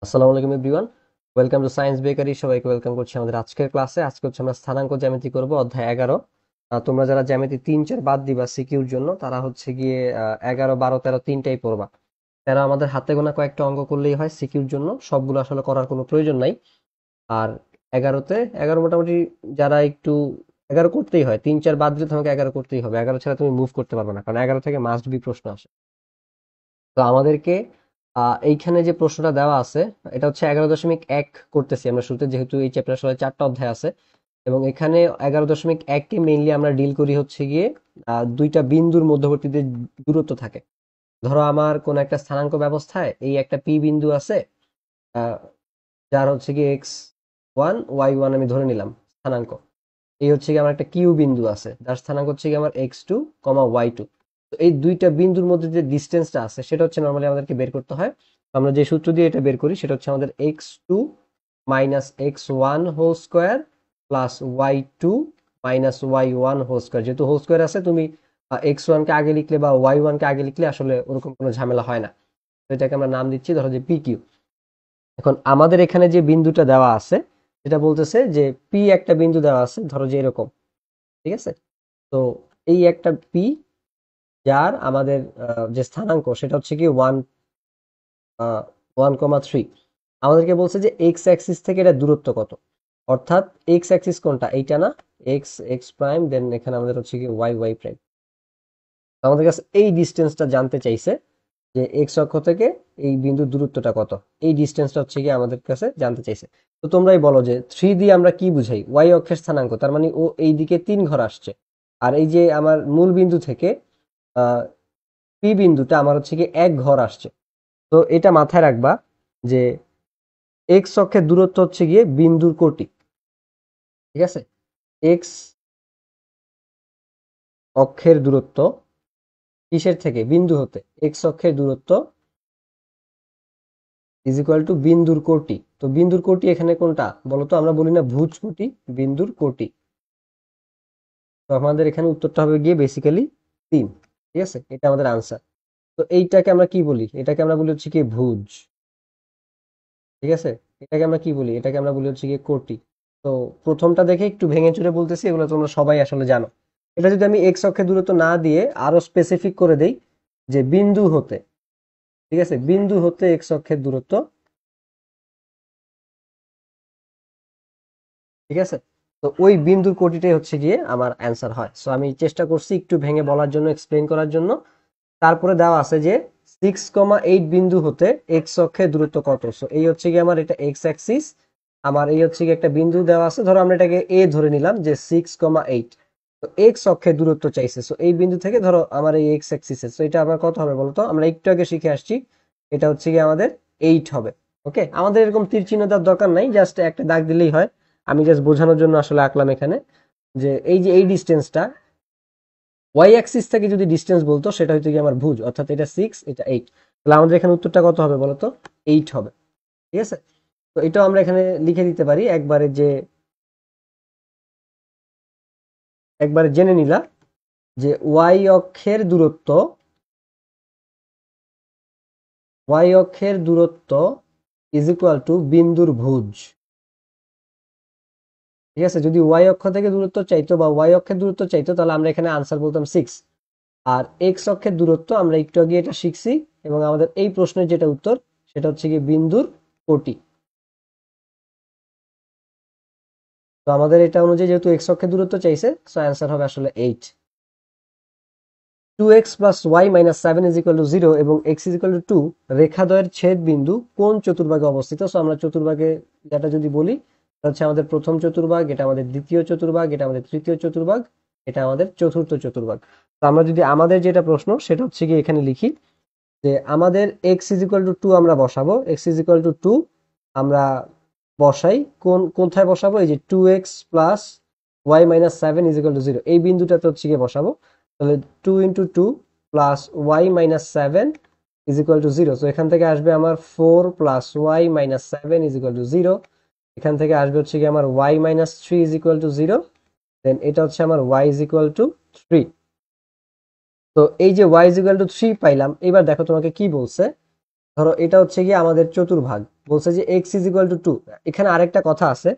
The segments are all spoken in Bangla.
আসসালামু আলাইকুম everyone, welcome to science bakery. সবাইকে ওয়েলকাম করছি আমাদের আজকের ক্লাসে। আজকে হচ্ছে আমরা স্থানাঙ্ক জ্যামিতি করব, অধ্যায় 11। তোমরা যারা জ্যামিতি 3 4 বাদ দিবা সিকিউর জন্য, তারা হচ্ছে গিয়ে 11 12 13 তিনটাই পড়বা। 13 আমাদের হাতে গোনা কয়েকটা অঙ্ক করলেই হয় সিকিউর জন্য, সবগুলো আসলে করার কোনো প্রয়োজন নাই। আর 11তে 11 মোটামুটি যারা একটু 11 করতেই হয়, 3 4 বাদ দিলে তোমাকে 11 করতেই হবে। 11 ছাড়া তুমি মুভ করতে পারবে না, কারণ 11 থেকে মাস্ট বি প্রশ্ন আসে। তো আমাদেরকে এইখানে যে প্রশ্নটা দেওয়া আছে, এটা হচ্ছে 11.1 করতেছি আমরা শুরুতে, যেহেতু এই চ্যাপ্টার আসলে 4টা অধ্যায় আছে। এবং এখানে 11.1কে মেইনলি আমরা ডিল করি হচ্ছে গিয়ে দুইটা বিন্দুর মধ্যবর্তী যে দূরত্ব থাকে। ধরো আমার কোন একটা স্থানাঙ্ক ব্যবস্থায় এই একটা পি বিন্দু আছে, আহ, যার হচ্ছে গিয়ে x1 y1 আমি ধরে নিলাম স্থানাঙ্ক। এই হচ্ছে গিয়ে আমার একটা কিউ বিন্দু আছে, যার স্থানাঙ্ক হচ্ছে গিয়ে আমার x2, y2। তো এই দুইটা বিন্দুর মধ্যে যে ডিস্টেন্সটা আছে সেটা হচ্ছে নর্মালি আমাদেরকে বের করতে হয়। তো আমরা যে সূত্র দিয়ে এটা বের করি সেটা হচ্ছে আমাদের x2 - x1 whole square plus y2 - y1 whole square. যেহেতু হোল স্কোয়ার আছে, তুমি x1 কে আগে লিখলে বা y1 কে আগে লিখলে আসলে ওরকম কোনো ঝামেলা হয় না। তো এটাকে আমরা নাম দিচ্ছি ধরো যে PQ। এখন আমাদের এখানে যে বিন্দুটা দেওয়া আছে, সেটা বলতেছে যে পি একটা বিন্দু দেওয়া আছে, ধরো যে এরকম। ঠিক আছে? তো এই একটা পি, যার আমাদের যে স্থানাঙ্ক সেটা হচ্ছে কি 1,3। আমাদেরকে বলছে যে এক্স অ্যাক্সিস থেকে এটা দূরত্ব কত। অর্থাৎ এক্স অ্যাক্সিস কোনটা, এইটা না? এক্স এক্স প্রাইম, দেন এখানে আমাদের হচ্ছে কি ওয়াই ওয়াই প্রাইম। আমাদের কাছে এই ডিস্টেন্সটা জানতে চাইছে, যে এক্স অক্ষ থেকে এই বিন্দুর দূরত্বটা কত। এই ডিস্টেন্সটা হচ্ছে কি আমাদের কাছে জানতে চাইছে। তো তোমরাই বলো যে 3 দিয়ে আমরা কি বুঝাই? ওয়াই অক্ষের স্থানাঙ্ক, তার মানে ও এই দিকে 3 ঘর আসছে। আর এই যে আমার মূল বিন্দু থেকে আহ পি বিন্দুটা আমার হচ্ছে কি 1 ঘর আসছে। তো এটা মাথায় রাখবা যে এক্স অক্ষের দূরত্ব হচ্ছে গিয়ে বিন্দুর কোটি। ঠিক আছে? এক্স অক্ষের দূরত্ব কিসের থেকে? বিন্দু হতে। এক্স অক্ষের দূরত্ব ইজ ইকুয়াল টু বিন্দুর কোটি। তো বিন্দুর কোটি এখানে কোনটা বলতো? আমরা বলি না ভুজ কোটি, বিন্দুর কোটি। তো আমাদের এখানে উত্তরটা হবে গিয়ে বেসিক্যালি 3। ঠিক আছে? এটা আমাদের আনসার। তো এইটাকে আমরা কি বলি? এটাকে আমরা বলি হচ্ছে কি ভুজ। ঠিক আছে? এটাকে আমরা কি বলি? এটাকে আমরা বলি হচ্ছে গিয়ে কোটি। তো প্রথমটা দেখে একটু ভেঙে চুরে বলতেছি, এগুলো তোমরা সবাই আসলে জানো। এটা যদি আমি এক্স অক্ষের দূরত্ব না দিয়ে আরো স্পেসিফিক করে দেই, যে বিন্দু হতে, ঠিক আছে, বিন্দু হতে এক্স অক্ষের দূরত্ব। ঠিক আছে? তো ওই বিন্দুর কোটিটাই হচ্ছে গিয়ে আমার অ্যান্সার হয়। সো আমি চেষ্টা করছি একটু ভেঙে বলার জন্য, এক্সপ্লেন করার জন্য। তারপরে দেওয়া আছে যে 6,8 বিন্দু হতে এক্স অক্ষের দূরত্ব কত। সো এই হচ্ছে গিয়ে আমার এটা এক্স অ্যাক্সিস। আমার এই হচ্ছে গিয়ে একটা বিন্দু দেওয়া আছে, ধরো আমরা এটাকে এ ধরে নিলাম যে 6,8। তো এক্স অক্ষের দূরত্ব চাইছে, সো এই বিন্দু থেকে ধরো আমার এই এক্স অ্যাক্সিসে, সো এটা আমার কত হবে বলতো? আমরা একটু আগে শিখে আসছি, এটা হচ্ছে গিয়ে আমাদের 8 হবে। ওকে, আমাদের এরকম তীর চিহ্ন দেওয়ার দরকার নাই, জাস্ট একটা দাগ দিলেই হয়। আমি জাস্ট বোঝানোর জন্য আসলে আঁকলাম এখানে, যে এই যে এই ডিস্টেন্সটা ওয়াই অ্যাক্সিস থেকে যদি ডিস্টেন্স বলতো, সেটা হচ্ছে কি আমার ভুজ, অর্থাৎ এটা 6, এটা 8। তাহলে আমাদের এখানে উত্তরটা কত হবে বলতো? 8 হবে। ঠিক আছে? তো এটাও আমরা এখানে লিখে দিতে পারি একবারে, যে একবারে জেনে নিলা যে ওয়াই অক্ষের দূরত্ব ইজ ইকুয়াল টু বিন্দুর ভুজ। ঠিক আছে? যদি ওয়াই অক্ষ থেকে দূরত্ব চাইতো বা ওয়াই অক্ষের দূরত্ব চাইতো, তাহলে আমরা এখানে আনসার বলতাম 6। আর এক্স অক্ষের দূরত্ব আমরা একটু আগে এটা শিখছি, এবং আমাদের এই প্রশ্নের যেটা উত্তর, সেটা হচ্ছে কি বিন্দুর কোটি। তো আমাদের এটা অনুযায়ী যেহেতু এক্স অক্ষের দূরত্ব চাইছে, সো অ্যান্সার হবে আসলে 8। 2x + y - 7 is equal to 0 এবং x ইজ ইকুয়াল টু 2 রেখাদ্বয়ের ছেদ বিন্দু কোন চতুর্ভাগে অবস্থিত? সো আমরা চতুর্ভাগে যেটা যদি বলি, এটা হচ্ছে আমাদের প্রথম চতুর্ভাগ, এটা আমাদের দ্বিতীয় চতুর্ভাগ, এটা আমাদের তৃতীয় চতুর্ভাগ, এটা আমাদের চতুর্থ চতুর্ভাগ। তো আমরা যদি আমাদের যেটা প্রশ্ন সেটা হচ্ছে কি এখানে লিখি, যে আমাদের x ইজ ইকুয়াল টু 2 আমরা বসাবো। x ইজ ইকুয়াল টু 2 আমরা বসাই, কোথায় বসাবো? এই যে 2x + y - 7 is equal to 0, এই বিন্দুটাতে হচ্ছে গিয়ে বসাবো। তাহলে 2 × 2 + y - 7 ইজ ইকুয়াল টু 0। তো এখান থেকে আসবে আমার 4 + y - 7 ইজ ইকুয়াল টু 0। এখান থেকে আসবে হচ্ছে গিয়ে আমার y - 3 ইজ ইকুয়াল টু 0। দেন এটা হচ্ছে আমার y ইজ ইকুয়াল টু 3। তো এই যে y ইজ ইকুয়াল টু 3 পাইলাম, এবার দেখো তোমাকে কি বলছে। ধরো এটা হচ্ছে গিয়ে আমাদের চতুর্ভাগ, বলছে যে এক্স ইজ ইকুয়াল টু 2। এখানে আরেকটা কথা আছে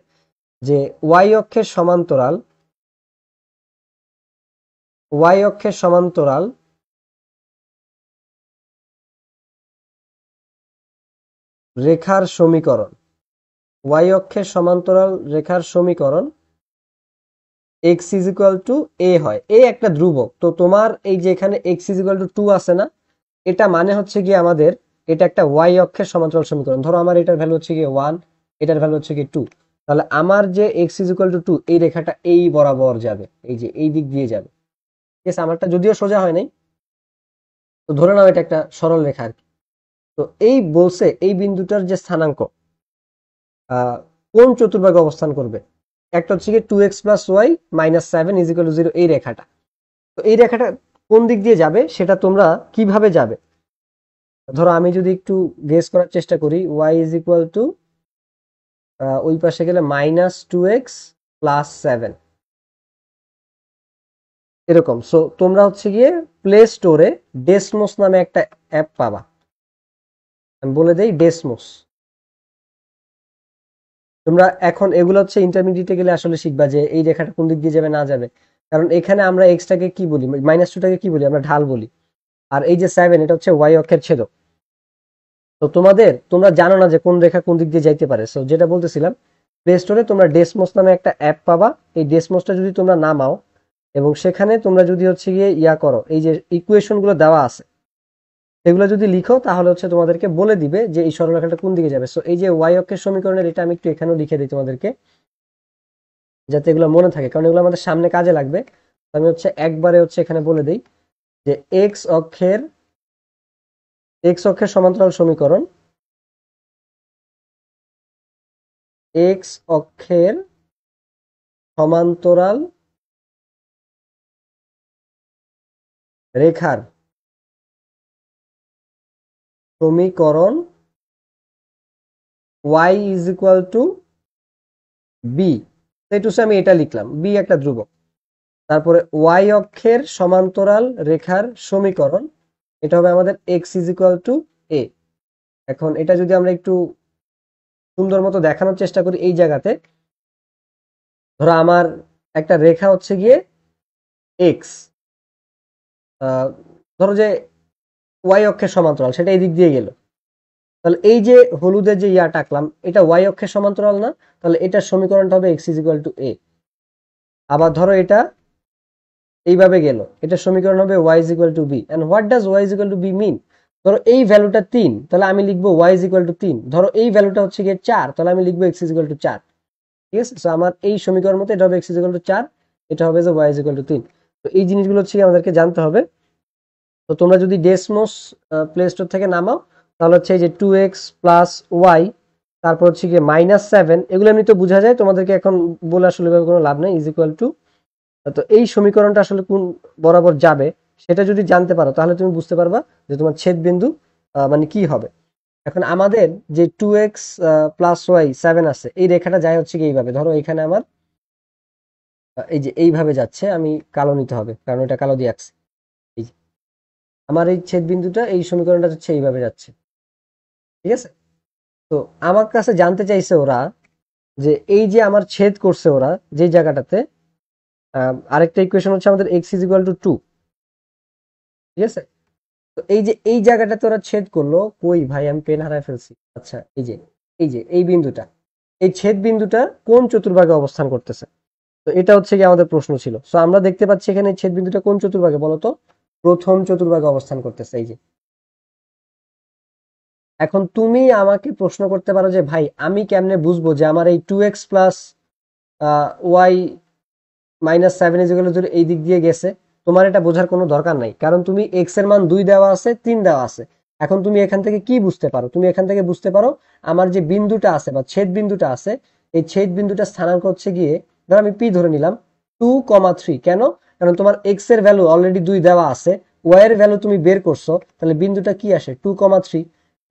যে ওয়াই অক্ষের সমান্তরাল রেখার সমীকরণ, ওয়াই অক্ষের সমান্তরাল রেখার সমীকরণ এক্স ইজ ইকুয়াল টু এ হয়। এ একটা ধ্রুবক, তো তোমার এই যে এখানে এক্স ইজ ইকুয়াল টু 2 আছে না, এটা মানে হচ্ছে গিয়ে আমাদের এটা একটা ওয়াই অক্ষের সমান্তরাল সমীকরণ। ধরো আমার এটার ভ্যালু হচ্ছে গিয়ে 1, এটার ভ্যালু হচ্ছে গিয়ে 2, তাহলে আমার যে এক্স ইজ ইকুয়াল টু 2 এই রেখাটা এই বরাবর যাবে, এই যে এই দিক দিয়ে যাবে। ঠিক আছে, আমারটা যদিও সোজা হয় নাই, তো ধরে নাও এটা একটা সরল রেখা আর কি। তো এই বলছে এই বিন্দুটার যে স্থানাঙ্ক কোন চতুর্ভাগে অবস্থান করবে, একটা হচ্ছে গিয়ে 2x plus Y minus 7 is equal to 0, এই রেখাটা। তো এই রেখাটা কোন দিক দিয়ে যাবে সেটা তোমরা কিভাবে যাবে, ধরো আমি যদি একটু গেস করার চেষ্টা করি, ওয়াই ইজ ইকুয়াল টু ওই পাশে গেলে -2x প্লাস 7 এরকম। সো তোমরা হচ্ছে গিয়ে প্লে স্টোরে ডেসমোস নামে একটা অ্যাপ পাবা, আমি বলে দেই ডেসমোস। তোমরা এখন এগুলো হচ্ছে ইন্টারমিডিয়েটে গেলে আসলে শিখবা যে এই রেখাটা কোন দিক দিয়ে যাবে না যাবে, কারণ এখানে আমরা এক্সটাকে কি বলি, -2টাকে কি বলি, আমরা ঢাল বলি। আর এই যে 7 এটা হচ্ছে ওয়াই অক্ষের ছেদক। তো তোমরা জানো না যে কোন রেখা কোন দিক দিয়ে যাইতে পারে। সো যেটা বলতেছিলাম, প্লে স্টোরে তোমরা ডেসমোস নামে একটা অ্যাপ পাবা। এই ডেসমোসটা যদি তোমরা নামাও এবং সেখানে তোমরা যদি হচ্ছে গিয়ে ইয়া করো, এই যে ইকুয়েশন গুলো দেওয়া আছে সেগুলো যদি লিখো, তাহলে হচ্ছে তোমাদেরকে বলে দিবে যে এই সরলরেখাটা কোন দিকে যাবে। সো এই যে ওয়াই অক্ষের সমীকরণের এটা আমি একটু এখানেও লিখে দিই তোমাদেরকে, যাতে এগুলো মনে থাকে, কারণ এগুলো আমাদের সামনে কাজে লাগবে। আমি হচ্ছে একবারে হচ্ছে এখানে বলে দিই যে এক্স অক্ষের সমান্তরাল সমীকরণ, এক্স অক্ষের সমান্তরাল রেখার সমীকরণ y is equal to B. আমি এটা লিখলাম, বি একটা ধ্রুবক। তারপরে ওয়াই অক্ষের সমান্তরাল রেখার সমীকরণ, এটা হবে আমাদের এক্স ইজ ইকুয়াল টু এ। এখন এটা যদি আমরা একটু সুন্দর মতো দেখানোর চেষ্টা করি, এই জায়গাতে ধরো আমার একটা রেখা হচ্ছে গিয়ে এক্স, ধরো যে ওয়াই অক্ষের সমান্তরাল, সেটা এই দিক দিয়ে গেল, তাহলে এই যে হলুদের যে ইয়াটা আঁকলাম এটা ওয়াই অক্ষের সমান্তরাল না, তাহলে এটার সমীকরণটা হবে X is equal to A. আবার ধরো এটা এইভাবে গেল, এটার সমীকরণ হবে Y is equal to B. And what does Y is equal to B mean, ধরো এই ভ্যালুটা 3, তাহলে আমি লিখবো ওয়াই ইজ ইকুয়াল টু 3। ধরো এই ভ্যালুটা হচ্ছে গিয়ে 4, তাহলে আমি লিখবো এক্স ইজ ইকুয়াল টু 4। ঠিক আছে, সো আমার এই সমীকরণ মতো এটা হবে এক্স ইজ ইকুয়াল টু 4, এটা হবে যে ওয়াই ইজ ইকুয়াল টু 3। তো এই জিনিসগুলো হচ্ছে আমাদেরকে জানতে হবে। তো তোমরা যদি ডেসমোস প্লে স্টোর থেকে নামাও, তাহলে হচ্ছে এই যে 2x প্লাস ওয়াই, তারপর হচ্ছে গিয়ে -7, এগুলো এমনি তো বোঝা যায়, তোমাদেরকে এখন বলে আসলে কোনো লাভ নেই, ইজ ইকুয়াল টু। তো এই সমীকরণটা আসলে কোন বরাবর যাবে সেটা যদি জানতে পারো, তাহলে তুমি বুঝতে পারবা যে তোমার ছেদ বিন্দু মানে কি হবে। এখন আমাদের যে 2x প্লাস ওয়াই 7 আছে, এই রেখাটা যায় হচ্ছে কি এইভাবে, ধরো এখানে আমার এই যে এইভাবে যাচ্ছে, আমি কালো নিতে হবে কারণ এটা কালো দিয়ে আঁকছি। এই যে আমার এই ছেদ বিন্দুটা এই সমীকরণটা হচ্ছে এইভাবে যাচ্ছে। ঠিক আছে, তো আমার কাছে জানতে চাইছে ওরা যে এই যে আমার ছেদ করছে ওরা যে জায়গাটাতে, আরেকটা ইকুয়েশন হচ্ছে আমাদের এক্স ইজ ইকুয়াল টু 2। ঠিক আছে, তো এই যে এই জায়গাটাতে ওরা ছেদ করলো, কই ভাই আমি পেন হারায় ফেলছি। আচ্ছা, এই যে এই বিন্দুটা, এই ছেদ বিন্দুটা কোন চতুর্ভাগে অবস্থান করতেছে, তো এটা হচ্ছে কি আমাদের প্রশ্ন ছিল। সো আমরা দেখতে পাচ্ছি এখানে ছেদ বিন্দুটা কোন চতুর্ভাগে বলতো, প্রথম চতুর্ভাগে অবস্থান করতেছে, এই যে। এখন তুমি আমাকে প্রশ্ন করতে পারো যে ভাই আমি কেমনে বুঝবো যে আমার এই 2x প্লাস ওয়াই -7 এই দিক দিয়ে গেছে। তোমার এটা বোঝার কোনো দরকার নাই, কারণ তুমি এক্স এর মান 2 দেওয়া আছে, 3 দেওয়া আছে। এখন তুমি এখান থেকে কি বুঝতে পারো, তুমি এখান থেকে বুঝতে পারো আমার যে বিন্দুটা আছে বা ছেদ বিন্দুটা আছে, এই ছেদ বিন্দুটা স্থানাঙ্ক হচ্ছে গিয়ে, ধর আমি পি ধরে নিলাম 2,3। কেন, কারণ তোমার এক্স এর ভ্যালু অলরেডি 2 দেওয়া আছে, ওয়াই এর ভ্যালু তুমি বের করছো, তাহলে বিন্দুটা কি আসে 2,3।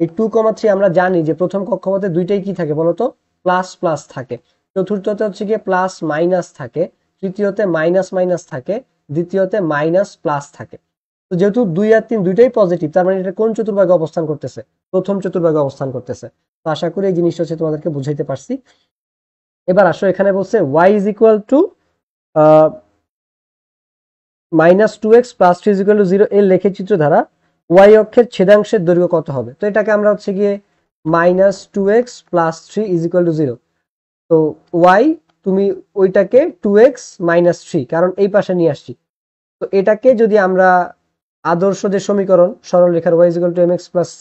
এই 2,3 আমরা জানি যে প্রথম কক্ষপথে দুইটাই কি থাকে বলতো, প্লাস প্লাস থাকে, চতুর্থতে হচ্ছে গিয়ে প্লাস মাইনাস থাকে, তৃতীয়তে মাইনাস মাইনাস থাকে, দ্বিতীয়তে মাইনাস প্লাস থাকে। তো যেহেতু 2 আর 3 দুইটাই পজিটিভ, তার মানে এটা কোন চতুর্ভাগে অবস্থান করতেছে? প্রথম চতুর্ভাগে অবস্থান করতেছে। তো আশা করি এই জিনিসটা হচ্ছে তোমাদেরকে বুঝাইতে পারছি। এবার আসো, এখানে বলছে y is equal two -2x + 3 = 0 এর লেখচিত্র দ্বারা y অক্ষের ছেদাংশের দৈর্ঘ্য কত হবে? তো এটাকে আমরা হচ্ছে গিয়ে -2x + 3 = 0। তো y, তুমি ওইটাকে 2x - 3, কারণ এই পাশে নিয়ে আসছি। তো এটাকে যদি আমরা আদর্শ যে সমীকরণ সরলরেখার y = mx + c,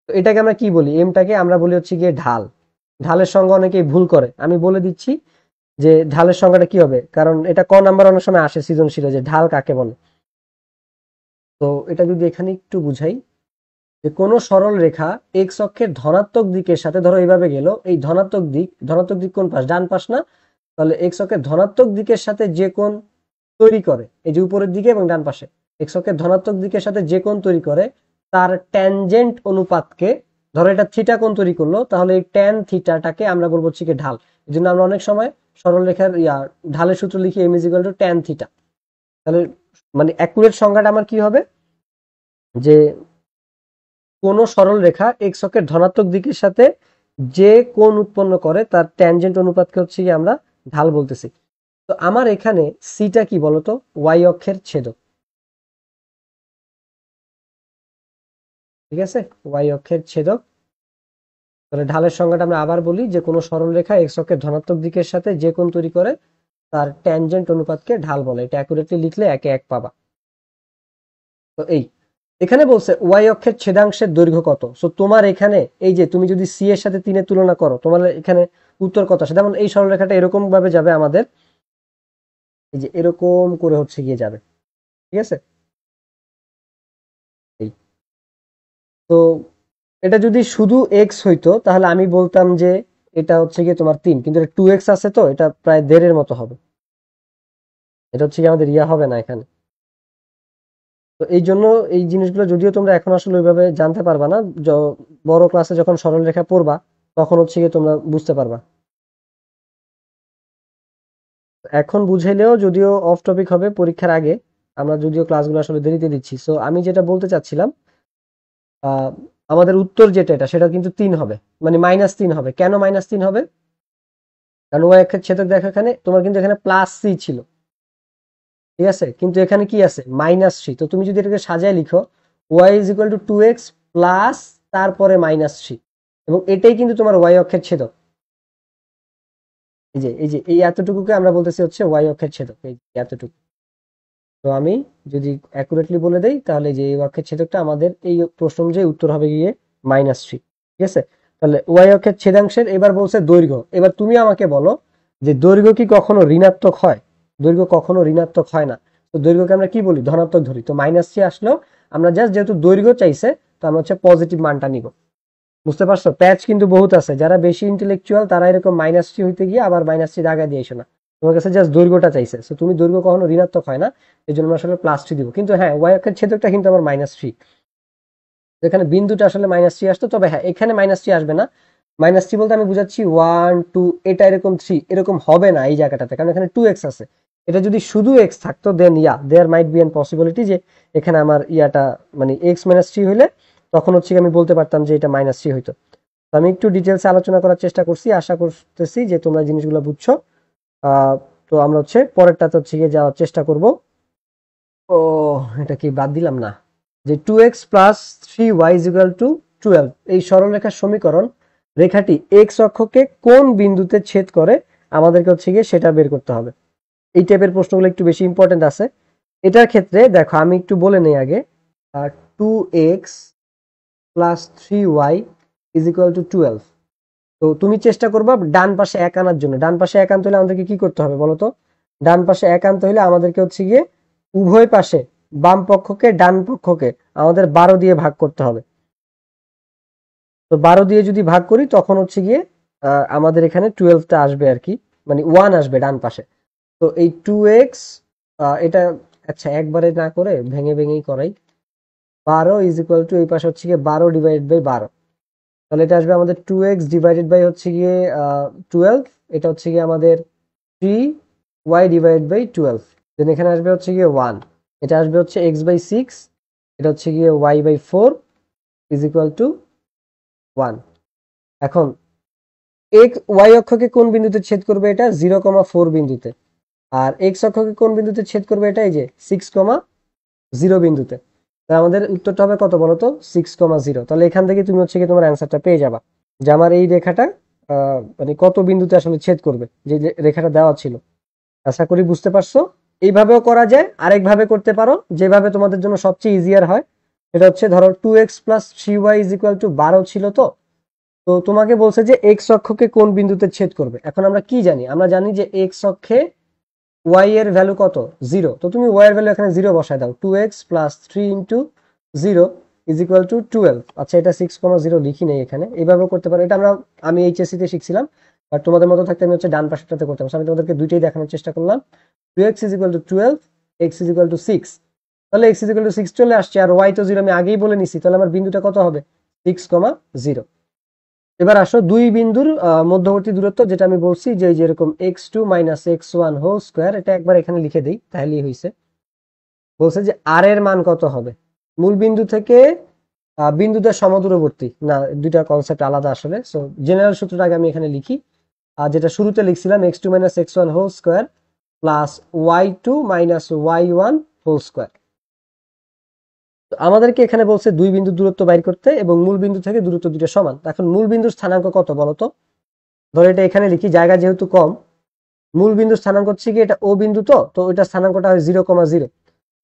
তো এটাকে আমরা কি বলি? এমটাকে আমরা বলি হচ্ছে গিয়ে ঢাল। ঢালের সংজ্ঞা অনেকেই ভুল করে, আমি বলে দিচ্ছি যে ঢালের সংজ্ঞাটা কি হবে, কারণ এটা ক নাম্বার অনেক সময় আসে সৃজনশীলে, যে ঢাল কাকে বলে। তো এটা যদি এখানে একটু বুঝাই, যে কোনো সরল রেখা এক্স অক্ষের ধনাত্মক দিকের সাথে, ধরো এইভাবে গেল, এই ধনাত্মক দিক কোন পাশ? ডান পাশ না? তাহলে এক্স অক্ষের ধনাত্মক দিকের সাথে যে কোণ তৈরি করে, এই যে উপরের দিকে এবং ডান পাশে, এক্স অক্ষের ধনাত্মক দিকের সাথে যে কোণ তৈরি করে তার ট্যানজেন্ট অনুপাতকে, ধরো এটা থিটা কোণ তৈরি করলো, তাহলে এই ট্যান থিটাটাকে আমরা বলবো হচ্ছে কি ঢাল। এই জন্য আমরা অনেক সময় সরল রেখার ঢালের সূত্র লিখি m = tan থিটা। তাহলে মানে অ্যাকুরেট সংজ্ঞাটা আমার কি হবে, যে কোন সরল রেখা এক্স অক্ষের ধনাত্মক দিকের সাথে যে কোণ উৎপন্ন করে তার ট্যানজেন্ট অনুপাতকে হচ্ছে কি আমরা ঢাল বলতেছি। তো আমার এখানে সিটা কি বলতো? ওয়াই অক্ষের ছেদক। ঠিক আছে, ওয়াই অক্ষের ছেদক। তাহলে ঢালের সংজ্ঞাটা আমরা আবার বলি, যে কোনো সরল রেখা এক্স অক্ষের ধনাত্মক দিকের সাথে যে কোণ তৈরি করে তার ট্যানজেন্ট অনুপাতকে ঢাল বলে। এটা অ্যাকুরেটলি লিখলে 1-1 পাবা। তো এখানে বলছে ওয়াই অক্ষের ছেদাংশের দৈর্ঘ্য কত। সো তোমার এখানে এই যে তুমি যদি সি এর সাথে 3 এর তুলনা করো, তোমার এখানে উত্তর কত আসে? যেমন এই সরলরেখাটা এরকম ভাবে যাবে আমাদের, এই যে এরকম করে হচ্ছে গিয়ে যাবে। ঠিক আছে, এই তো এটা যদি শুধু এক্স হইতো তাহলে আমি বলতাম যে এটা হচ্ছে গিয়ে তোমার 3, কিন্তু এটা 2x আছে, তো এটা প্রায় 1.5 মতো হবে। এটা হচ্ছে কি আমাদের হবে না এখানে। তো এই জন্য এই জিনিসগুলো যদিও তোমরা এখন আসলে ওইভাবে জানতে পারবা না, বড় ক্লাসে যখন সরলরেখা পড়বা তখন হচ্ছে গিয়ে তোমরা বুঝতে পারবা। এখন বুঝাইলেও যদিও অফ টপিক হবে পরীক্ষার আগে, আমরা যদিও ক্লাসগুলো আসলে দেরিতে দিচ্ছি। সো আমি যেটা বলতে চাচ্ছিলাম, আহ, আমাদের উত্তর যেটা এটা সেটা কিন্তু 3 হবে, মানে -3 হবে। কেন -3 হবে? কারণ ওয়াই অক্ষের ছেদক দেখো, এখানে তোমার কিন্তু এখানে +c ছিল, ঠিক আছে, কিন্তু এখানে কি আছে? -3। তো তুমি যদি এটাকে সাজায় লিখো, y = 2x প্লাস তারপরে -3, এবং এটাই কিন্তু তোমার ওয়াই অক্ষের ছেদক। এই যে এই এতটুকুকে আমরা বলতেছি হচ্ছে ওয়াই অক্ষের ছেদক, এই এতটুকু। তো আমি যদি অ্যাকুরেটলি বলে দেই, তাহলে যে এই অক্ষের ছেদকটা আমাদের এই প্রশ্ন অনুযায়ী উত্তর হবে গিয়ে -3। ঠিক আছে, তাহলে ওয়াই অক্ষের ছেদাংশের এবার বলছে দৈর্ঘ্য। এবার তুমি আমাকে বলো যে দৈর্ঘ্য কি কখনো ঋণাত্মক হয়? দৈর্ঘ্য কখনো ঋণাত্মক হয় না। তো দৈর্ঘ্যকে আমরা কি বলি? ধনাত্মক ধরি। তো -3 আসলেও আমরা জাস্ট যেহেতু দৈর্ঘ্য চাইছে, তো আমরা হচ্ছে পজিটিভ মানটা নিব। বুঝতে পারছো? প্যাচ কিন্তু বহুত আছে, যারা বেশি ইন্টেলেকচুয়াল তারা এরকম -3 হইতে গিয়ে আবার -3 দাগা দিয়ে এসো না। তোমার কাছে জাস্ট দৈর্ঘ্যটা চাইছে, তো তুমি দৈর্ঘ্য কখনো ঋণাত্মক হয় না, এই জন্য আমরা আসলে +3 দিব। কিন্তু হ্যাঁ, ওয়াই অক্ষের ছেদকটা কিন্তু আমার -3, এখানে বিন্দুটা আসলে -3 আসতো। তবে হ্যাঁ, এখানে -3 আসবে না। -3 বলতে আমি বুঝাচ্ছি 1 2, এটা এরকম 3 এরকম হবে না এই জায়গাটাতে, কারণ এখানে 2x আছে। এটা যদি শুধু x থাকতো, দেন দেয়ার মাইট বি এন পসিবিলিটি যে এখানে আমার মানে x -3 হইলে তখন হচ্ছে আমি বলতে পারতাম যে এটা -3 হইতো। তো আমি একটু ডিটেলসে আলোচনা করার চেষ্টা করছি, আশা করতেছি যে তোমরা জিনিসগুলো বুঝছো। তো আমরা হচ্ছে পরেরটাতে হচ্ছে গিয়ে যাওয়ার চেষ্টা করব। ও, এটা কি বাদ দিলাম না, যে 2x + 3y = 12, এই সরলরেখার সমীকরণ রেখাটি এক্স অক্ষকে কোন বিন্দুতে ছেদ করে আমাদেরকে হচ্ছে গিয়ে সেটা বের করতে হবে। এই টাইপের প্রশ্নগুলো একটু বেশি ইম্পর্টেন্ট আছে। এটার ক্ষেত্রে দেখো আমি একটু বলে নেই আগে, 2x + 3y = 12। তো তুমি চেষ্টা করবা ডান পাশে 1 আনার জন্য। ডান পাশে 1 আনতে হলে আমাদেরকে কি করতে হবে বলো তো? ডান পাশে 1 আনতে হলে আমাদেরকে হচ্ছে গিয়ে উভয় পাশে, বাম পক্ষকে ডান পক্ষকে আমাদের 12 দিয়ে ভাগ করতে হবে। তো 12 দিয়ে যদি ভাগ করি তখন হচ্ছে গিয়ে আমাদের এখানে 12টা আসবে আর কি, মানে 1 আসবে ডান পাশে। তো এই 2x, এটা আচ্ছা একবারে না করে ভেঙে ভেঙেই করাই। 12 = এই পাশে হচ্ছে গিয়ে 12 / 12। তাহলে এটা আসবে আমাদের 2x ডিভাইডেড বাই হচ্ছে গিয়ে 12। এটা হচ্ছে গিয়ে আমাদের 3y / 12। দেন এখানে আসবে হচ্ছে গিয়ে 1। এটা আসবে হচ্ছে x/6, এটা হচ্ছে গিয়ে y/4 ইজ ইকুয়াল টু 1। এখন y অক্ষকে কোন বিন্দুতে ছেদ করবে? এটা 0,4 বিন্দুতে। আর x অক্ষকে কোন বিন্দুতে ছেদ করবে? এটা এই যে 6,0 বিন্দুতে। তাহলে আমাদের উত্তরটা হবে কত বলতো? 6,0। তাহলে এখান থেকে তুমি হচ্ছে কি তোমার অ্যান্সারটা পেয়ে যাবা যে আমার এই রেখাটা মানে কত বিন্দুতে আসলে ছেদ করবে, যে রেখাটা দেওয়া ছিল। আশা করি বুঝতে পারছো। এইভাবেও করা যায়, আরেকভাবে করতে পারো, যেভাবে তোমাদের জন্য সবচেয়ে ইজিয়ার হয়। এটা হচ্ছে ধরো 2x plus 3y is equal two 12 ছিল। তো তো তোমাকে বলছে যে এক্স অক্ষকে কোন বিন্দুতে ছেদ করবে। এখন আমরা কি জানি? আমরা জানি যে এক্স অক্ষে ওয়াই এর ভ্যালু কত? 0। তো তুমি ওয়াই এর ভ্যালু এখানে 0 বসায় দাও। 2x plus 3 into 0 is equal two 12। আচ্ছা, এটা 6,0 লিখি নেই এখানে, এইভাবেও করতে পারো। এটা আমি এইচএসসি তে শিখছিলাম, আর তোমাদের মতো থাকতে আমি হচ্ছে ডান পাশেরটাতে করতাম। আমি তোমাদেরকে দুইটাই দেখানোর চেষ্টা করলাম। 2x is equal two 12, x is equal two 6। তাহলে x ইজ ইকুয়াল টু 6 চলে আসছে, আর y তো 0 আমি আগেই বলে নিছি। তাহলে আমার বিন্দুটা কত হবে? 6,0। এবার আসো দুই বিন্দুর মধ্যবর্তী দূরত্ব, যেটা আমি বলছি যে যেরকম x2 minus x1 whole square, এটা একবার এখানে লিখে দিই তাহলেই হয়েছে। বলছে যে আর এর মান কত হবে মূল বিন্দু থেকে বিন্দুতে সমদূরবর্তী। না, দুইটা কনসেপ্ট আলাদা আসলে। সো জেনারেল সূত্রটা আগে আমি এখানে লিখি, আর যেটা শুরুতে লিখছিলাম x2 minus x1 whole square plus y2 minus y1 whole square. আমাদেরকে এখানে বলছে দুই বিন্দুর দূরত্ব বাইর করতে, এবং মূল বিন্দু থেকে দূরত্ব দুটো সমান। এখন মূল বিন্দুর স্থানাঙ্ক কত বলতো? ধরো এটা এখানে লিখি, জায়গা যেহেতু কম। মূল বিন্দু স্থানাঙ্ক হচ্ছে কি, এটা ও বিন্দু। তো এটা স্থানাঙ্কটা হয় 0,0।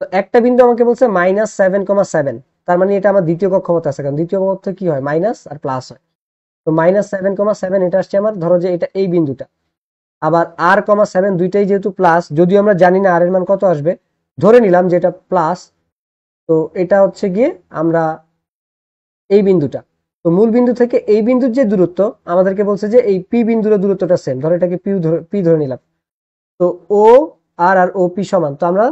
তো একটা বিন্দু আমাকে বলছে -7,7। তার মানে এটা আমার দ্বিতীয় কক্ষপথে আছে, কারণ দ্বিতীয় কক্ষপথে কি হয়? মাইনাস আর প্লাস হয়। তো -7,7 এটা আসছে আমার, ধরো যে এটা এই বিন্দুটা। আবার r,7 দুইটাই যেহেতু প্লাস, যদিও আমরা জানি না আর এর মান কত আসবে, ধরে নিলাম যে এটা প্লাস। তো এটা হচ্ছে গিয়ে আমরা এই বিন্দুটা। তো মূল বিন্দু থেকে এই বিন্দুর যে দূরত্ব, আমাদেরকে বলছে যে এই পি বিন্দুর দূরত্বটা সেম। ধরো এটাকে পি ধরে নিলাম। তো ও আর ও পি সমান। তো আমরা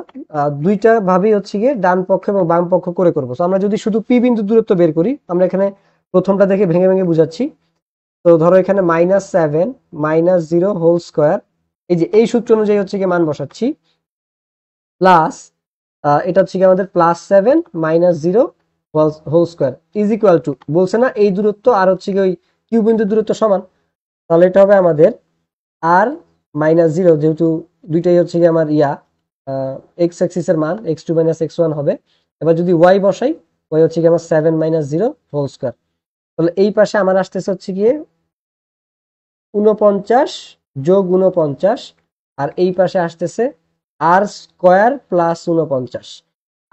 দুইটা ভাবেই হচ্ছে গিয়ে ডান পক্ষ এবং বাম পক্ষ করে করবো। তো আমরা যদি শুধু পি বিন্দুর দূরত্ব বের করি, আমরা এখানে প্রথমটা দেখে ভেঙে ভেঙে বুঝাচ্ছি। তো ধরো এখানে -7 -0 হোল স্কোয়ার, এই যে এই সূত্র অনুযায়ী হচ্ছে গিয়ে মান বসাচ্ছি, প্লাস এটা হচ্ছে গিয়ে আমাদের +7 -0 whole square is equal to, বলছে না এই দূরত্ব আর হচ্ছে গিয়ে ওই কিউ বিন্দুর দূরত্ব সমান। তাহলে এটা হবে আমাদের r-0, যেহেতু দুইটাই হচ্ছে গিয়ে আমার এক্স অ্যাক্সিস এর মান x2 মাইনাস x1 হবে। এবার যদি y বসাই, y হচ্ছে গিয়ে আমার 7 -0 হোল স্কোয়ার। তাহলে এই পাশে আমার আসতেছে হচ্ছে গিয়ে 49 যোগ 49, আর এই পাশে আসতেছে আর স্কোয়ার প্লাস 49।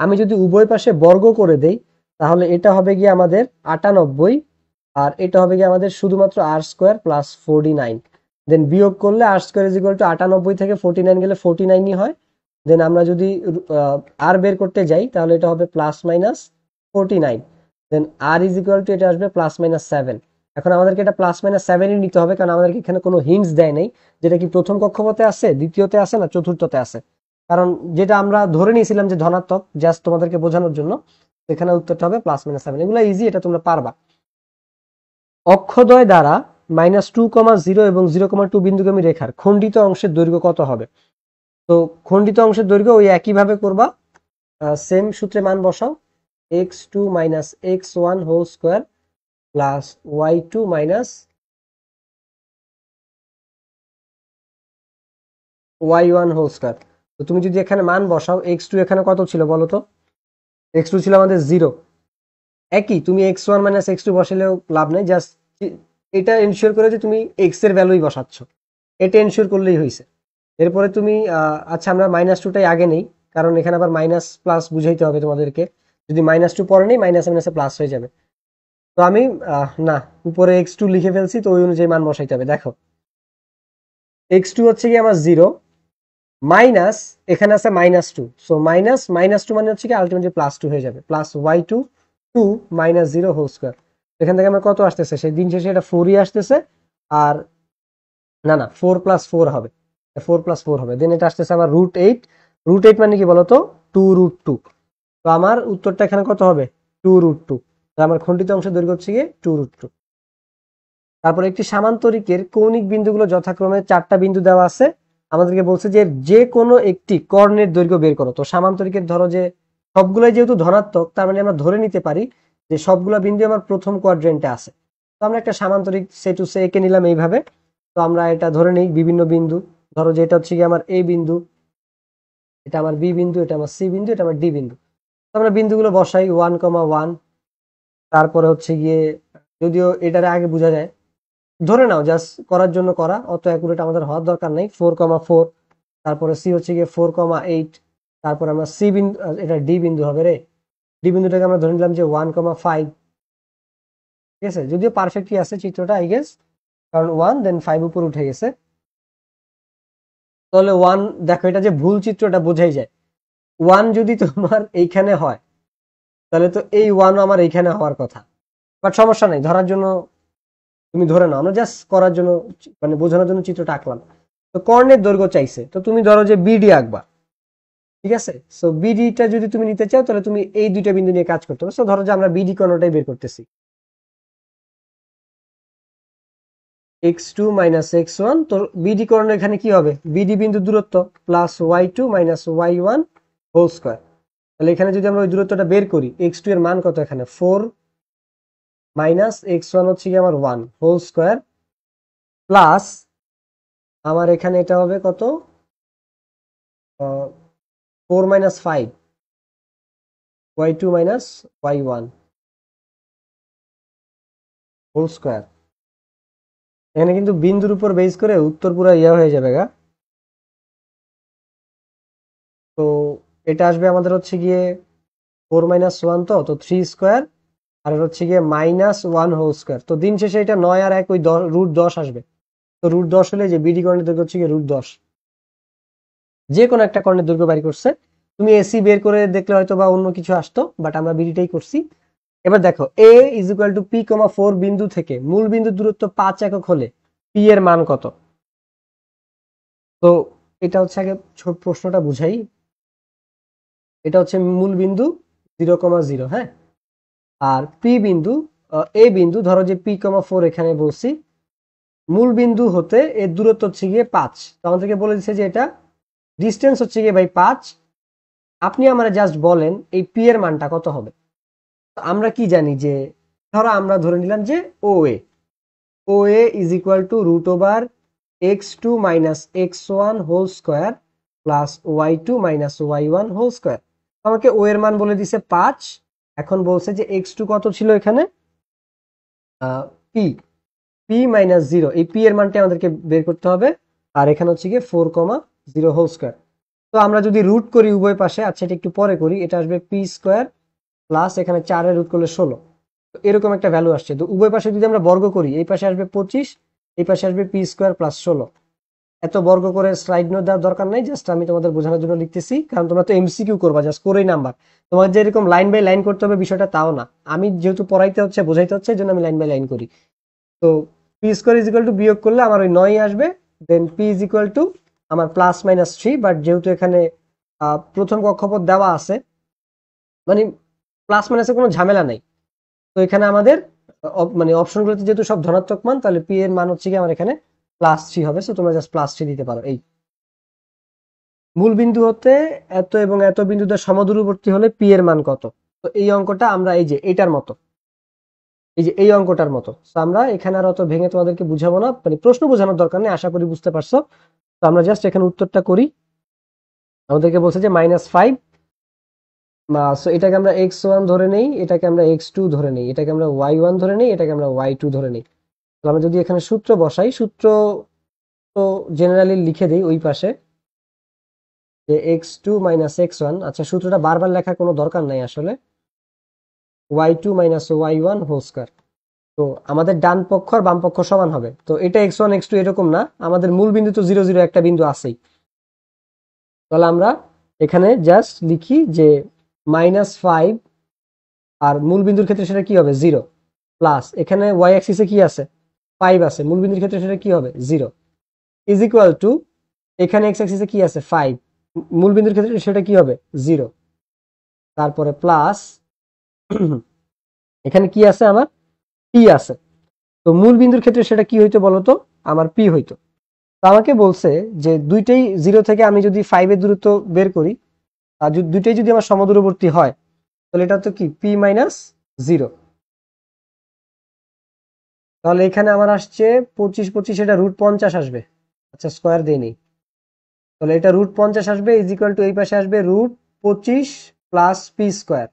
আমি যদি উভয় পাশে বর্গ করে দেই, তাহলে এটা হবে গিয়ে আমাদের 98, আর এটা হবে গিয়ে আমাদের শুধুমাত্র আর স্কোয়ার প্লাস 49। দেন বিয়োগ করলে আর স্কোয়ার ইজ ইকুয়াল টু 98 থেকে 49 গেলে 49ই হয়। দেন আমরা যদি আর বের করতে যাই, তাহলে এটা হবে +-49। দেন আর ইজ ইকুয়াল টু এটা আসবে +-7। এখন আমাদেরকে এটা +-7ই নিতে হবে, কারণ আমাদেরকে এখানে কোনো হিন্টস দেয় নাই যেটা কি প্রথম কক্ষপথে আছে, দ্বিতীয়তে আছে, না চতুর্থতে আছে। কারণ যেটা আমরা ধরে নিয়েছিলাম যে ধনাত্মক, জাস্ট তোমাদেরকে বোঝানোর জন্য। এখানে উত্তরটা হবে +-7। এগুলো ইজি, এটা তোমরা পারবা। অক্ষদ্বয় দ্বারা -2,0 এবং 0,2 বিন্দুগামী রেখার খণ্ডিত অংশের দৈর্ঘ্য কত হবে? তো খণ্ডিত অংশের দৈর্ঘ্য ওই একইভাবে করবা, সেম সূত্রে মান বসাও। x2 minus x1 whole square plus y2 minus y1 whole square. তো তুমি যদি এখানে মান বসাও, x2 এখানে কত ছিল বলো তো? x2 ছিল আমাদের 0। একই, তুমি x1 মাইনাস x2 বসালেও লাভ নেই, জাস্ট এটা এনশিওর করে যে তুমি x এর ভ্যালুই বসাচ্ছ, এটা এনশিওর করলেই হয়েছে। এরপরে তুমি আচ্ছা, আমরা -2টাই আগে নেই, কারণ এখানে আবার মাইনাস প্লাস বুঝাইতে হবে তোমাদেরকে। যদি -2 পরে নেই, মাইনাসে মাইনাসে প্লাস হয়ে যাবে। তো আমি না, উপরে x2 লিখে ফেলছি, তো ওই অনুযায়ী মান বসাইতে হবে। দেখো x2 হচ্ছে কি আমার 0, মাইনাস এখানে আছে -2। সো -2 মানে হচ্ছে কি আলটিমেটলি +2 হয়ে যাবে, প্লাস y2 2 -0 হোল স্কোয়ার। এখান থেকে আমার কত আসতেছে? সেই দিন শেষে এটা 4ই আসতেছে। আর না না, 4 + 4 হবে, 4 + 4 হবে। দেন এটা আসতেছে আমার √8। √8 মানে কি বলতো? 2√2। তো আমার উত্তরটা এখানে কত হবে? 2√2। আমার খণ্ডিত অংশের দৈর্ঘ্য হচ্ছে গিয়ে 2√2। তারপর একটি সামান্তরিকের কৌণিক বিন্দুগুলো যথাক্রমে 4টা বিন্দু দেওয়া আছে। আমাদেরকে বলছে যে যে কোনো একটি কর্ণের দৈর্ঘ্য বের করো। তো সামান্তরিকের ধরো যে সবগুলাই যেহেতু ধনাত্মক, তার মানে আমরা ধরে নিতে পারি যে সবগুলা বিন্দু আমার প্রথম কোয়াড্রেন্টে আছে। তো আমরা একটা সামান্তরিক সে টু সে এঁকে নিলাম এইভাবে। তো আমরা এটা ধরে নিই বিভিন্ন বিন্দু। ধরো যে এটা হচ্ছে কি আমার এ বিন্দু, এটা আমার বি বিন্দু, এটা আমার সি বিন্দু, এটা আমার ডি বিন্দু। তো আমরা বিন্দুগুলো বসাই 1,1, তারপরে হচ্ছে গিয়ে যদিও এটার আগে বোঝা যায়, ধরে নাও জাস্ট করার জন্য করা, অত অ্যাকুরেট আমাদের হওয়ার দরকার নেই। 4,4, তারপরে সি হচ্ছে গিয়ে 4,8, তারপরে আমরা সি বিন্দু, এটা ডি বিন্দু হবে রে, ডি বিন্দুটাকে আমরা ধরে নিলাম যে 1,5। ঠিক আছে, যদিও পারফেক্টলি আছে চিত্রটা আই গেস, কারণ 1 দেন 5 উপর উঠে গেছে। তাহলে 1, দেখো এটা যে ভুল চিত্রটা বোঝাই যায়। 1 যদি তোমার এইখানে হয় তাহলে তো এই 1 আমার এইখানে হওয়ার কথা, বাট সমস্যা নেই, ধরার জন্য তুমি ধরে নাও, আমরা জাস্ট করার জন্য মানে বোঝানোর জন্য চিত্রটা আঁকলাম। তো কর্ণের দৈর্ঘ্য চাইছে, তো তুমি ধরো যে বিডি আঁকবা। ঠিক আছে, সো বিডিটা যদি তুমি নিতে চাও তাহলে তুমি এই দুইটা বিন্দু নিয়ে কাজ করতে হবে। সো ধরো যে আমরা বিডি কর্ণটাই বের করতেছি। x2 মাইনাস x1, তো বিডি কর্ণ এখানে কি হবে, বিডি বিন্দু দূরত্ব plus y2 minus y1 whole square. তাহলে এখানে যদি আমরা ওই দূরত্বটা বের করি, x2 এর মান কত, এখানে 4 মাইনাস x1 হচ্ছে কি আমার 1 হোল স্কয়ার, প্লাস আমার এখানে এটা হবে কত, 4 minus 5 y2 minus y1 whole square. এখানে কিন্তু বিন্দুর উপর বেস করে উত্তর পুরো ইয়া হয়ে যাবে গা। তো এটা আসবে আমাদের হচ্ছে গিয়ে 4 - 1, তো 3 স্কয়ার, আর হচ্ছে গিয়ে -1 হোল স্কয়ার। তো দিন শেষে এটা 9 আর 1 ওই √10 আসবে। তো √10 হলে যে বিডি কর্ণের দৈর্ঘ্য হচ্ছে গিয়ে √10। যে কোনো একটা কর্ণের দৈর্ঘ্য বাড়ি করছে, তুমি এসি বের করে দেখলে হয়তো বা অন্য কিছু আসতো, বাট আমরা বিডিটাই করছি। এবার দেখো a is equal to P, 4 বিন্দু থেকে মূল বিন্দুর দূরত্ব 5 একক হলে পি এর মান কত। তো এটা হচ্ছে আগে প্রশ্নটা বুঝাই। এটা হচ্ছে মূল বিন্দু 0,0, হ্যাঁ, আর পি বিন্দু, এ বিন্দু ধরো যে p,4 এখানে বলছি, মূল বিন্দু হতে এর দূরত্ব হচ্ছে গিয়ে 5। তো আমাদেরকে বলে দিচ্ছে যে এটা ডিস্টেন্স হচ্ছে গিয়ে ভাই 5। আপনি আমরা জাস্ট বলেন এই পি এর মানটা কত হবে। আমরা কি জানি যে ধরো আমরা ধরে নিলাম যে O A is equal to √x2 minus x1 whole square plus y2 minus y1 whole square. আমাকে ও এর মান বলে দিছে 5। এখন বলছে যে x2 কত ছিল এখানে, পি, পি মাইনাস 0, এই পি এর মানটা আমাদেরকে বের করতে হবে। আর এখানে হচ্ছে গিয়ে 4,0 হোল স্কোয়ার। তো আমরা যদি রুট করি উভয় পাশে, আচ্ছা এটা একটু পরে করি, এটা আসবে পি স্কোয়ার প্লাস এখানে 4 এর রুট করলে 16। তো এরকম একটা ভ্যালু আসছে। তো উভয় পাশে যদি আমরা বর্গ করি, এই পাশে আসবে 25, এই পাশে আসবে পি স্কোয়ার প্লাস 16। এত বর্গ করে স্লাইড নোট দেওয়ার দরকার নাই, জাস্ট আমি তোমাদের বোঝানোর জন্য লিখতেছি, কারণ তোমরা তো এমসিকিউ করবা, জাস্ট করেই নাম্বার। তোমার যে এরকম লাইন বাই লাইন করতে হবে বিষয়টা তাও না, আমি যেহেতু পড়াইতে হচ্ছে বোঝাইতে হচ্ছে এই জন্য আমি লাইন বাই লাইন করি। তো P square is equal two বিয়োগ করলে আমার ওই 9 আসবে, দেন পি ইজ ইকুয়াল টু আমার +-3, বাট যেহেতু এখানে প্রথম কক্ষপথ দেওয়া আছে, মানে প্লাস মাইনাসের কোনো ঝামেলা নাই। তো এখানে আমাদের মানে অপশনগুলোতে যেহেতু সব ধনাত্মক মান, তাহলে পি এর মান হচ্ছে কি আমার এখানে +3 হবে। সো তোমরা জাস্ট +3 দিতে পারো। এই মূল বিন্দু হতে এত এবং এত বিন্দুদের সমদূরবর্তী হলে পি এর মান কত। তো এই অঙ্কটা আমরা এই যে এইটার মতো, এই যে এই অঙ্কটার মতো। তো আমরা এখানে আর অত ভেঙে তোমাদেরকে বুঝাবো না, মানে প্রশ্ন বোঝানোর দরকার নেই, আশা করি বুঝতে পারছো। তো আমরা জাস্ট এখানে উত্তরটা করি। আমাদেরকে বলছে যে -5, সো এটাকে আমরা x1 ধরে নেই, এটাকে আমরা x2 ধরে নেই, এটাকে আমরা y1 ধরে নেই, এটাকে আমরা y2 ধরে নেই। তো আমরা যদি এখানে সূত্র বসাই, সূত্র তো জেনারেলি লিখে দিই ওই পাশে, যে x2 মাইনাস x1, আচ্ছা সূত্রটা বারবার লেখার কোনো দরকার নাই আসলে, y2 minus y1 whole square. তো আমাদের ডান পক্ষ আর বাম পক্ষ সমান হবে। তো এটা x1 x2 এরকম না, আমাদের মূল বিন্দু তো 0 0 একটা বিন্দু আছেই। তাহলে আমরা এখানে জাস্ট লিখি যে -5, আর মূল বিন্দুর ক্ষেত্রে সেটা কি হবে 0, প্লাস এখানে y অ্যাক্সিসে কি আছে 5 আছে, মূল বিন্দুর ক্ষেত্রে সেটা কি হবে 0, ইজ ইকুয়াল টু এখানে x অ্যাক্সিসে কি আছে 5, মূল বিন্দুর ক্ষেত্রে সেটা কি হবে 0, তারপরে প্লাস এখানে কি আছে আমার p আছে। তো মূল বিন্দুর ক্ষেত্রে সেটা কি হইতো বলতো, আমার p হইতো। তো আমাকে বলছে যে দুইটাই 0 থেকে আমি যদি 5 এর দূরত্ব বের করি আর দুইটাই যদি আমার সমদূরবর্তী হয় তাহলে এটা তো কি p মাইনাস 0। তাহলে এখানে আমার আসছে 25 25, এটা √50 আসবে। আচ্ছা স্কোয়ার দিয়ে নেই, তাহলে এটা √50 আসবে ইজ ইকুয়াল টু এই পাশে আসবে √25 প্লাস পি স্কোয়ার।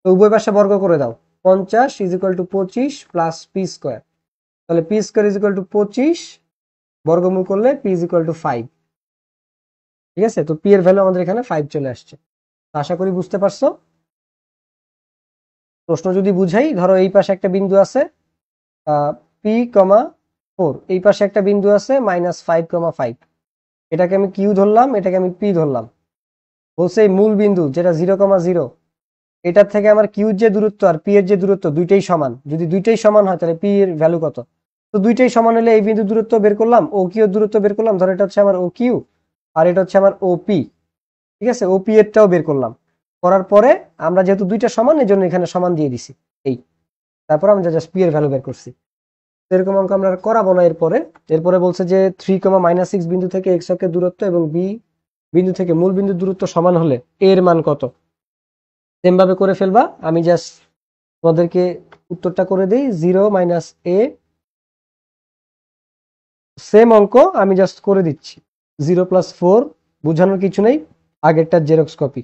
তো উভয় পাশে বর্গ করে দাও, 50 is equal to 25 plus P square. তাহলে P square is equal to 25, বর্গমূল করলে পি ইজ ইকুয়াল টু 5। ঠিক আছে, তো পি এর ভ্যালু আমাদের এখানে 5 চলে আসছে। আশা করি বুঝতে পারছো। প্রশ্ন যদি বুঝাই, ধরো এই পাশে একটা বিন্দু আছে p,4, এই পাশে একটা বিন্দু আছে -5,5, এটাকে আমি কিউ ধরলাম, এটাকে আমি পি ধরলাম। বলছে এই মূল বিন্দু যেটা 0,0, এটার থেকে আমার কিউ যে দূরত্ব আর পি এর যে দূরত্ব দুইটাই সমান। যদি দুইটাই সমান হয় তাহলে পি এর ভ্যালু কত? তো দুইটাই সমান হলে এই বিন্দু দূরত্ব বের করলাম, ও কিউ এর দূরত্ব বের করলাম। ধরো এটা হচ্ছে আমার ও কিউ আর এটা হচ্ছে আমার ও পি। ঠিক আছে, ও পি এরটাও বের করলাম। করার পরে আমরা যেহেতু দুইটা সমান, এই জন্য এখানে সমান দিয়ে দিছি এই। তারপর আমরা জাস্ট পি এর ভ্যালু বের করছি। এরকম অঙ্ক আমরা করাবো না এরপরে। এরপরে বলছে যে 3,-6 বিন্দু থেকে এক্স অক্ষের দূরত্ব এবং বি বিন্দু থেকে মূল বিন্দুর দূরত্ব সমান হলে এ এর মান কত। সেম ভাবে করে ফেলবা। আমি জাস্ট তোমাদেরকে উত্তরটা করে দিই, 0 - a। সেম অঙ্ক আমি জাস্ট করে দিচ্ছি, 0+4, বুঝানোর কিছু নেই, আগেরটার xerox copy,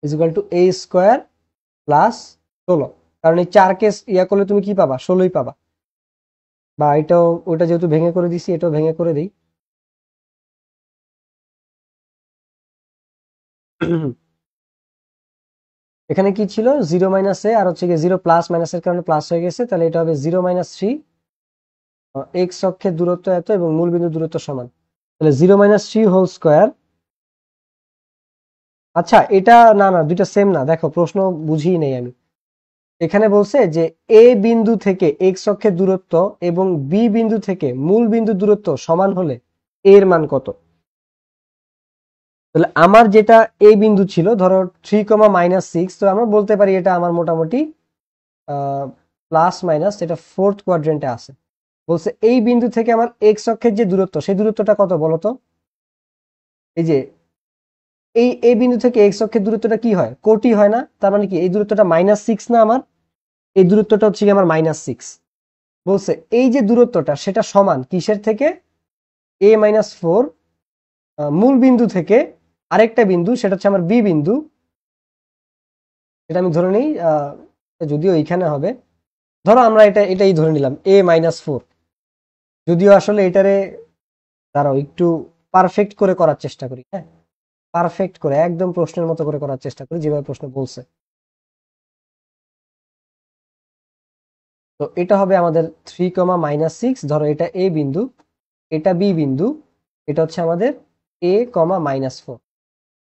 is equal two a square plus 16। কারণ এই 4 কেস ইয়া করলে তুমি কি পাবা? 16ই পাবা। বা এটাও, ওটা যেহেতু ভেঙে করে দিছি, এটাও ভেঙে করে দিই। এখানে কি ছিল? 0 - a আর হচ্ছে গিয়ে 0 প্লাস মাইনাসের কারণে প্লাস হয়ে গেছে, তাহলে এটা হবে 0 - 3। এক্স অক্ষের দূরত্ব এত এবং মূল বিন্দুর দূরত্ব সমান, তাহলে 0 - 3 হোল স্কোয়ার। আচ্ছা এটা না না, দুইটা সেম না, দেখো প্রশ্ন বুঝিয়ে নেই আমি। এখানে বলছে যে এ বিন্দু থেকে এক্স অক্ষের দূরত্ব এবং বি বিন্দু থেকে মূল বিন্দুর দূরত্ব সমান হলে এর মান কত। তাহলে আমার যেটা এ বিন্দু ছিল, ধরো 3,-6, তো আমরা বলতে পারি এটা আমার মোটামুটি প্লাস মাইনাস এটা 4th কোয়াড্রেন্টে আছে। বলছে এই বিন্দু থেকে আমার এক্স অক্ষের যে দূরত্ব, সেই দূরত্বটা কত বলতো? এই যে এই বিন্দু থেকে এক্স অক্ষের দূরত্বটা কি হয়? কোটি হয় না? তার মানে কি এই দূরত্বটা -6 না? আমার এই দূরত্বটা হচ্ছে কি আমার -6। বলছে এই যে দূরত্বটা সেটা সমান কিসের থেকে? a-4, মূল বিন্দু থেকে আরেকটা বিন্দু, সেটা হচ্ছে আমার বি বিন্দু। এটা আমি ধরে নিই, যদিও এইখানে হবে, ধরো আমরা এটাই ধরে নিলাম a-4। যদিও আসলে এটারে দাঁড়াও একটু পারফেক্ট করে করার চেষ্টা করি। হ্যাঁ, পারফেক্ট করে একদম প্রশ্নের মতো করে করার চেষ্টা করি, যেভাবে প্রশ্ন বলছে। তো এটা হবে আমাদের 3,-6, ধরো এটা এ বিন্দু, এটা বি বিন্দু, এটা হচ্ছে আমাদের a,-4।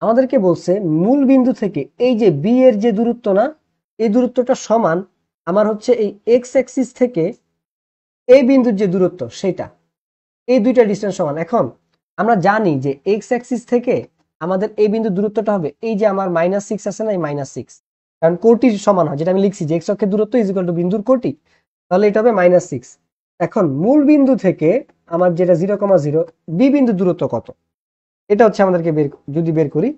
আমাদেরকে বলছে মূল বিন্দু থেকে এই যে বি এর যে দূরত্ব না, এই দূরত্বটা সমান আমার হচ্ছে এই এক্স অ্যাক্সিস থেকে এই বিন্দুর যে দূরত্ব সেটা, এই দুইটা ডিস্টেন্স সমান। এখন আমরা জানি যে এক্স অ্যাক্সিস থেকে আমাদের এই বিন্দুর দূরত্বটা হবে এই যে আমার -6 আছে না, এই -6, কারণ কোটি সমান হয়, যেটা আমি লিখছি যে এক্স অক্ষের দূরত্ব ইজ ইকুয়াল টু বিন্দুর কোটি, তাহলে এটা হবে -6। এখন মূল বিন্দু থেকে আমার যেটা 0,0 বি বিন্দুর দূরত্ব কত, এটা হচ্ছে আমাদেরকে যদি বের করি,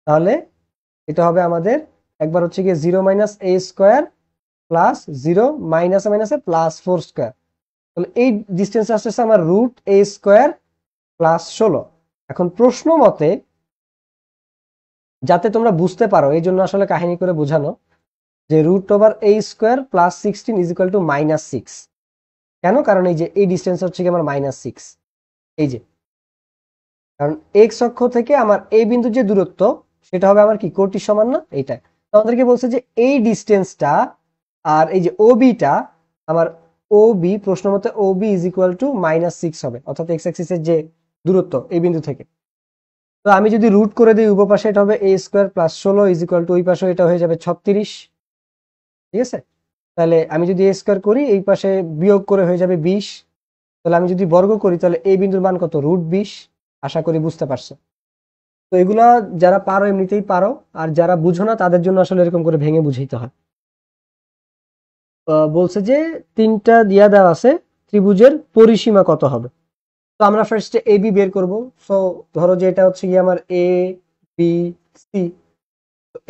তাহলে এটা হবে আমাদের একবার হচ্ছে গিয়ে 0 - a স্কোয়ার প্লাস 0 মাইনাসে মাইনাসে প্লাস 4 স্কোয়ার। তাহলে এই ডিস্টেন্স আসছে আমার √a স্কোয়ার প্লাস 16। এখন প্রশ্ন মতে যাতে তোমরা বুঝতে পারো এই জন্য আসলে কাহিনী করে বোঝানো, যে √a square plus 16 is equal two -6। কেন? কারণ এই যে এই ডিস্টেন্স হচ্ছে কি আমার -6, এই যে, কারণ এক্স অক্ষ থেকে আমার এই বিন্দুর যে দূরত্ব সেটা হবে আমার কি কোটির সমান না, এইটা। তো আমাদেরকে বলছে যে এই ডিস্টেন্সটা আর এই যে ও বিটা, আমার ও বি প্রশ্ন মতে ও বি ইজ ইকুয়াল টু -6 হবে, অর্থাৎ এক্স অ্যাক্সিসের যে দূরত্ব এই বিন্দু থেকে। তো আমি যদি রুট করে দিই উভয় পাশে, এটা হবে a square plus 16 is equal two ওই পাশে এটা হয়ে যাবে 36। ঠিক আছে, তাহলে আমি যদি a স্কোয়ার করি এই পাশে বিয়োগ করে হয়ে যাবে 20। তাহলে আমি যদি বর্গ করি তাহলে এই বিন্দুর মান কত? √20। আশা করি বুঝতে পারছো। তো এগুলা যারা পারো এমনিতেই পারো, আর যারা বুঝো না তাদের জন্য আসলে এরকম করে ভেঙে বুঝাইতে হয়। বলছে যে তিনটা দিয়া দেওয়া আছে, ত্রিভুজের পরিসীমা কত হবে। তো আমরা ফার্স্টে এ বি বের করব। সো ধরো যে এটা হচ্ছে গিয়ে আমার এ বি সি।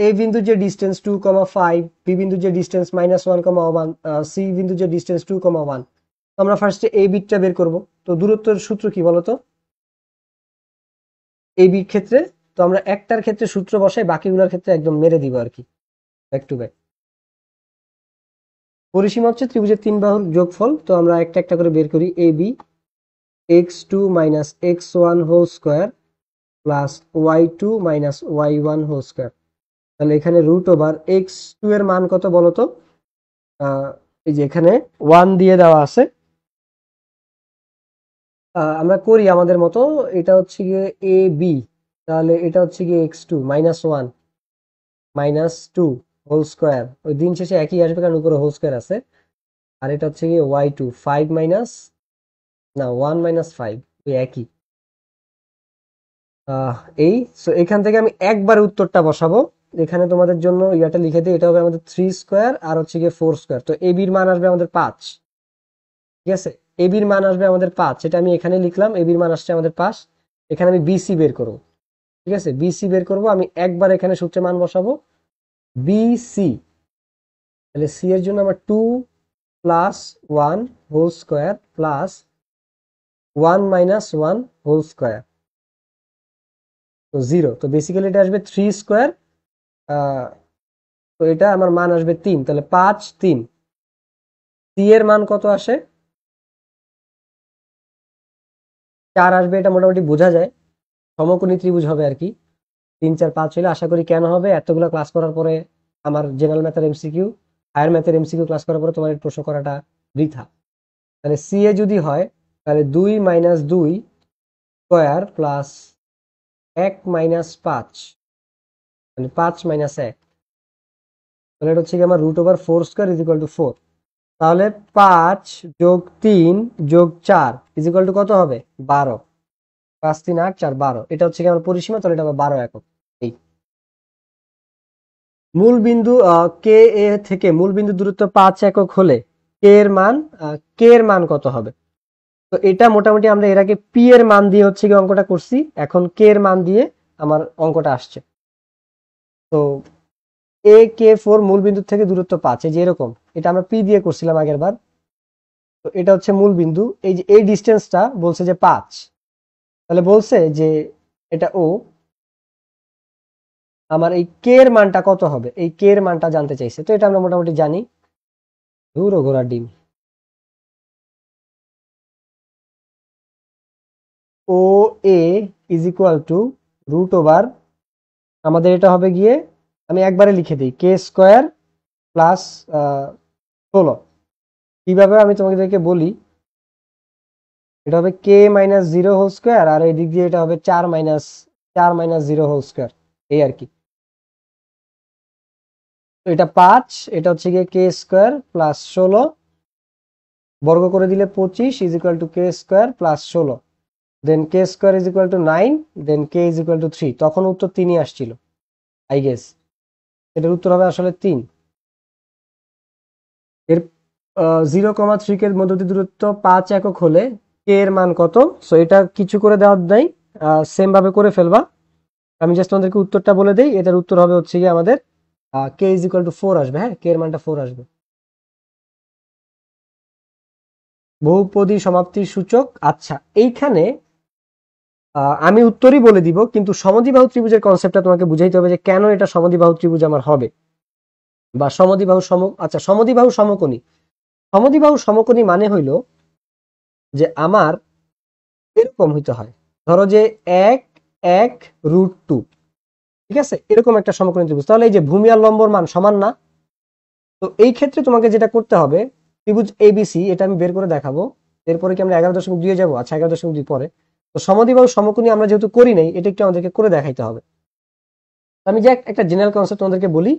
এ বিন্দুর যে ডিস্টেন্স 2,5, বি বিন্দুর যে ডিস্টেন্স -1,1, সি বিন্দুর যে ডিস্টেন্স 2,1। তো আমরা ফার্স্টে এ বিটা বের করব। তো দূরত্বের সূত্র কি বলতো এ বির ক্ষেত্রে? তো আমরা একটার ক্ষেত্রে সূত্র বসাই, বাকিগুলোর ক্ষেত্রে একদম মেরে দিব আর কি, ব্যাক টু ব্যাক। পরিসীমা হচ্ছে ত্রিভুজের তিন বাহুর যোগফল। তো আমরা একটা একটা করে বের করি। A B x2 - x1 whole square plus y2 - y1 whole square. তাহলে এখানে √x2 এর মান কত বলতো? এই যে এখানে 1 দিয়ে দেওয়া আছে। আমরা করি আমাদের মতো। এটা হচ্ছে গিয়ে এ বি, তাহলে এটা হচ্ছে গিয়ে x2 -1 -2 হোল স্কোয়ার। ওই দিন শেষে একই আসবে কারণ উপরে হোল স্কোয়ার আছে। আর এটা হচ্ছে গিয়ে y2 5 মাইনাস, না 1 - 5, ওই একই। এই সো এখান থেকে আমি একবারে উত্তরটা বসাবো। এখানে তোমাদের জন্য ইয়াটা লিখে দিই, এটা হবে আমাদের 3 স্কোয়ার আর হচ্ছে গিয়ে 4 স্কোয়ার। তো এ বির মান আসবে আমাদের 5। ঠিক আছে, এ বির মান আসবে আমাদের 5, এটা আমি এখানে লিখলাম। এ বির মান আসছে আমাদের 5। এখানে আমি বিসি বের করবো। ঠিক আছে, বিসি বের করব আমি একবার, এখানে সূত্রে মান বসাবো বিসি। তাহলে সি এর জন্য আমার 2 + 1 whole square plus 1 - 1 whole square, তো 0। তো বেসিক্যালি এটা আসবে 3 স্কোয়ার। তো এটা আমার মান আসবে 3, তাহলে 5 3। সি এর মান কত আসে? 4 আসবে, এটা মোটামুটি বোঝা যায়। সমকোণী ত্রিভুজ হবে আর কি। 3 4 5 হলে আশা করি কেন হবে, এতগুলো ক্লাস করার পরে আমার জেনারেল ম্যাথের এমসিকিউ, হায়ার ম্যাথের এমসিকিউ ক্লাস করার পরে তোমার এই প্রশ্ন করাটা বৃথা। তাহলে সি এ যদি হয় তাহলে 2 - 2 স্কোয়ার প্লাস 1 - 5, মানে 5 - 1। তাহলে এটা হচ্ছে কি আমার √4 স্কোয়ার = 4। তাহলে 5 + 3 + 4 = কত হবে? 12। 5 3 8 4 12, এটা হচ্ছে কি আমার পরিসীমা। তাহলে এটা হবে 12 একক। এই মূল বিন্দু কে এ থেকে মূল বিন্দু দূরত্ব 5 একক হলে কে এর মান কত হবে? তো এটা মোটামুটি আমরা এর আগে পি এর মান দিয়ে হচ্ছে কি অঙ্কটা করছি, এখন কে এর মান দিয়ে আমার অঙ্কটা আসছে। তো AK4 মূল বিন্দু থেকে দূরত্ব 5, এই যে এরকম, এটা আমরা পি দিয়ে করছিলাম আগের বার। তো এটা হচ্ছে মূল বিন্দু, এই যে এই ডিস্টেন্সটা বলছে যে 5। তাহলে বলছে যে এটা ও, আমার এই কে এর মানটা কত হবে, এই কে এর মানটা জানতে চাইছে। তো এটা আমরা মোটামুটি জানি। ধুর ও ঘোড়ার ডিম। ও এ = আমাদের এটা হবে গিয়ে, আমি একবারে লিখে দিই, k² প্লাস 16। কিভাবে আমি তোমাদেরকে বলি, এটা হবে k - 0 হোল স্কোয়ার, আর এই দিক দিয়ে এটা হবে 4 - 0 হোল স্কোয়ার, এই আর কি। তো এটা 5, এটা হচ্ছে গিয়ে k² প্লাস 16, বর্গ করে দিলে 25 = k² প্লাস 16, দেন k² = 9, দেন k = 3। তখন উত্তর 3ই আসছিল, আই গেস। এটার উত্তর হবে আসলে 3। এর 0,3 কে মধ্য দিয়ে দূরত্ব 5 একক হলে কে এর মান কত? সো এটা কিছু করে দেওয়ার নাই, সেম ভাবে করে ফেলবা। আমি জাস্ট তোমাদেরকে উত্তরটা বলে দেই। এটার উত্তর হবে হচ্ছে গিয়ে আমাদের k = 4 আসবে। হ্যাঁ, কে এর মানটা 4 আসবে। বহুপদী সমাপ্তির সূচক। আচ্ছা, এইখানে আমি উত্তরই বলে দিব, কিন্তু সমদ্বিবাহু ত্রিভুজের কনসেপ্টটা তোমাকে বুঝাইতে হবে যে কেন এটা সমদ্বিবাহু ত্রিভুজ আমার হবে, বা আচ্ছা, সমদ্বিবাহু সমকোণী। সমদ্বিবাহু সমকোণী মানে হইল যে আমার এরকম হইতে হয়, ধরো যে 1 1 √2, ঠিক আছে, এরকম একটা সমকোণী ত্রিভুজ। তাহলে এই যে ভূমি আর লম্বর মান সমান না? তো এই ক্ষেত্রে তোমাকে যেটা করতে হবে, ত্রিভুজ এবিসি, এটা আমি বের করে দেখাবো। এরপরে কি আমরা 11.2 যাবো? আচ্ছা, 11.2 পরে। তো সমদ্বিবাহু সমকোণী আমরা যেহেতু করি নাই, এটা একটু আমাদেরকে করে দেখাইতে হবে। আমি যে একটা জেনারেল কনসেপ্ট তোমাদেরকে বলি,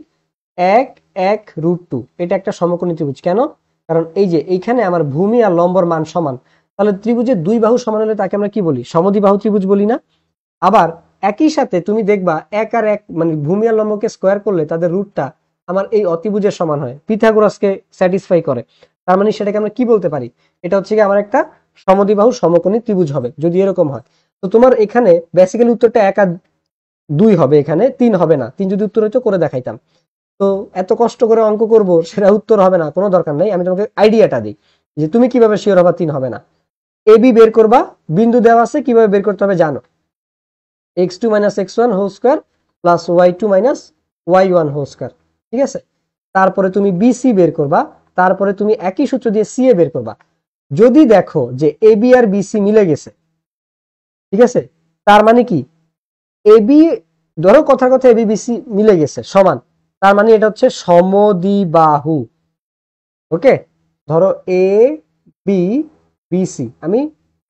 1 1 √2 এটা একটা সমকোণী ত্রিভুজ। কেন? কারণ এই যে এইখানে আমার ভূমি আর লম্বর মান সমান। তাহলে ত্রিভুজের দুই বাহু সমান হলে তাকে আমরা কি বলি? সমদ্বিবাহু ত্রিভুজ বলি না? আবার একই সাথে তুমি দেখবা 1 আর 1 মানে ভূমি আর লম্বকে স্কোয়ার করলে তাদের রুটটা আমার এই অতিভুজের সমান হয়, পিথাগোরাসকে স্যাটিসফাই করে। তার মানে সেটাকে আমরা কি বলতে পারি? এটা হচ্ছে কি আমার একটা সমদ্বিবাহু সমকোণী ত্রিভুজ হবে যদি এরকম হয়। তো তোমার এখানে বেসিক্যালি উত্তরটা 1 আর 2 হবে, এখানে 3 হবে না। 3 যদি উত্তর হতো করে দেখাইতাম। তো এত কষ্ট করে অঙ্ক করব সেটা উত্তর হবে না, কোনো দরকার নেই। আমি তোমাকে আইডিয়াটা দিই যে তুমি কিভাবে শিওর হবা 3 হবে না। এ বি বের করবা, বিন্দু দেওয়া আছে, কিভাবে বের করতে হবে জানো। x2 minus x1 whole square plus y2 minus y1 whole square, ঠিক আছে। তারপরে তুমি বিসি বের করবা, তারপরে তুমি একই সূত্র দিয়ে সি এ বের করবা। যদি দেখো যে এ বি আর বিসি মিলে গেছে, ঠিক আছে, তার মানে কি এ বি, ধরো কথার কথা এ বি বিসি মিলে গেছে সমান, তার মানে এটা হচ্ছে সমদ্বিবাহু। ওকে, ধরো এ বি বিসি, আমি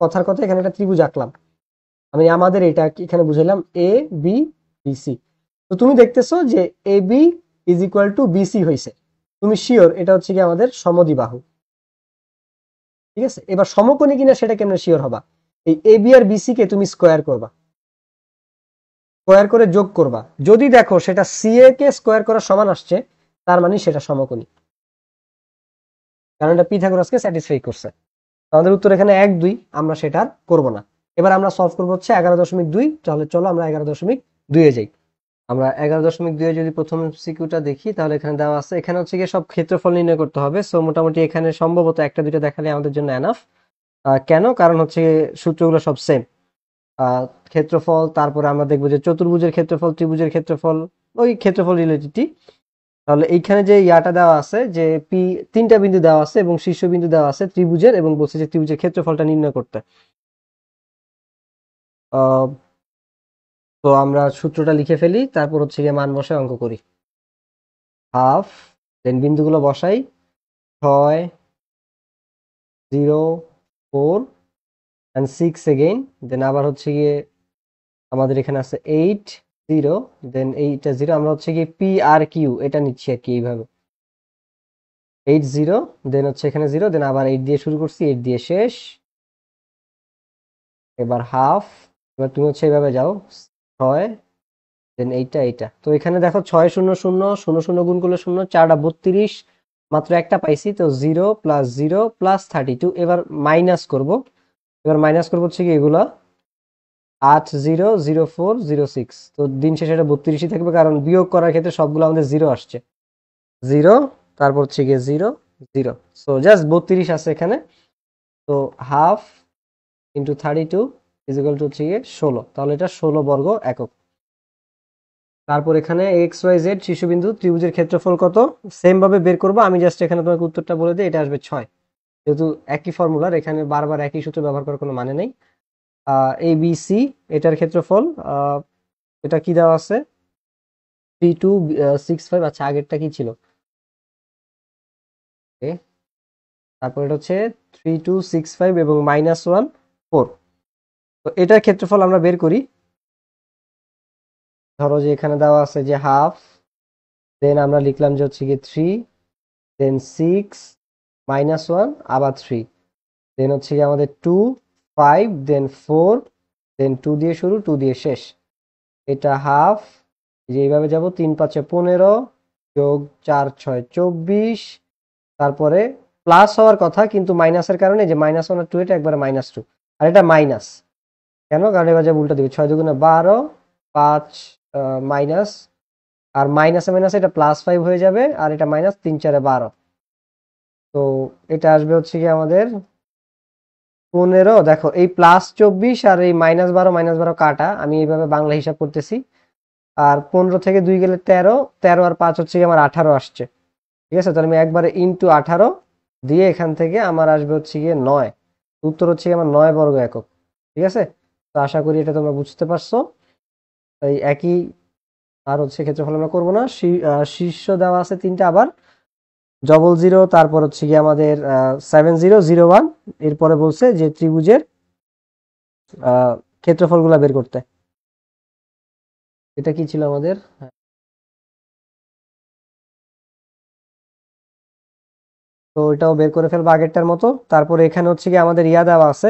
কথার কথা এখানে একটা ত্রিভুজ আঁকলাম, আমি আমাদের এটা এখানে বুঝাইলাম এ বি বিসি। তো তুমি দেখতেছো যে A B is equal to BC হয়েছে, তুমি শিওর এটা হচ্ছে কি আমাদের সমদ্বিবাহু, ঠিক আছে। এবার সমকোণী কিনা সেটা কেমনে শিওর হবা, এই এ বি আর বিসি কে তুমি স্কোয়ার করবা, স্কোয়ার করে যোগ করবা। যদি দেখো সেটা সি এ কে স্কোয়ার করার সমান আসছে, তার মানে সেটা সমকোণী, কারণ এটা পিথাগোরাসকে স্যাটিসফাই করছে। আমাদের উত্তর এখানে 1 2, আমরা সেটা আর করবো না। এবার আমরা সলভ করবো হচ্ছে 11.2। তাহলে চলো আমরা 11.2 এ যাই। আমরা 11.2 যদি প্রথম সিকিউটা দেখি, তাহলে এখানে দেওয়া আছে, এখানে হচ্ছে গিয়ে সব ক্ষেত্রফল নির্ণয় করতে হবে। সো মোটামুটি এখানে সম্ভবত একটা দুইটা দেখালে আমাদের জন্য এনাফ। কেন, কারণ হচ্ছে সূত্রগুলো সব সেম। ক্ষেত্রফল, তারপরে আমরা দেখবো যে চতুর্ভুজের ক্ষেত্রফল, ত্রিভুজের ক্ষেত্রফল, ওই ক্ষেত্রফল রিলেটেডই। তাহলে এইখানে যে ইয়াটা দেওয়া আছে যে পি, 3টা বিন্দু দেওয়া আছে এবং শীর্ষবিন্দু দেওয়া আছে ত্রিভুজের, এবং বলছে যে ত্রিভুজের ক্ষেত্রফলটা নির্ণয় করতে। আহ, তো আমরা সূত্রটা লিখে ফেলি, তারপর হচ্ছে গিয়ে মান বসায় অঙ্ক করি। হাফ, দেন বিন্দুগুলো বসাই, 6 0 4 and 6 এগেইন, দেন আবার হচ্ছে গিয়ে আমাদের এখানে আছে 8 0, দেন এইটা 0, আমরা হচ্ছে গিয়ে পি আর কিউ এটা নিচ্ছি আর কি, এইভাবে 8 0, দেন হচ্ছে এখানে 0, দেন আবার 8 দিয়ে শুরু করছি, 8 দিয়ে শেষ। এবার হাফ, এবার তুমি হচ্ছে এইভাবে যাও 6, দেন এইটা। তো এখানে দেখো 6 0 0 0 0 গুণ করলে 0, 4টা 32, মাত্র একটা পাইছি। তো 0 প্লাস 0 প্লাস 32, এবার মাইনাস করব। এবার মাইনাস করবো হচ্ছে কি এগুলা 8 0 0 4 0 6। তো দিন শেষে এটা 32ই থাকবে, কারণ বিয়োগ করার ক্ষেত্রে সবগুলো আমাদের 0 আসছে। 0, তারপর হচ্ছে গিয়ে 0 0, সো জাস্ট 32 আছে এখানে। তো half into 32 is equal two হচ্ছে গিয়ে 16, তাহলে এটা 16 বর্গ একক। তারপর এখানে এক্স ওয়াই জেড শীর্ষবিন্দু ত্রিভুজের ক্ষেত্রফল কত, সেম ভাবে বের করবো। আমি জাস্ট এখানে তোমাকে উত্তরটা বলে দিই, এটা আসবে 6। যেহেতু একই ফর্মুলার, এখানে বারবার একই সূত্র ব্যবহার করার কোনো মানে নেই। এ বি সি, এটার ক্ষেত্রফল এটা কি দেওয়া আছে 3265। আচ্ছা, আগেরটা কি ছিল, তারপর এটা হচ্ছে 3265 এবং -1 4। তো এটার ক্ষেত্রফল আমরা বের করি। ধরো যে এখানে দেওয়া আছে যে হাফ, দেন আমরা লিখলাম যে হচ্ছে গিয়ে 3, দেন 6 -1 আবার 3, দেন হচ্ছে গিয়ে আমাদের 2 5, দেন 4, দেন 2 দিয়ে শুরু 2 দিয়ে শেষ। এটা হাফ, যে এইভাবে যাবো 3 5 15 যোগ 4 6 24, তারপরে প্লাস হওয়ার কথা কিন্তু মাইনাসের কারণে যে -1 আর 2, এটা একবারে -2, আর এটা মাইনাস। কেন, কারণ এবার যে উল্টা দিবে 6 দুগুণে 12 5 মাইনাস, আর মাইনাসে মাইনাসে এটা +5 হয়ে যাবে, আর এটা মাইনাস 3 4 12। তো এটা আসবে হচ্ছে কি আমাদের 15। দেখো এই +24 আর এই -12 কাটা, আমি এইভাবে বাংলা হিসাব করতেছি। আর 15 থেকে 2 গেলে 13, 13 আর 5 হচ্ছে কি আমার 18 আসছে, ঠিক আছে। তাহলে আমি একবারে ইন্টু 18 দিয়ে এখান থেকে আমার আসবে হচ্ছে গিয়ে 9। উত্তর হচ্ছে গিয়ে আমার 9 বর্গ একক, ঠিক আছে। তো আশা করি এটা তোমরা বুঝতে পারছো। এই একই, আর হচ্ছে ক্ষেত্রফল আমরা করবো না। শীর্ষ দেওয়া আছে 3টা, আবার 00, তারপর হচ্ছে গিয়ে আমাদের 7001। এরপরে বলছে যে ত্রিভুজের ক্ষেত্রফলগুলা বের করতে। এটা কি ছিল আমাদের, তো এটাও বের করে ফেলবো আগেরটার মতো। তারপরে এখানে হচ্ছে কি আমাদের ইয়া দেওয়া আছে।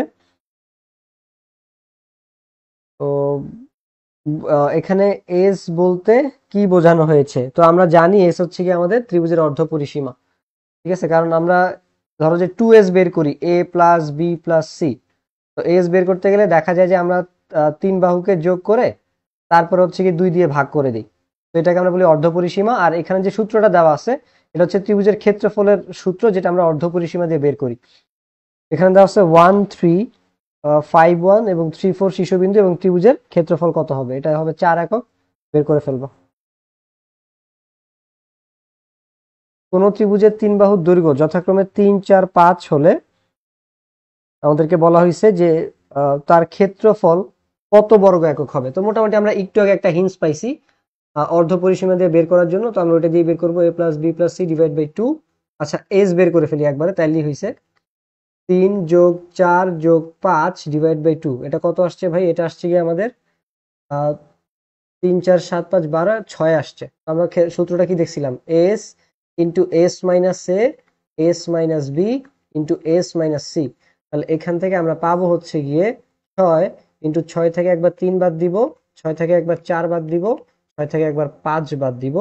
তো এখানে এস বলতে কি বোঝানো হয়েছে, তো আমরা জানি এস হচ্ছে কি আমাদের ত্রিভুজের অর্ধ পরিসীমা, ঠিক আছে। কারণ আমরা ধরো যে 2s বের করি, a plus B plus C. তো এস বের করতে গেলে দেখা যায় যে আমরা 3 বাহুকে যোগ করে তারপর হচ্ছে কি 2 দিয়ে ভাগ করে দিই। তো এটাকে আমরা বলি অর্ধপরিসীমা। আর এখানে যে সূত্রটা দেওয়া আছে এটা হচ্ছে ত্রিভুজের ক্ষেত্রফলের সূত্র, যেটা আমরা অর্ধপরিসীমা দিয়ে বের করি। এখানে দেওয়া আছে 1 3 5 1 এবং 3 4 শীর্ষবিন্দু এবং ত্রিভুজের ক্ষেত্রফল কত হবে, এটা হবে 4 একক। বের করে ফেলবো। কোন ত্রিভুজের 3 বাহুর দৈর্ঘ্য যথাক্রমে 3 4 5 হলে আমাদেরকে বলা হয়েছে যে তার ক্ষেত্রফল কত বর্গ একক হবে। তো মোটামুটি আমরা একটু আগে একটা হিন্টস পাইছি অর্ধপরিসীমা দিয়ে বের করার জন্য। তো আমরা ওটা দিয়ে বের করবো a plus B plus C divide by 2। আচ্ছা, এস বের করে ফেলি একবারে, তাইলেই হয়েছে 3 যোগ 4 যোগ 5 ডিভাইড বাই 2। এটা কত আসছে ভাই? এটা আসছে গিয়ে আমাদের 3 4 7 5 12 6 আসছে। আমরা সূত্রটা কি দেখছিলাম? S into S minus A S minus B into S minus C. তাহলে এখান থেকে আমরা পাবো হচ্ছে গিয়ে 6 ইন্টু 6 থেকে একবার 3 বাদ দিব, 6 থেকে একবার 4 বাদ দিব, 6 থেকে একবার 5 বাদ দিব।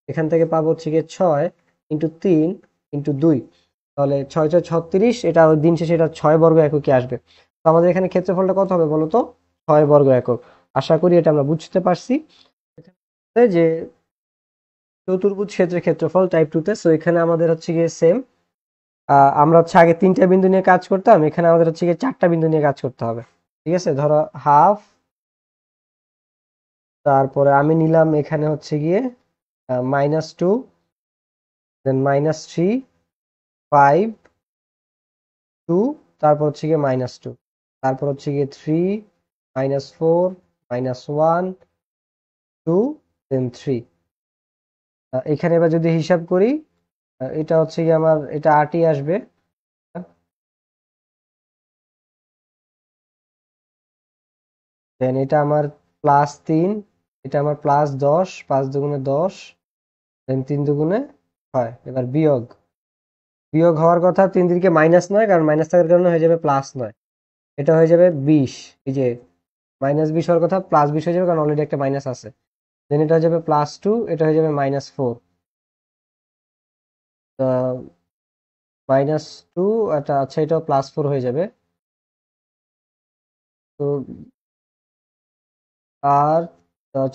এখান থেকে পাবো হচ্ছে গিয়ে 6 ইন্টু 3 ইন্টু 2। তাহলে 6 6 36, এটা ওই দিন শেষে এটা 6 বর্গ এককে আসবে। তো আমাদের এখানে ক্ষেত্রফলটা কত হবে বলো তো? 6 বর্গ একক। আশা করি এটা আমরা বুঝতে পারছি যে চতুর্ভুজ ক্ষেত্রের ক্ষেত্রফল টাইপ 2 তে। সো এখানে আমাদের হচ্ছে গিয়ে সেম, আমরা হচ্ছে আগে 3টা বিন্দু নিয়ে কাজ করতাম, এখানে আমাদের হচ্ছে গিয়ে 4টা বিন্দু নিয়ে কাজ করতে হবে। ঠিক আছে, ধরো হাফ, তারপরে আমি নিলাম এখানে হচ্ছে গিয়ে -2, দেন -3, 5, 2, তারপর হচ্ছে গিয়ে -2, তারপর হচ্ছে গিয়ে 3, -4, -1, 2, দেন 3। এখানে এবার যদি হিসাব করি এটা হচ্ছে গিয়ে আমার এটা 8ই আসবে। দেন এটা আমার +3, এটা আমার +10, 5 দুগুণে 10, দেন 3 দুগুণে 6। এবার বিয়োগ, বিয়োগ হওয়ার কথা 3 দিকে -9, কারণ মাইনাস থাকার কারণে হয়ে যাবে +9। এটা হয়ে যাবে 20। এই যে -20 হওয়ার কথা +20 হয়ে যাবে, কারণ অলরেডি একটা মাইনাস আছে। দেন এটা হয়ে যাবে +2, এটা হয়ে যাবে -4। -2, এটা আচ্ছা এটাও +4 হয়ে যাবে। তো আর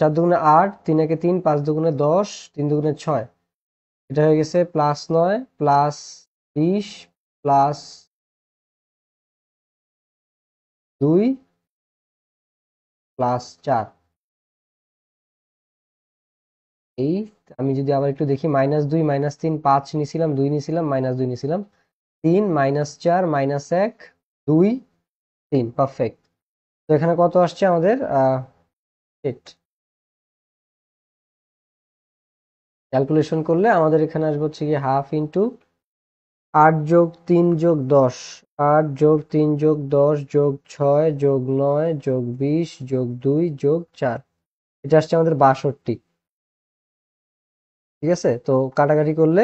4 দুগুণে 8, 3 একে 3, 5 দুগুণে 10, 3 দুগুণে 6। এটা হয়ে গেছে +9 +20 +2 +4। এই আমি যদি আবার একটু দেখি, -2 -3 5 নিছিলাম, 2 নিছিলাম, -2 নিছিলাম, 3 -4 -1 2 3। পারফেক্ট। তো এখানে কত আসছে আমাদের? ক্যালকুলেশন করলে আমাদের এখানে আসবে হচ্ছে গিয়ে হাফ ইন্টু 8 যোগ 3 যোগ 10, 8 যোগ 3 যোগ 10 যোগ 6 যোগ 9 যোগ 20 যোগ 2 যোগ 4। এটা আসছে আমাদের 62। ঠিক আছে, তো কাটাকাটি করলে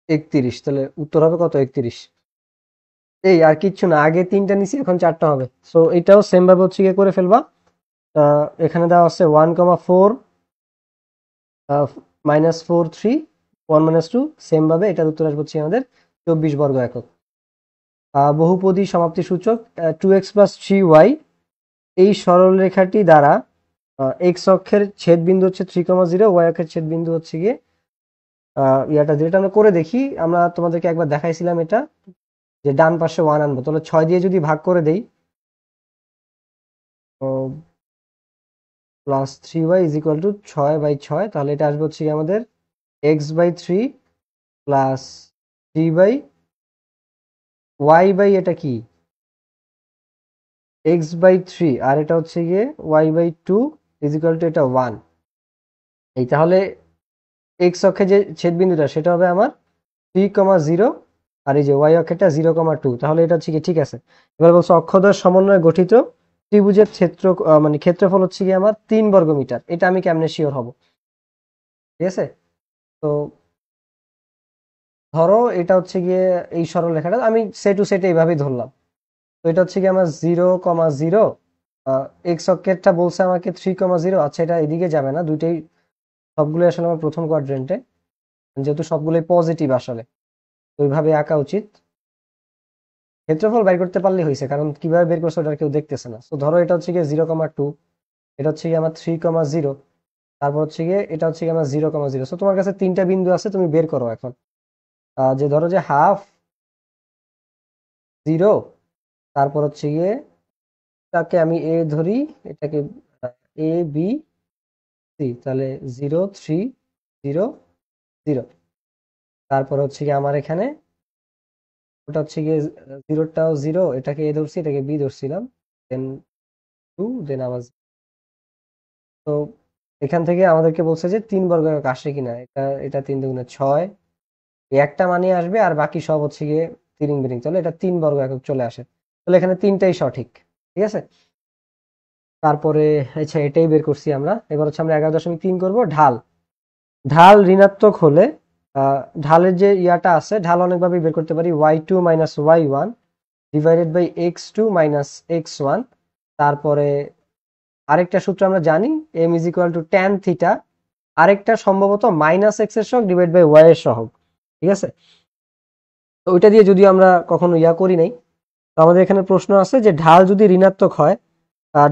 31। তাহলে উত্তর হবে কত? 31। এই আর কিচ্ছু না, আগে 3টা নিছি, এখন 4টা হবে। সো এটাও সেম ভাবে হচ্ছে গিয়ে করে ফেলবা। এখানে দেওয়া আছে 1,4 -4 3 1 -2। সেম ভাবে এটার উত্তর আসবে হচ্ছে আমাদের 24 বর্গ একক। বহুপদী সমাপ্তি সূচক 2x + 3y, এই সরলরেখাটি দ্বারা এক্স অক্ষের ছেদ বিন্দু হচ্ছে 3,0, ওয়াই অক্ষের ছেদ বিন্দু হচ্ছে গিয়ে ইয়াটা, যেটা আমরা করে দেখি, আমরা তোমাদেরকে একবার দেখাইছিলাম এটা, যে ডান পাশে 1 আনবো। তাহলে 6 দিয়ে যদি ভাগ করে দেই, +3y = 6/6, তাহলে এটা আসবে হচ্ছে গিয়ে আমাদের x/3 প্লাস 3 y এটা কি x/3, আর এটা হচ্ছে গিয়ে y/2 = এটা 1। এই তাহলে এক্স অক্ষে যে ছেদবিন্দুটা সেটা হবে আমার 3,0, আর এই যে ওয়াই অক্ষেটা 0,2। তাহলে এটা হচ্ছে কি ঠিক আছে। এবার বলছে অক্ষদ্বয় সমন্বয়ে গঠিত ত্রিভুজের ক্ষেত্র মানে ক্ষেত্রফল হচ্ছে কি আমার 3 বর্গমিটার। এটা আমি কেমনে শিওর হব? ঠিক আছে, তো ধরো এটা হচ্ছে গিয়ে এই সরল রেখাটা আমি সেট টু সেট এইভাবেই ধরলাম। তো এটা হচ্ছে কি আমার 0,0, এক্স অক্ষেরটা বলছে আমাকে 3,0। আচ্ছা, এটা এদিকে যাবে না, দুইটাই সবগুলো আসলে আমার প্রথম কোয়াড্রেন্টে, যেহেতু সবগুলোই পজিটিভ আসলে। ওইভাবে আঁকা উচিত। ক্ষেত্রফল বের করতে পারলে হয়েছে, কারণ কিভাবে বের করছে ওটা কেউ দেখতেছে না। তো ধরো এটা হচ্ছে গিয়ে 0,2, এটা হচ্ছে গিয়ে আমার 3,0, তারপর হচ্ছে গিয়ে এটা হচ্ছে গিয়ে আমার 0,0। সো তোমার কাছে তিনটা বিন্দু আছে, তুমি বের করো এখন। যে ধরো যে হাফ, 0, তারপর হচ্ছে গিয়ে এটাকে আমি এ ধরি, এটাকে এ বি সি, তাহলে 0, 3, 0, 0। তারপর হচ্ছে গিয়ে আমার এখানে ওটা হচ্ছে গিয়ে 0টাও 0, এটাকে এ ধরছি, এটাকে বি ধরছিলাম, দেন 2, দেন আবার। তো এখান থেকে আমাদেরকে বলছে যে 3 বর্গ একক আসে কিনা। এটা এটা 3 × 6, এই একটা মানে আসবে, আর বাকি সব হচ্ছে গিয়ে তিরিং বিরিং, তাহলে এটা 3 বর্গ একক চলে আসে। তাহলে এখানে তিনটাই সঠিক। ঠিক আছে। তারপরে আচ্ছা, এটাই বের করছি আমরা। এবার হচ্ছে আমরা 11.3 করব, ঢাল। ঢাল ঋণাত্মক হলে ঢালের যে ইয়াটা আছে, ঢাল অনেকভাবে বের করতে পারি। y2 - y1 divided by x2 - x1। তারপরে আরেকটা সূত্র আমরা জানি, m = tan থিটা। আরেকটা সম্ভবত -x এর সহগ ডিভাইড বাই y এর সহগ। ঠিক আছে। তো ওইটা দিয়ে যদিও আমরা কখনো ইয়া করি নাই। তো আমাদের এখানে প্রশ্ন আছে যে ঢাল যদি ঋণাত্মক হয়,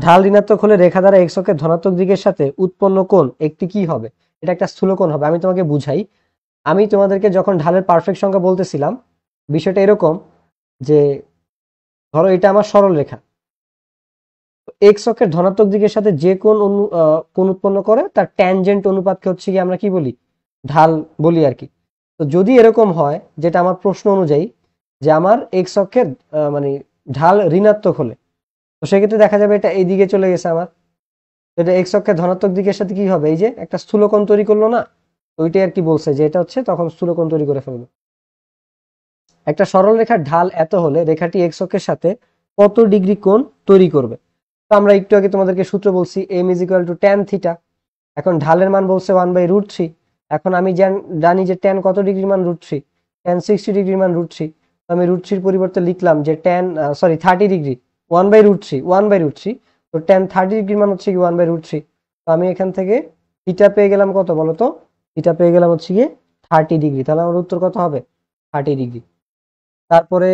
ঢাল ঋণাত্মক হলে রেখা দ্বারা x অক্ষের ধনাত্মক দিকের সাথে উৎপন্ন কোণ একটি কি হবে? এটা একটা স্থূলকোণ হবে। আমি তোমাকে বুঝাই। আমি তোমাদেরকে যখন ঢালের পারফেক্ট সংখ্যা বলতেছিলাম, বিষয়টা এরকম যে ধরো এটা আমার সরল রেখা, এক্স অক্ষের ধনাত্মক দিকের সাথে যে কোণ উৎপন্ন করে তার ট্যানজেন্ট অনুপাতকে হচ্ছে কি আমরা কি বলি? ঢাল বলি আর কি। তো যদি এরকম হয়, যেটা আমার প্রশ্ন অনুযায়ী, যে আমার এক্স অক্ষের মানে ঢাল ঋণাত্মক হলে, তো সেক্ষেত্রে দেখা যাবে এটা এইদিকে চলে গেছে আমার। এটা এক্স অক্ষের ধনাত্মক দিকের সাথে কি হবে? এই যে একটা স্থূলকোণ তৈরি করলো না? তো ওইটাই আর কি বলছে যে এটা হচ্ছে তখন স্থূলকোণ তৈরি করে ফেলবে। একটা সরল রেখার ঢাল এত হলে রেখাটি এক্স অক্ষের সাথে কত ডিগ্রি কোণ তৈরি করবে? তো আমরা একটু আগে তোমাদেরকে সূত্র বলছি, m = tan থিটা। এখন ঢালের মান বলছে 1/√3। এখন আমি জানি যে tan কত ডিগ্রির মান √3, tan 60 ডিগ্রির মান √3। তো আমি √3 পরিবর্তে লিখলাম যে tan 30 ডিগ্রি, 1/√3। তো tan 30 ডিগ্রির মান হচ্ছে কি 1/√3। তো আমি এখান থেকে থিটা পেয়ে গেলাম কত বলো তো? থিটা পেয়ে গেলাম হচ্ছে গিয়ে 30 ডিগ্রি। তাহলে আমার উত্তর কত হবে? 30 ডিগ্রি। তারপরে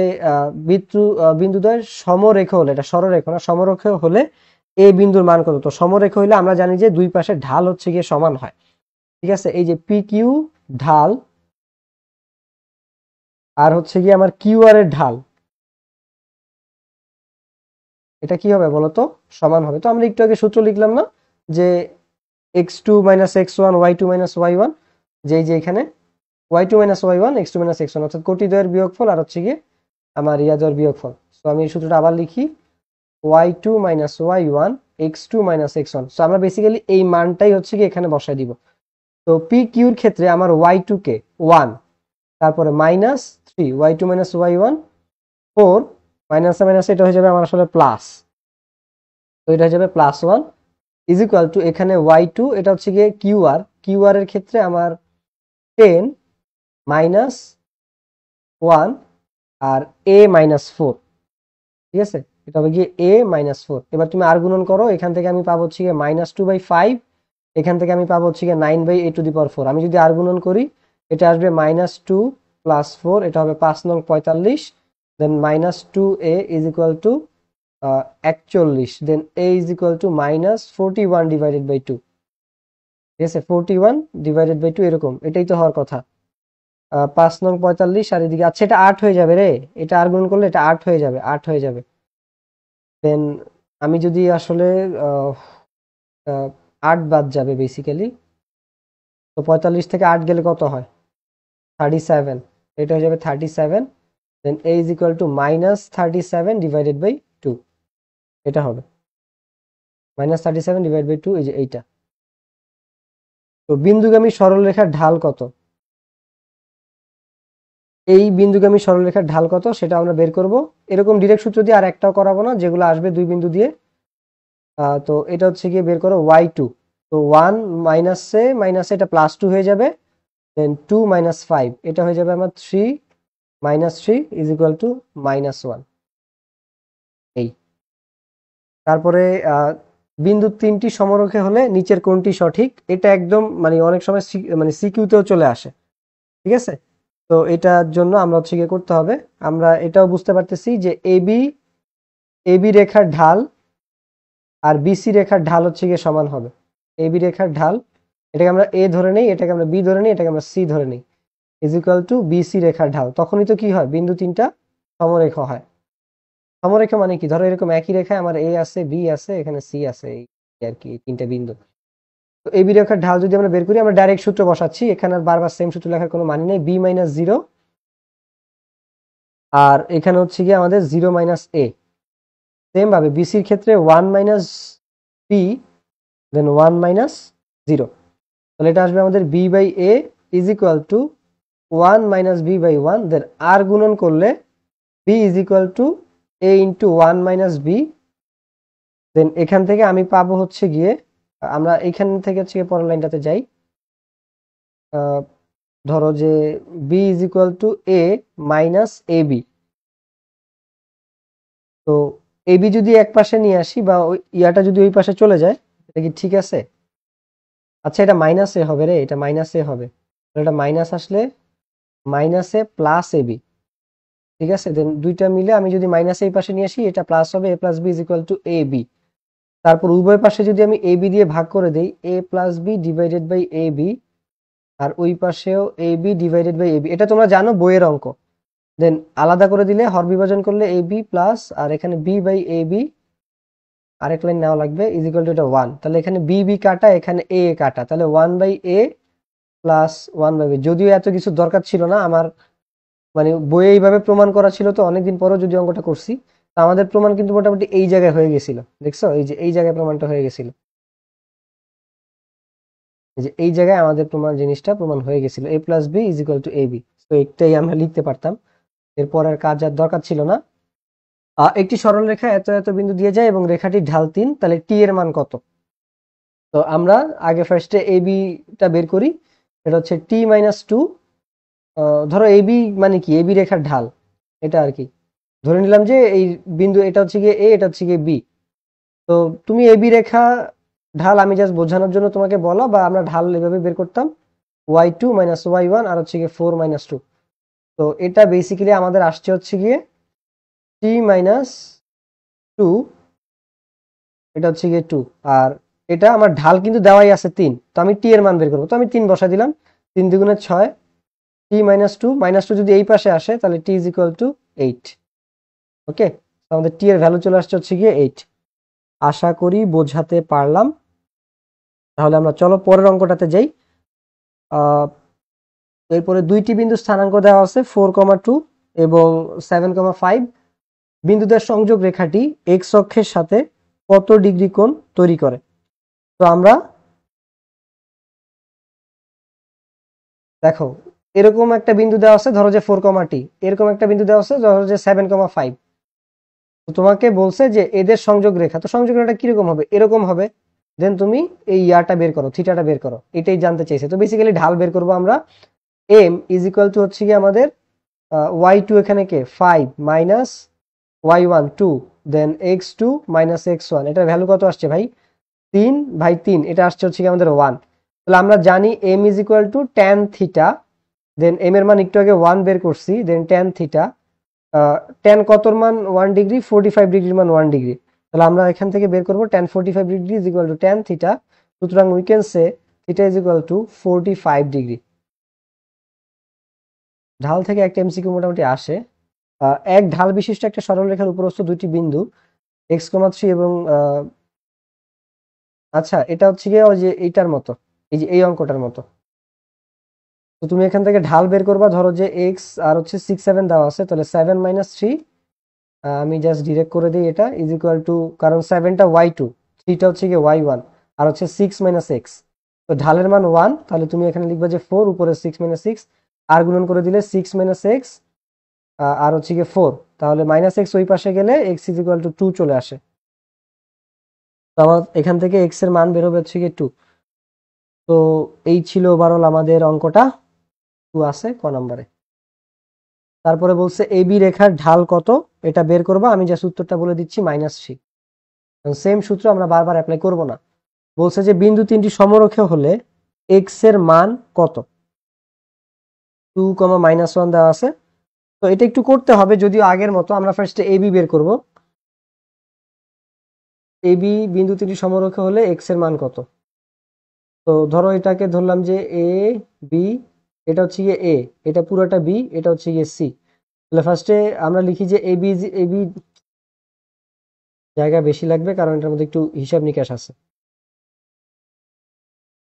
বিন্দুদ্বয় সমরেখা হলে, এটা সরলরেখা না, সমরেখা হলে এ বিন্দুর মান কত? তো সমরেখা হলে আমরা জানি যে দুই পাশের ঢাল হচ্ছে গিয়ে সমান হয়। ঠিক আছে। এই যে পি কিউ ঢাল আর হচ্ছে গিয়ে আমার কিউ আর এর ঢাল, এটা কি হবে বলতো? সমান হবে। তো আমরা একটু আগে সূত্র লিখলাম না যে x2 - x1 y2 - y1, যে এখানে y2 - y1 x2 - x1, অর্থাৎ কোটি দ্বয়ের বিয়োগফল আর হচ্ছে গিয়ে আমার ইয়া দ্বয়ের বিয়োগফল। তো আমি এই সূত্রটা আবার লিখি, y2 - y1 x2 - x1। So আমরা বেসিক্যালি এই মানটাই হচ্ছে কি এখানে বসাই দিব। তো পি কিউর ক্ষেত্রে আমার y2 কে 1, তারপরে -3, y2 - y1 4, মাইনাস মাইনাস এটা হয়ে যাবে আমার আসলে প্লাস। তো এটা হয়ে যাবে +1 ইজ ইকুয়াল টু এখানে y2, এটা হচ্ছে গিয়ে কিউ আর এর ক্ষেত্রে আমার 10 -1 আর a -4। ঠিক আছে। এটা হবে গিয়ে a -4। এবার তুমি আর গুণন করো, এখান থেকে আমি পাবো হচ্ছে গিয়ে -2/5, এখান থেকে আমি পাবো হচ্ছে গিয়ে 9/a⁴। আমি যদি আর গুণন করি, এটা আসবে -2 + 4, এটা হবে 5 নং 45, দেন -2a = 41, দেন a = -41/2। ঠিক আছে, 41/2 এরকম, এটাই তো হওয়ার কথা। 5 নং 45 আর এদিকে, আচ্ছা এটা 8 হয়ে যাবে রে। এটা আর গুণ করলে এটা 8 হয়ে যাবে, 8 হয়ে যাবে। দেন আমি যদি আসলে 8 বাদ যাবে বেসিক্যালি। তো 45 থেকে 8 গেলে কত হয়? 37। এটা হয়ে যাবে 37, দেন a = -37/2। এটা হবে -37/2, এই যে এইটা। তো বিন্দুগামী সরলরেখার ঢাল কত? এই বিন্দুগামী সরলরেখার ঢাল কত সেটা আমরা বের করব। এরকম ডিরেক্ট সূত্র দিয়ে আর একটাও করাবো না, যেগুলো আসবে দুই বিন্দু দিয়ে। তো এটা হচ্ছে গিয়ে বের করো y2। তো 1 মাইনাসে মাইনাসে এটা +2 হয়ে যাবে, দেন 2 - 5, এটা হয়ে যাবে আমার 3 - 3 = -1। এই তারপরে বিন্দু তিনটি সমরেখা হলে নিচের কোনটি সঠিক? এটা একদম মানে অনেক সময় মানে সিকিউতেও চলে আসে। ঠিক আছে। তো এটার জন্য আমরা হচ্ছে গিয়ে করতে হবে, আমরা এটাও বুঝতে পারতেছি যে এবি রেখার ঢাল আর বিসি রেখার ঢাল হচ্ছে গিয়ে সমান হবে। এবি রেখার ঢাল, এটাকে আমরা এ ধরে নেই, এটাকে আমরা বি ধরে নিই, এটাকে আমরা সি ধরে নিই, ইজ ইকুয়াল টু বিসি রেখার ঢাল। তখনই তো কি হয়, বিন্দু তিনটা সমরেখা হয়। সমরেখা মানে কি, ধরো এরকম একই রেখায় আমার এ আছে, বি আছে, এখানে সি আছে, এই আর কি তিনটা বিন্দু। তো এবি রেখার ঢাল যদি আমরা বের করি, আমরা ডাইরেক্ট সূত্র বসাচ্ছি, এখানে আর বারবার সেম সূত্র লেখার কোনো মানে নেই। বি মাইনাস জিরো, আর এখানে হচ্ছে গিয়ে আমাদের জিরো মাইনাস এ। সেম ভাবে বিসির ক্ষেত্রে one minus B, then one minus zero. তাহলে এটা আসবে আমাদের B by A is equal to one minus B by one, then আর গুণন করলে B is equal to A into one minus B. Then এখান থেকে আমি পাবো হচ্ছে গিয়ে, আমরা এখান থেকে হচ্ছে গিয়ে পরের লাইনটাতে যাই। ধরো যে B is equal to A minus A B. তো এবি যদি এক পাশে নিয়ে আসি, বা ওই ইয়াটা যদি ওই পাশে চলে যায়, এটা কি ঠিক আছে? আচ্ছা, এটা মাইনাস এ হবে রে, এটা মাইনাস এ হবে। এটা মাইনাস আসলে minus A plus A B, ঠিক আছে। দেন দুইটা মিলে আমি যদি মাইনাস এই পাশে নিয়ে আসি, এটা প্লাস হবে, A plus B is equal to A B. তারপর উভয় পাশে যদি আমি এ বি দিয়ে ভাগ করে দিই, A plus B divided by A B, আর ওই পাশেও A B divided by A B. এটা তোমরা জানো বইয়ের অঙ্ক। দেন আলাদা করে দিলে, হর বিভাজন করলে এ বি প্লাস, আর এখানে বি বাই এ বি, আরেক লাইন নেওয়া লাগবে, ইজ ইকুয়াল টু এটা ওয়ান। তাহলে এখানে বি বি কাটা, এখানে এ কাটা, তাহলে one by A plus one by B. যদিও এত কিছু দরকার ছিল না আমার, মানে বইয়ে এইভাবে প্রমাণ করা ছিল, তো অনেকদিন পরেও যদি অঙ্কটা করছি, তো আমাদের প্রমাণ কিন্তু মোটামুটি এই জায়গায় হয়ে গেছিল। দেখছো, এই যে এই জায়গায় প্রমাণটা হয়ে গেছিল, এই যে এই জায়গায় আমাদের প্রমাণ জিনিসটা প্রমাণ হয়ে গেছিল, A plus B is equal to A B. তো একটাই আমরা লিখতে পারতাম, এরপর আর কাজ আর দরকার ছিল না। একটি সরল রেখা এত এত বিন্দু দিয়ে যায় এবং রেখাটির ঢাল 3, তাহলে টি এর মান কত? তো আমরা আগে ফার্স্টে এ বিটা বের করি। এটা হচ্ছে টি মাইনাস টু। ধরো এ বি মানে কি, এ বি রেখার ঢাল, এটা আর কি। ধরে নিলাম যে এই বিন্দু, এটা হচ্ছে গিয়ে এ, এটা হচ্ছে গিয়ে বি। তো তুমি এ বি রেখা ঢাল, আমি জাস্ট বোঝানোর জন্য তোমাকে বলা, বা আমরা ঢাল এভাবে বের করতাম, Y two minus Y one, আর হচ্ছে গিয়ে ফোর মাইনাস টু। তো এটা বেসিক্যালি আমাদের আসছে হচ্ছে গিয়ে টি মাইনাস টু, এটা হচ্ছে গিয়ে টু। আর এটা আমার ঢাল কিন্তু দেওয়াই আছে 3, তো আমি টি এর মান বের করবো, তো আমি 3 বসা দিলাম, 3 দুগুণে 6, টি মাইনাস টু যদি এই পাশে আসে, তাহলে টি ইজ ইকুয়াল টু 8। ওকে, আমাদের টি এর ভ্যালু চলে আসছে হচ্ছে গিয়ে 8। আশা করি বোঝাতে পারলাম। তাহলে আমরা চলো পরের অঙ্কটাতে যাই। এরপরে দুইটি বিন্দু স্থানাঙ্ক দেওয়া আছে 4,2 এবং 7,5। বিন্দুদের সংযোগ রেখাটি এক্স অক্ষের সাথে কত ডিগ্রি কোণ তৈরি করে? তো আমরা দেখো, এরকম একটা বিন্দু দেওয়া আছে, ধরো যে 4,t, এরকম একটা বিন্দু দেওয়া আছে, ধরো যে 7,5। তো তোমাকে বলছে যে এদের সংযোগ রেখা, তো সংযোগ রেখাটা কিরকম হবে, এরকম হবে। দেন তুমি এই ইয়াটা বের করো, থিটাটা বের করো, এটাই জানতে চাইছে। তো বেসিক্যালি ঢাল বের করবো আমরা। এম ইজ ইকুয়াল টু হচ্ছে কি আমাদের ওয়াই টু, এখানে কে 5 minus Y one 2, then X two minus X one. এটার ভ্যালু কত আসছে ভাই? 3/3। এটা আসছে হচ্ছে কি আমাদের 1। তাহলে আমরা জানি M is equal to tan theta. Then M এর মান একটু আগে 1 বের করছি, দেন ট্যান থিটা। ট্যান কতর মান 1 ডিগ্রি, 45 ডিগ্রির মান 1 ডিগ্রি। তাহলে আমরা এখান থেকে বের করবো tan 45 degree is equal to tan theta. সুতরাং we can say theta is equal to 45 degree. ঢাল থেকে একটা এমসিকিউ মোটামুটি আসে। এক ঢাল বিশিষ্ট একটা সরলরেখার উপরস্থ দুইটি বিন্দু x,3 এবং আচ্ছা, এটা হচ্ছে গিয়ে ওই যে এইটার মতো, এই যে এই অঙ্কটার মতো। তো তুমি এখান থেকে ঢাল বের করবা, ধরো যে এক্স আর হচ্ছে 6 7 দেওয়া আছে, তাহলে 7 - 3, আমি জাস্ট ডিরেক্ট করে দিই, এটা ইজ ইকুয়াল টু, কারণ 7টা y2, 3টা হচ্ছে গিয়ে y1, আর হচ্ছে 6 - x। তো ঢালের মান 1, তাহলে তুমি এখানে লিখবা যে 4 উপরে 6 - 6, আর গুণন করে দিলে 6 - x, আর হচ্ছে গিয়ে 4, তাহলে -x ওই পাশে গেলে x ইজ ইকুয়াল টু 2 চলে আসে। তো আমার এখান থেকে x এর মান বেরোবে হচ্ছে গিয়ে 2। তো এই ছিল ওভারঅল আমাদের অঙ্কটা। 2 আছে ক নম্বরে। তারপরে বলছে এবি রেখার ঢাল কত, এটা বের করবা, আমি যে সূত্রটা বলে দিচ্ছি -3। সেম সূত্র আমরা বারবার অ্যাপ্লাই করব না। বলছে যে বিন্দু তিনটি সমরেখা হলে এক্স এর মান কত? 2, -1 দেওয়া আছে। তো এটা একটু করতে হবে, যদিও আগের মতো আমরা ফার্স্টে এবি বের করব। এবি বিন্দু তিনটি সমরেখা হলে এক্স এর মান কত। তো ধরো এটাকে ধরলাম যে এ বি, এটা হচ্ছে গিয়ে এ, এটা পুরোটা বি, এটা হচ্ছে গিয়ে সি। তাহলে ফার্স্টে আমরা লিখি যে এবি, এবি জায়গা বেশি লাগবে কারণ এটার মধ্যে একটু হিসাব নিকাশ আছে।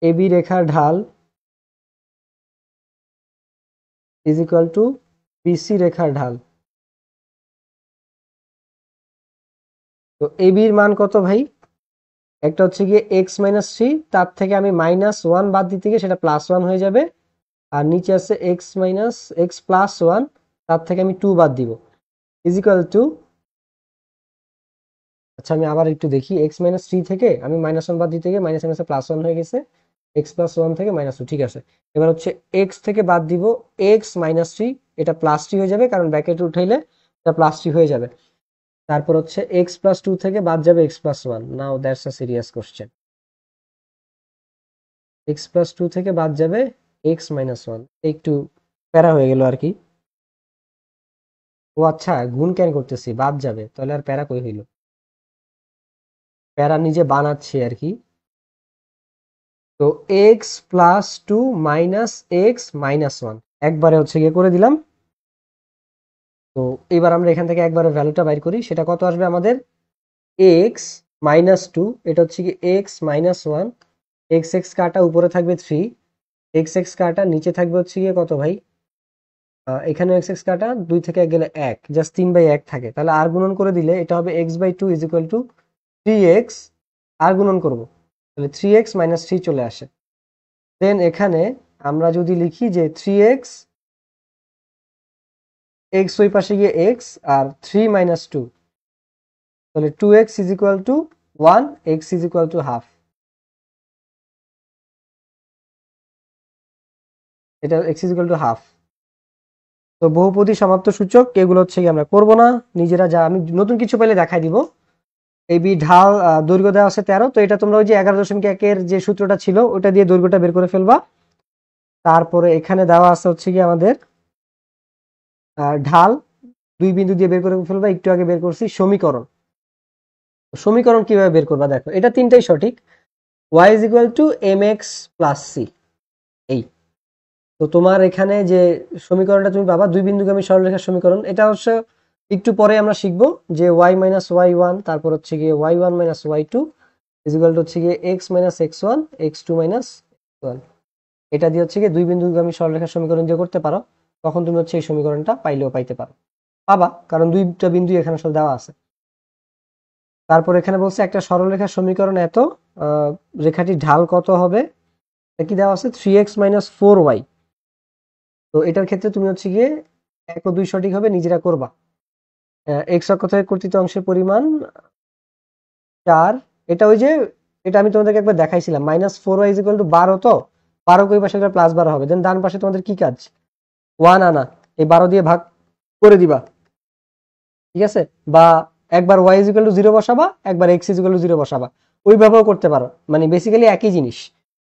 এবি রেখার ঢাল ইজ ইকুয়াল টু বিসি রেখার ঢাল। তো এবির মান কত ভাই? একটা হচ্ছে গিয়ে x-3, তার থেকে আমি -1 বাদ দিতে গিয়ে সেটা +1 হয়ে যাবে। আর নিচে আছে x+1, তার থেকে আমি 2 বাদ দিব, ইজ ইকুয়াল টু, আচ্ছা আমি আবার একটু দেখি, x-3 থেকে আমি -1 বাদ দিতে গিয়ে +1 হয়ে গেছে, x+1 থেকে -2, ঠিক আছে। এবার হচ্ছে x থেকে বাদ দিব x-3, এটা +3 হয়ে যাবে কারণ ব্র্যাকেট উঠাইলে এটা +3 হয়ে যাবে। তারপর হচ্ছে x+2 থেকে বাদ যাবে x+1। Now that's a serious question. x+2 থেকে বাদ যাবে x-1, একটু প্যারা হয়ে গেল আর কি। ও আচ্ছা, গুণ কেন করতেছি, বাদ যাবে, তাহলে আর প্যারা কই হইল, প্যারা নিজে বানাচ্ছি আর কি। তো x+2 -x-1 একবারে হচ্ছে গিয়ে করে দিলাম। তো এবার আমরা এখান থেকে একবারে ভ্যালুটা বাইর করি, সেটা কত আসবে আমাদের, x-2, এটা হচ্ছে কি x-1, x কাটা উপরে থাকবে 3, x কাটা নিচে থাকবে হচ্ছে গিয়ে কত ভাই, এখানে x কাটা 2 থেকে 1 গেলে 1, জাস্ট 3/1 থাকে। তাহলে আর গুণন করে দিলে এটা হবে x/2 is equal two 3x, আর গুণন করব তাহলে 3x-3 চলে আসে। দেন এখানে আমরা যদি লিখি যে 3x, x ওই পাশে গিয়ে x, আর 3 - 2, তাহলে 2x is equal to 1, x is equal to half. এটা x is equal to half. তো বহুপদী সমাপ্ত সূচক এগুলো হচ্ছে কি আমরা করব না, নিজেরা যা, আমি নতুন কিছু পেলে দেখাই দিব। এই বি ঢাল দৈর্ঘ্য দেওয়া আছে 13, তো এটা তোমরা ওই যে 11.1 যে সূত্রটা ছিল ওটা দিয়ে দৈর্ঘ্যটা বের করে ফেলবা। তারপরে এখানে দেওয়া আছে হচ্ছে কি আমাদের ঢাল 2 বিন্দু দিয়ে বের করে ফেলবা, একটু আগে বের করছি সমীকরণ। সমীকরণ কিভাবে বের করবা দেখো, এটা তিনটাই সঠিক। y is equal two mx plus c, এই। তো তোমার এখানে যে সমীকরণটা তুমি পাবা 2 বিন্দুগামী সরলরেখার সমীকরণ, এটা অবশ্য একটু পরে আমরা শিখবো যে y - y1, তারপর হচ্ছে গিয়ে y1 - y2 is equal two হচ্ছে গিয়ে x - x1, x2 - x1। এটা দিয়ে হচ্ছে গিয়ে 2 বিন্দুগামী সরলরেখার সমীকরণ দিয়ে করতে পারো, তখন তুমি হচ্ছে এই সমীকরণটা পাইলেও পাইতে পারো, পাবা, কারণ 2টা বিন্দু এখানে আসলে দেওয়া আছে। তারপর এখানে বলছে একটা সরলরেখার সমীকরণ এত, রেখাটির ঢাল কত হবে, কি দেওয়া আছে 3x - 4y। তো এটার ক্ষেত্রে তুমি হচ্ছে গিয়ে 1 ও 2 সঠিক হবে, নিজেরা করবা। এক্স অক্ষ থেকে কর্তৃত অংশের পরিমাণ 4, এটা ওই যে, এটা আমি তোমাদেরকে একবার দেখাইছিলাম, -4y ইজ ইকুয়াল টু 12, তো 12 কে ওই পাশে 12 হবে। দেন ডান পাশে তোমাদের কি কাজ, 1 আনা, এই 12 দিয়ে ভাগ করে দিবা, ঠিক আছে। বা একবার y ইজ ইকুয়াল টু 0 বসাবা, একবার x ইজ ইকুয়াল টু 0 বসাবা, ওইভাবেও করতে পারো, মানে বেসিক্যালি একই জিনিস।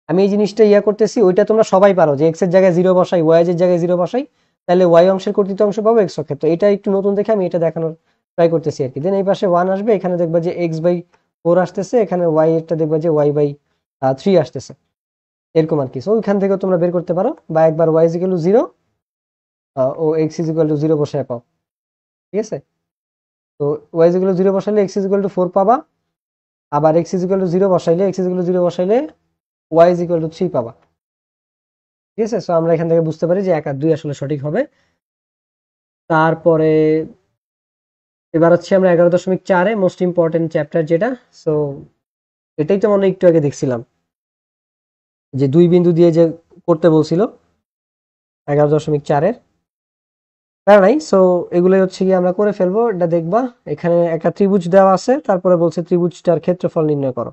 আমি এই জিনিসটা করতেছি, ওইটা তোমরা সবাই পারো যে x এর জায়গায় 0 বসাই, y এর জায়গায় 0 বসাই, তাহলে y অংশের কর্তৃত অংশ পাবো x অক্ষের। তো এটা একটু নতুন দেখে আমি এটা দেখানোর ট্রাই করতেছি আর কি। দেন এই পাশে 1 আসবে, এখানে দেখবা যে x/4 আসতেছে, এখানে y এরটা দেখবা যে y/3 আসতেছে, এরকম আর কি। সো ওইখান থেকে তোমরা বের করতে পারো, বা একবার y ইজ ইকুয়াল টু 0 ও x ইজ ইকুয়াল টু 0 বসায় পাও, ঠিক আছে। তো y ইজ ইকুয়াল টু 0 বসাইলে x ইজ ইকুয়াল টু 4 পাবা, আবার x ইজ ইকুয়াল টু 0 বসাইলে y ইজ ইকুয়াল টু 3 পাবা, ঠিক আছে। সো আমরা এখান থেকে বুঝতে পারি যে 1 আর 2 আসলে সঠিক হবে। তারপরে এবার হচ্ছে আমরা 11.4-এ মোস্ট ইম্পর্টেন্ট চ্যাপ্টার যেটা, সো এটাই তো মনে একটু আগে দেখছিলাম যে 2 বিন্দু দিয়ে যে করতে বলছিল 11.4-এর, তাই নাই। সো এগুলোই হচ্ছে কি আমরা করে ফেলবো, এটা দেখবা। এখানে একটা ত্রিভুজ দেওয়া আছে, তারপরে বলছে ত্রিভুজটার ক্ষেত্রফল নির্ণয় করো।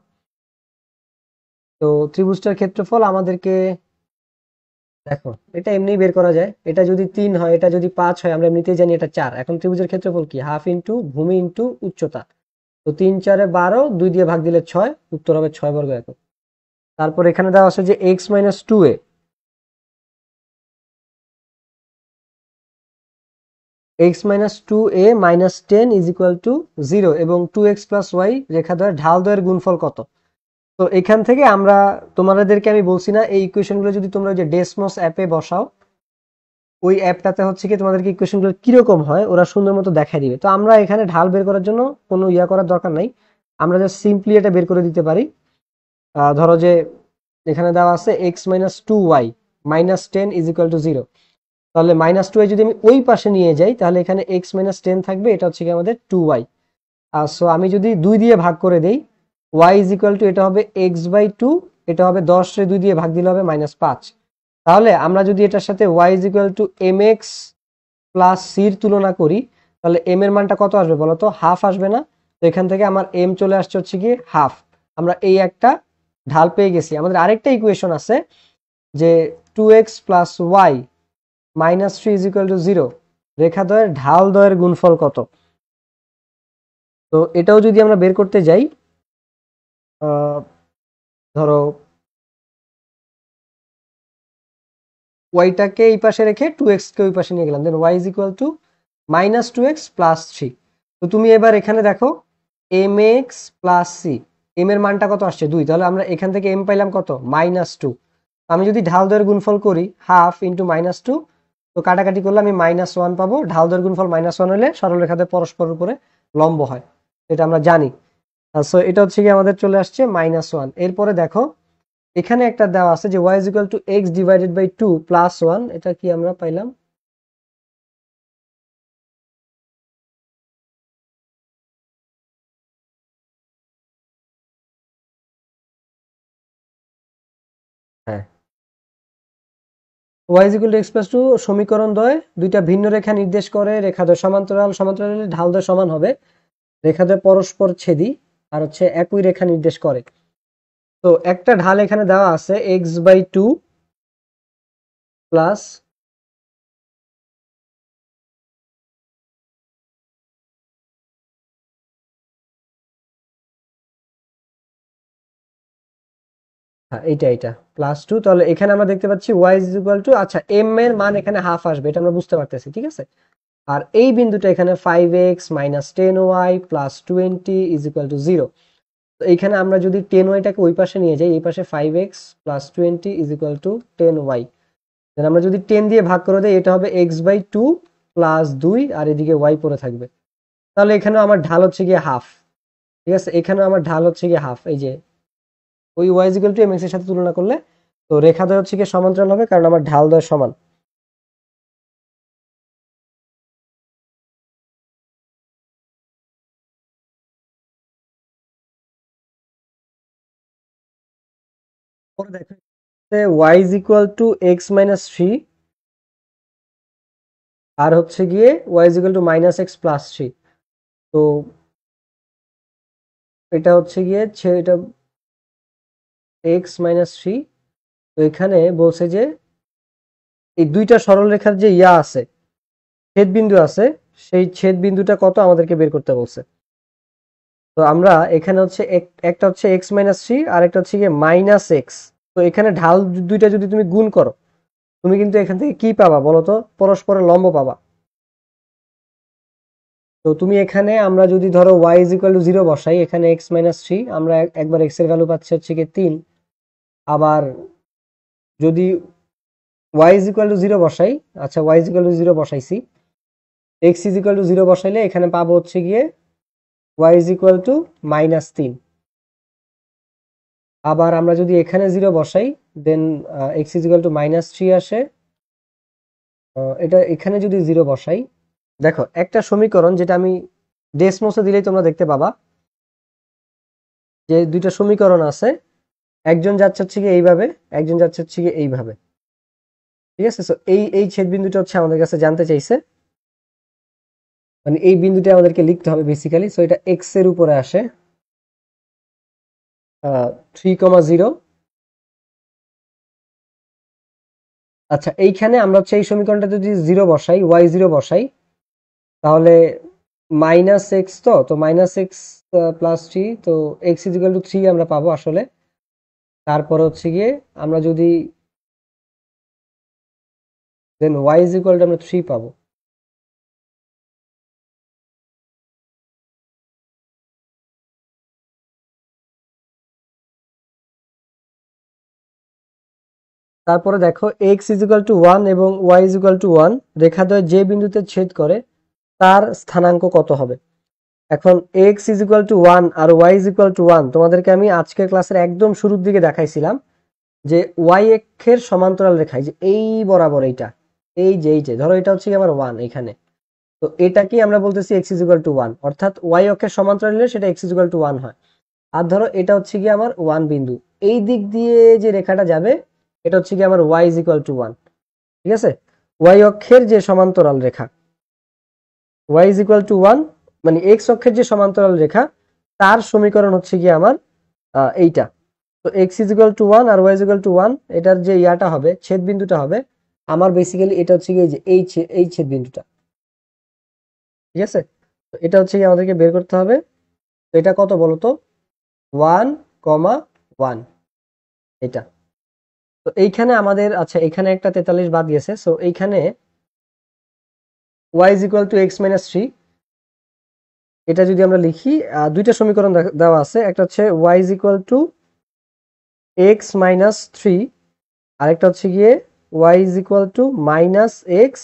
তো ত্রিভুজটার ক্ষেত্রফল আমাদেরকে, দেখো এটা এমনি বের করা যায়, এটা যদি 3 হয়, এটা যদি 5 হয়, আমরা এমনিতেই জানি এটা 4। এখন ত্রিভুজের ক্ষেত্রফল কি, হাফ ইন্টু ভূমি ইন্টু উচ্চতা। তো 3 4-এ 12, 2 দিয়ে ভাগ দিলে 6, উত্তর হবে 6 বর্গ একক। তারপর এখানে দেওয়া আছে যে x - 2a, x minus two A minus 10 is equal to 0 এবং 2x প্লাস ওয়াই রেখাদ্বয়ের ঢালদ্বয়ের গুণফল কত। তো এখান থেকে আমরা তোমাদেরকে আমি বলছি না, এই ইকুয়েশনগুলো যদি তোমরা যে ডেসমস অ্যাপে বসাও, ওই অ্যাপটাতে হচ্ছে কি তোমাদেরকে ইকুয়েশনগুলো কিরকম হয় ওরা সুন্দর মতো দেখাই দিবে। তো আমরা এখানে ঢাল বের করার জন্য কোনো ইয়া করার দরকার নাই, আমরা জাস্ট সিম্পলি এটা বের করে দিতে পারি। ধরো যে এখানে দেওয়া আছে X minus two Y minus 10 is equal to 0, তাহলে মাইনাস টু ওয়াই যদি আমি ওই পাশে নিয়ে যাই তাহলে এখানে এক্স মাইনাস 10 থাকবে, এটা হচ্ছে কি আমাদের টু ওয়াই। সো আমি যদি 2 দিয়ে ভাগ করে দেই, ওয়াই ইজ ইকুয়াল টু এটা হবে এক্স বাই টু, এটা হবে 10 রে 2 দিয়ে ভাগ দিলে হবে -5। তাহলে আমরা যদি এটার সাথে Y is equal to M X plus সির তুলনা করি, তাহলে এম এর মানটা কত আসবে বলো তো? হাফ আসবে না? তো এখান থেকে আমার এম চলে আসছে হচ্ছে কি হাফ। আমরা এই একটা ঢাল পেয়ে গেছি। আমাদের আরেকটা ইকুয়েশন আছে যে 2x plus Y minus 3 is equal to 0, রেখাদ্বয়ের ঢাল দ্বয়ের গুণফল কত। তো এটাও যদি আমরা বের করতে যাই, ধরো ওয়াইটাকে এই পাশে রেখে 2x কে ওই পাশে নিয়ে গেলাম, then Y is equal to minus 2x plus 3। তো তুমি এবার এখানে দেখো M X plus C, M এর মানটা কত আসছে 2, তাহলে আমরা এখান থেকে এম পাইলাম কত -2। আমি যদি ঢাল দয়ের গুণফল করি হাফ ইন্টু -2, তো কাটাকাটি করলে আমি -1 পাবো। ঢাল দয়ের গুণফল -1 হলে সরলরেখাদের পরস্পরের উপরে লম্ব হয়, এটা আমরা জানি। সো এটা হচ্ছে কি আমাদের চলে আসছে -1। এরপরে দেখো এখানে একটা দেওয়া আছে যে y is equal to X divided by 2 plus 1, এটা কি আমরা পাইলাম? হ্যাঁ, y is equal to X plus 2 সমীকরণ দ্বয় দুইটা ভিন্ন রেখা নির্দেশ করে, রেখাদ্বয় সমান্তরাল, সমান্তরাল হলে ঢালদ্বয় সমান হবে, রেখাদ্বয় পরস্পর ছেদি, আর হচ্ছে একই রেখা নির্দেশ করে। তো একটা ঢাল এখানে দেওয়া আছে এক্স বাই টু প্লাস, হ্যাঁ এইটা +2, তাহলে এখানে আমরা দেখতে পাচ্ছি y ইজ ইকুয়াল টু, আচ্ছা m এর মান এখানে হাফ আসবে, এটা আমরা বুঝতে পারতেছি, ঠিক আছে। আর এই বিন্দুটা এখানে 5x minus 10y plus 20 is equal to 0। তো এইখানে আমরা যদি 10y-টাকে ওই পাশে নিয়ে যাই, এই পাশে 5x plus 20 is equal two 10y, দেন আমরা যদি 10 দিয়ে ভাগ করে দেই, এটা হবে x বাই 2 প্লাস 2, আর এদিকে y পড়ে থাকবে। তাহলে এখানেও আমার ঢাল হচ্ছে গিয়ে হাফ, ঠিক আছে, এখানেও আমার ঢাল হচ্ছে গিয়ে হাফ, এই যে ওই y is equal two mx এর সাথে তুলনা করলে, তো রেখাদ্বয় হচ্ছে গিয়ে সমান্তরাল হবে কারণ আমার ঢাল দ্বয় সমান। পরে দেখো y is equal to x minus 3, আর হচ্ছে গিয়ে y is equal to minus X plus 3। তো এটা হচ্ছে গিয়ে এটা এক্স মাইনাস 3। তো এখানে বলছে যে এই দুইটা সরলরেখার যে ইয়া আছে, ছেদ বিন্দু আছে, সেই ছেদ বিন্দুটা কত আমাদেরকে বের করতে বলছে। তো আমরা এখানে হচ্ছে একটা হচ্ছে এক্স মাইনাস 3 আর একটা হচ্ছে গিয়ে মাইনাস এক্স। তো এখানে ঢাল দুইটা যদি তুমি গুণ করো, তুমি কিন্তু এখান থেকে কি পাবা বলো তো? পরস্পরের লম্ব পাবা। তো তুমি এখানে আমরা যদি ধরো y ইজ ইকুয়াল টু 0 বসাই, এখানে x মাইনাস 3, আমরা একবার x এর ভ্যালু পাচ্ছি হচ্ছে কি 3। আবার যদি y ইজ ইকুয়াল টু 0 বসাই, আচ্ছা y ইজ ইকুয়াল টু 0 বসাইছি, x ইজ ইকুয়াল টু 0 বসাইলে এখানে পাবো হচ্ছে গিয়ে y ইজ ইকুয়াল টু -3। আবার আমরা যদি এখানে 0 বসাই, দেন x ইজ ইকুয়াল টু -3 আসে। এটা এখানে যদি 0 বসাই, দেখো একটা সমীকরণ যেটা আমি ডেসমোসে দিলেই তোমরা দেখতে পাবা যে দুইটা সমীকরণ আছে, একজন যাচ্ছে হচ্ছে গিয়ে এইভাবে, একজন যাচ্ছে হচ্ছে গিয়ে এইভাবে, ঠিক আছে। তো এই ছেদ বিন্দুটা হচ্ছে আমাদের কাছে জানতে চাইছে, মানে এই বিন্দুটা আমাদেরকে লিখতে হবে বেসিক্যালি। সো এটা এক্স এর উপরে আসে 3,0। আচ্ছা এইখানে আমরা হচ্ছে এই সমীকরণটা যদি 0 বসাই, y 0 বসাই, তাহলে মাইনাস এক্স, তো মাইনাস এক্স প্লাস 3, তো এক্স ইজ ইকুয়াল টু 3 আমরা পাবো আসলে। তারপরে হচ্ছে গিয়ে আমরা যদি দেন y ইজ ইকুয়াল টু আমরা 3 পাবো। তারপরে দেখো এক্স ইজ ইকুয়াল টু 1 এবং ওয়াই ইজ ইকুয়াল টু 1 রেখাদ্বয় যে বিন্দুতে ছেদ করে তার স্থানাঙ্ক কত হবে। এখন এক্স ইজ ইকুয়াল টু 1 আর ওয়াই ইজ ইকুয়াল টু 1 তোমাদেরকে আমি আজকের ক্লাসের একদম শুরুর দিকে দেখাইছিলাম যে ওয়াই অক্ষের সমান্তরাল রেখায় যে এই বরাবর এইটা, এই যে ধরো এটা হচ্ছে কি আমার 1 এখানে, তো এটাকে আমরা বলতেছি এক্স ইজ ইকুয়াল টু 1, অর্থাৎ ওয়াই অক্ষের সমান্তরাল হলে সেটা এক্স ইজ ইকুয়াল টু 1 হয়। আর ধরো এটা হচ্ছে কি আমার 1 বিন্দু, এই দিক দিয়ে যে রেখাটা যাবে এটা হচ্ছে কি আমার ওয়াই ইজ ইকুয়াল টু 1, ঠিক আছে। ওয়াই অক্ষের যে সমান্তরাল রেখা ওয়াই ইজ ইকুয়াল টু 1 মানে এক্স অক্ষের যে সমান্তরাল রেখা তার সমীকরণ হচ্ছে কি আমার এইটা। তো এক্স ইজ ইকুয়াল টু 1 আর ওয়াই ইজ ইকুয়াল টু 1 এটার যে ইয়াটা হবে ছেদ বিন্দুটা হবে আমার বেসিক্যালি এটা হচ্ছে কি এই যে এই ছেদ বিন্দুটা, ঠিক আছে। তো এটা হচ্ছে কি আমাদেরকে বের করতে হবে। তো এটা কত বলতো 1,1 এটা। তো এইখানে আমাদের আচ্ছা এখানে একটা 43 বাদ গেছে, সো এইখানে y is equal to x minus 3 এটা যদি আমরা লিখি দুইটা সমীকরণ দেওয়া আছে, একটা হচ্ছে y is equal to x minus 3 আরেকটা হচ্ছে গিয়ে y is equal to minus X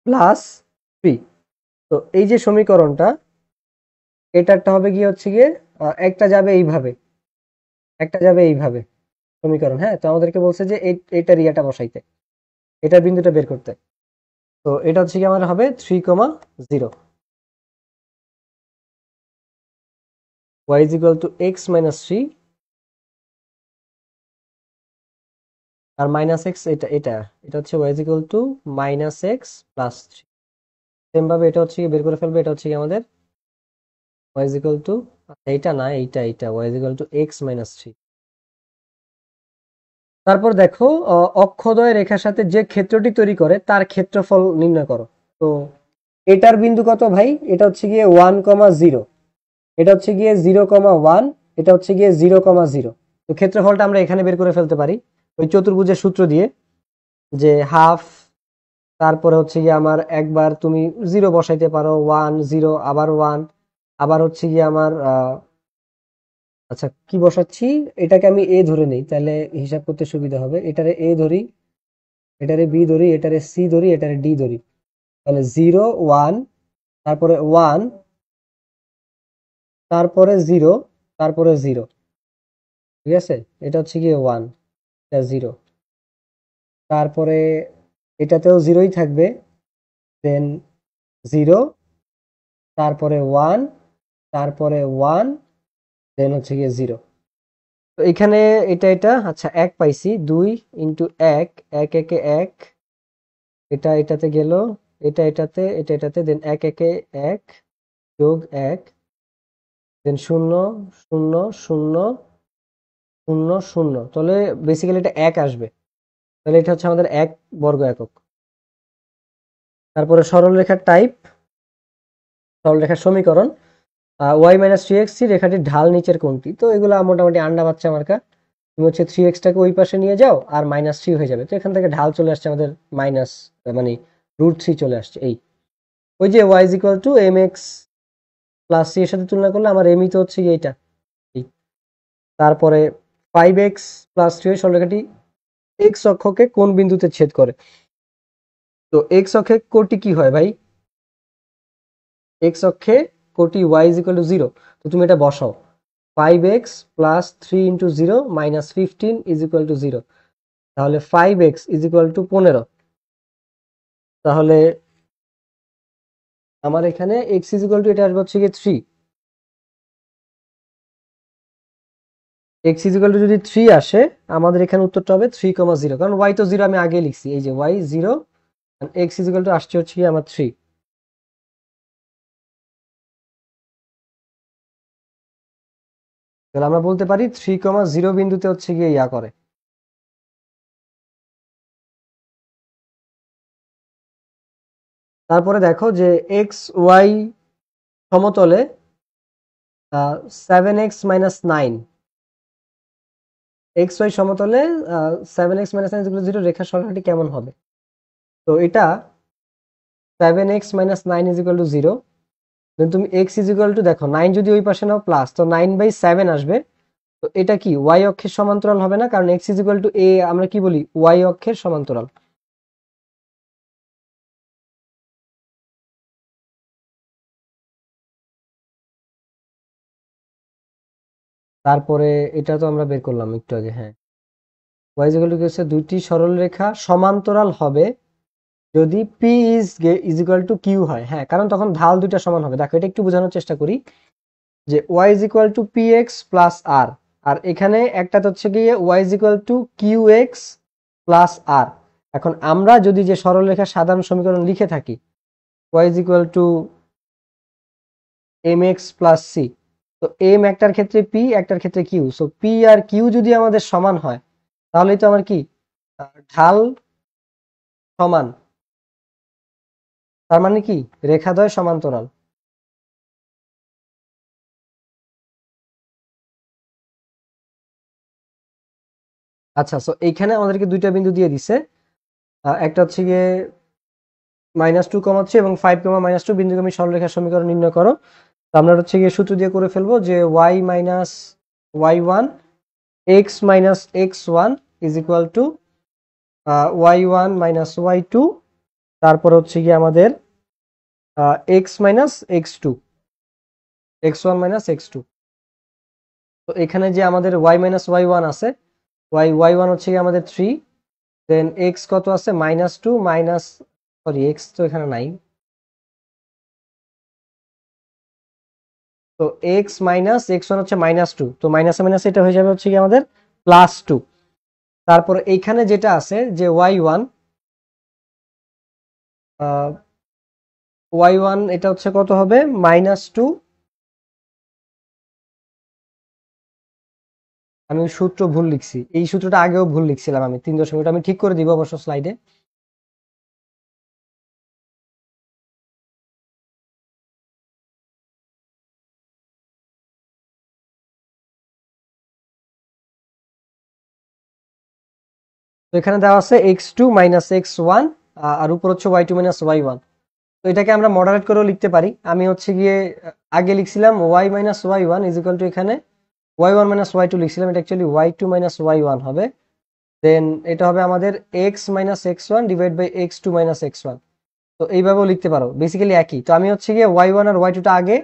plus 3। তো এই যে সমীকরণটা এটা একটা হবে গিয়ে হচ্ছে গিয়ে একটা যাবে এইভাবে, একটা যাবে এইভাবে সমীকরণ, হ্যাঁ। তো আমাদেরকে বলছে যে এইটার ইয়াটা বসাইতে, এটার বিন্দুটা বের করতে। তো এটা হচ্ছে কি আমার হবে 3,0, y is equal to x minus 3 আর মাইনাস এক্স, এটা এটা এটা হচ্ছে y is equal to minus X plus 3। Same ভাবে এটা হচ্ছে কি বের করে ফেলবে, এটা হচ্ছে কি আমাদের y is equal to এইটা না এইটা y is equal to x minus 3। তারপর দেখো অক্ষদ্বয় রেখার সাথে যে ক্ষেত্রটি তৈরি করে তার ক্ষেত্রফল নির্ণয় করো। তো এটার বিন্দু কত ভাই, এটা হচ্ছে গিয়ে 1,0, এটা হচ্ছে গিয়ে 0,1, এটা হচ্ছে গিয়ে 0,0। তো ক্ষেত্রফলটা আমরা এখানে বের করে ফেলতে পারি ওই চতুর্ভুজের সূত্র দিয়ে, যে হাফ, তারপরে হচ্ছে গিয়ে আমার একবার তুমি 0 বসাইতে পারো, 1 0 আবার 1, আবার হচ্ছে গিয়ে আমার আচ্ছা কি বসাচ্ছি, এটাকে আমি এ ধরে নেই তাহলে হিসাব করতে সুবিধা হবে। এটারে এ ধরি, এটারে বি ধরি, এটারে সি ধরি, এটারে ডি ধরি, তাহলে 0 1 তারপরে 1 তারপরে 0 তারপরে 0, ঠিক আছে। এটা হচ্ছে গিয়ে 1, এটা 0, তারপরে এটাতেও 0ই থাকবে, দেন 0 তারপরে 1 তারপরে 1 দেন হচ্ছে গিয়ে 0। তো এখানে এটা আচ্ছা 1 পাইছি, 2 ইন্টু 1 1 একে 1, এটা এটাতে গেল, এটা এটাতে, এটা এটাতে, দেন 1 একে 1 যোগ 1, দেন 0 0 0 0 0, তাহলে বেসিক্যালি এটা 1 আসবে, তাহলে এটা হচ্ছে আমাদের 1 বর্গ একক। তারপরে সরলরেখার টাইপ, সরলরেখার সমীকরণ y মাইনাস 3x রেখাটির ঢাল নিচের কোনটি। তো এগুলো মোটামুটি আন্ডা বাচ্চা মার্কা, তুমি হচ্ছে 3x-টাকে ওই পাশে নিয়ে যাও আর -3 হয়ে যাবে। তো এখান থেকে ঢাল চলে আসছে আমাদের মাইনাস মানে √3 চলে আসছে। এই ওই যে y is equal two mx plus c এর সাথে তুলনা করলে আমার এমই তো হচ্ছে কি এইটা। তারপরে 5x প্লাস 3 সরলরেখাটি x অক্ষকে কোন বিন্দুতে ছেদ করে। তো x অক্ষে কোটি কি হয় ভাই, x অক্ষে কোটি y ইজ ইকুয়াল টু 0। তো তুমি এটা বসাও, 5x plus 3 into 0 minus 15 is equal to 0, তাহলে 5x ইজ ইকুয়াল টু 15। তাহলে আমার এখানে x ইজ ইকুয়াল টু এটা আসবে হচ্ছে গিয়ে 3, x ইজ ইকুয়াল টু যদি 3 আসে আমাদের এখানে উত্তরটা হবে 3,0, কারণ y তো 0 আমি আগে লিখছি, এই যে y 0 x is equal two আসছে হচ্ছে গিয়ে আমার 3। তাহলে আমরা বলতে পারি 3,0 বিন্দুতে হচ্ছে গিয়ে ইয়া করে। তারপরে দেখো যে এক্স ওয়াই সমতলে 7x-9, এক্স ওয়াই সমতলে 7x-9 রেখার সরলরেখাটি কেমন হবে। তো এটা 7x-9 ইজ ইকুয়াল টু 0, তুমি x ইজ ইকুয়াল টু দেখো 9 যদি ওই পাশে নাও প্লাস, তো 9/7 আসবে, তো এটা কি ওয়াই অক্ষের সমান্তরাল হবে না, কারণ এক্স ইজ ইকুয়াল টু এ আমরা কি বলি ওয়াই অক্ষের সমান্তরাল। তারপরে এটা তো আমরা বের করলাম একটু আগে, হ্যাঁ ওয়াই ইজ ইকুয়াল টু হচ্ছে দুইটি সরলরেখা সমান্তরাল হবে যদি P is equal to Q হয়। হ্যাঁ, কারণ তখন ঢাল দুইটা সমান হবে। দেখো এটা একটু বোঝানোর চেষ্টা করি যে Y is equal to P X plus R, আর এখানে একটা হচ্ছে গিয়ে Y is equal to Q X plus R. এখন আমরা যদি যে সরলরেখা সাধারণ সমীকরণ লিখে থাকি Y is equal to M X plus C, তো এম একটার ক্ষেত্রে পি একটার ক্ষেত্রে কিউ, সো পি আর কিউ যদি আমাদের সমান হয় তাহলেই তো আমার কি ঢাল সমান, তার মানে কি রেখাদ্বয় সমান্তরাল। আচ্ছা, সো এইখানে আমাদেরকে দুইটা বিন্দু দিয়ে দিছে, একটা হচ্ছে গিয়ে -2, 3 এবং 5, -2 বিন্দুগামী সরলরেখার সমীকরণ নির্ণয় করো। তো আমরা হচ্ছে গিয়ে সূত্র দিয়ে করে ফেলবো যে y minus y1 x minus x1 is equal two y1 minus y2, তারপর হচ্ছে গিয়ে আমাদের x minus x2, x1 minus x2। তো এখানে যে আমাদের y মাইনাস y1 আছে, y1 হচ্ছে গিয়ে আমাদের 3, দেন x কত আছে -2 মাইনাস, সরি x তো এখানে নাই, তো এক্স মাইনাস x1 হচ্ছে -2, তো মাইনাসে মাইনাসে এটা হয়ে যাবে হচ্ছে কি আমাদের +2। তারপর এইখানে যেটা আছে যে y1, y1 এটা হচ্ছে কত হবে -2, আমি সূত্র ভুল লিখছি, এই সূত্রটা আগেও ভুল লিখছিলাম আমি 3 আমি ঠিক করে দিব অবশ্য স্লাইডে। তো এখানে দেওয়া আছে x2 মাইনাস x1, আর উপর হচ্ছে y2 মাইনাস y1। তো এটাকে আমরা মডারেট করেও লিখতে পারি। আমি হচ্ছে গিয়ে আগে লিখছিলাম y minus y1 is equal two এখানে y1 মাইনাস y2 লিখছিলাম, এটা অ্যাকচুয়ালি y2 মাইনাস y1 হবে। দেন এটা হবে আমাদের x minus x1 divide by x2 minus x1। তো এইভাবেও লিখতে পারো, বেসিক্যালি একই। তো আমি হচ্ছে গিয়ে y1 আর y2 টা আগে,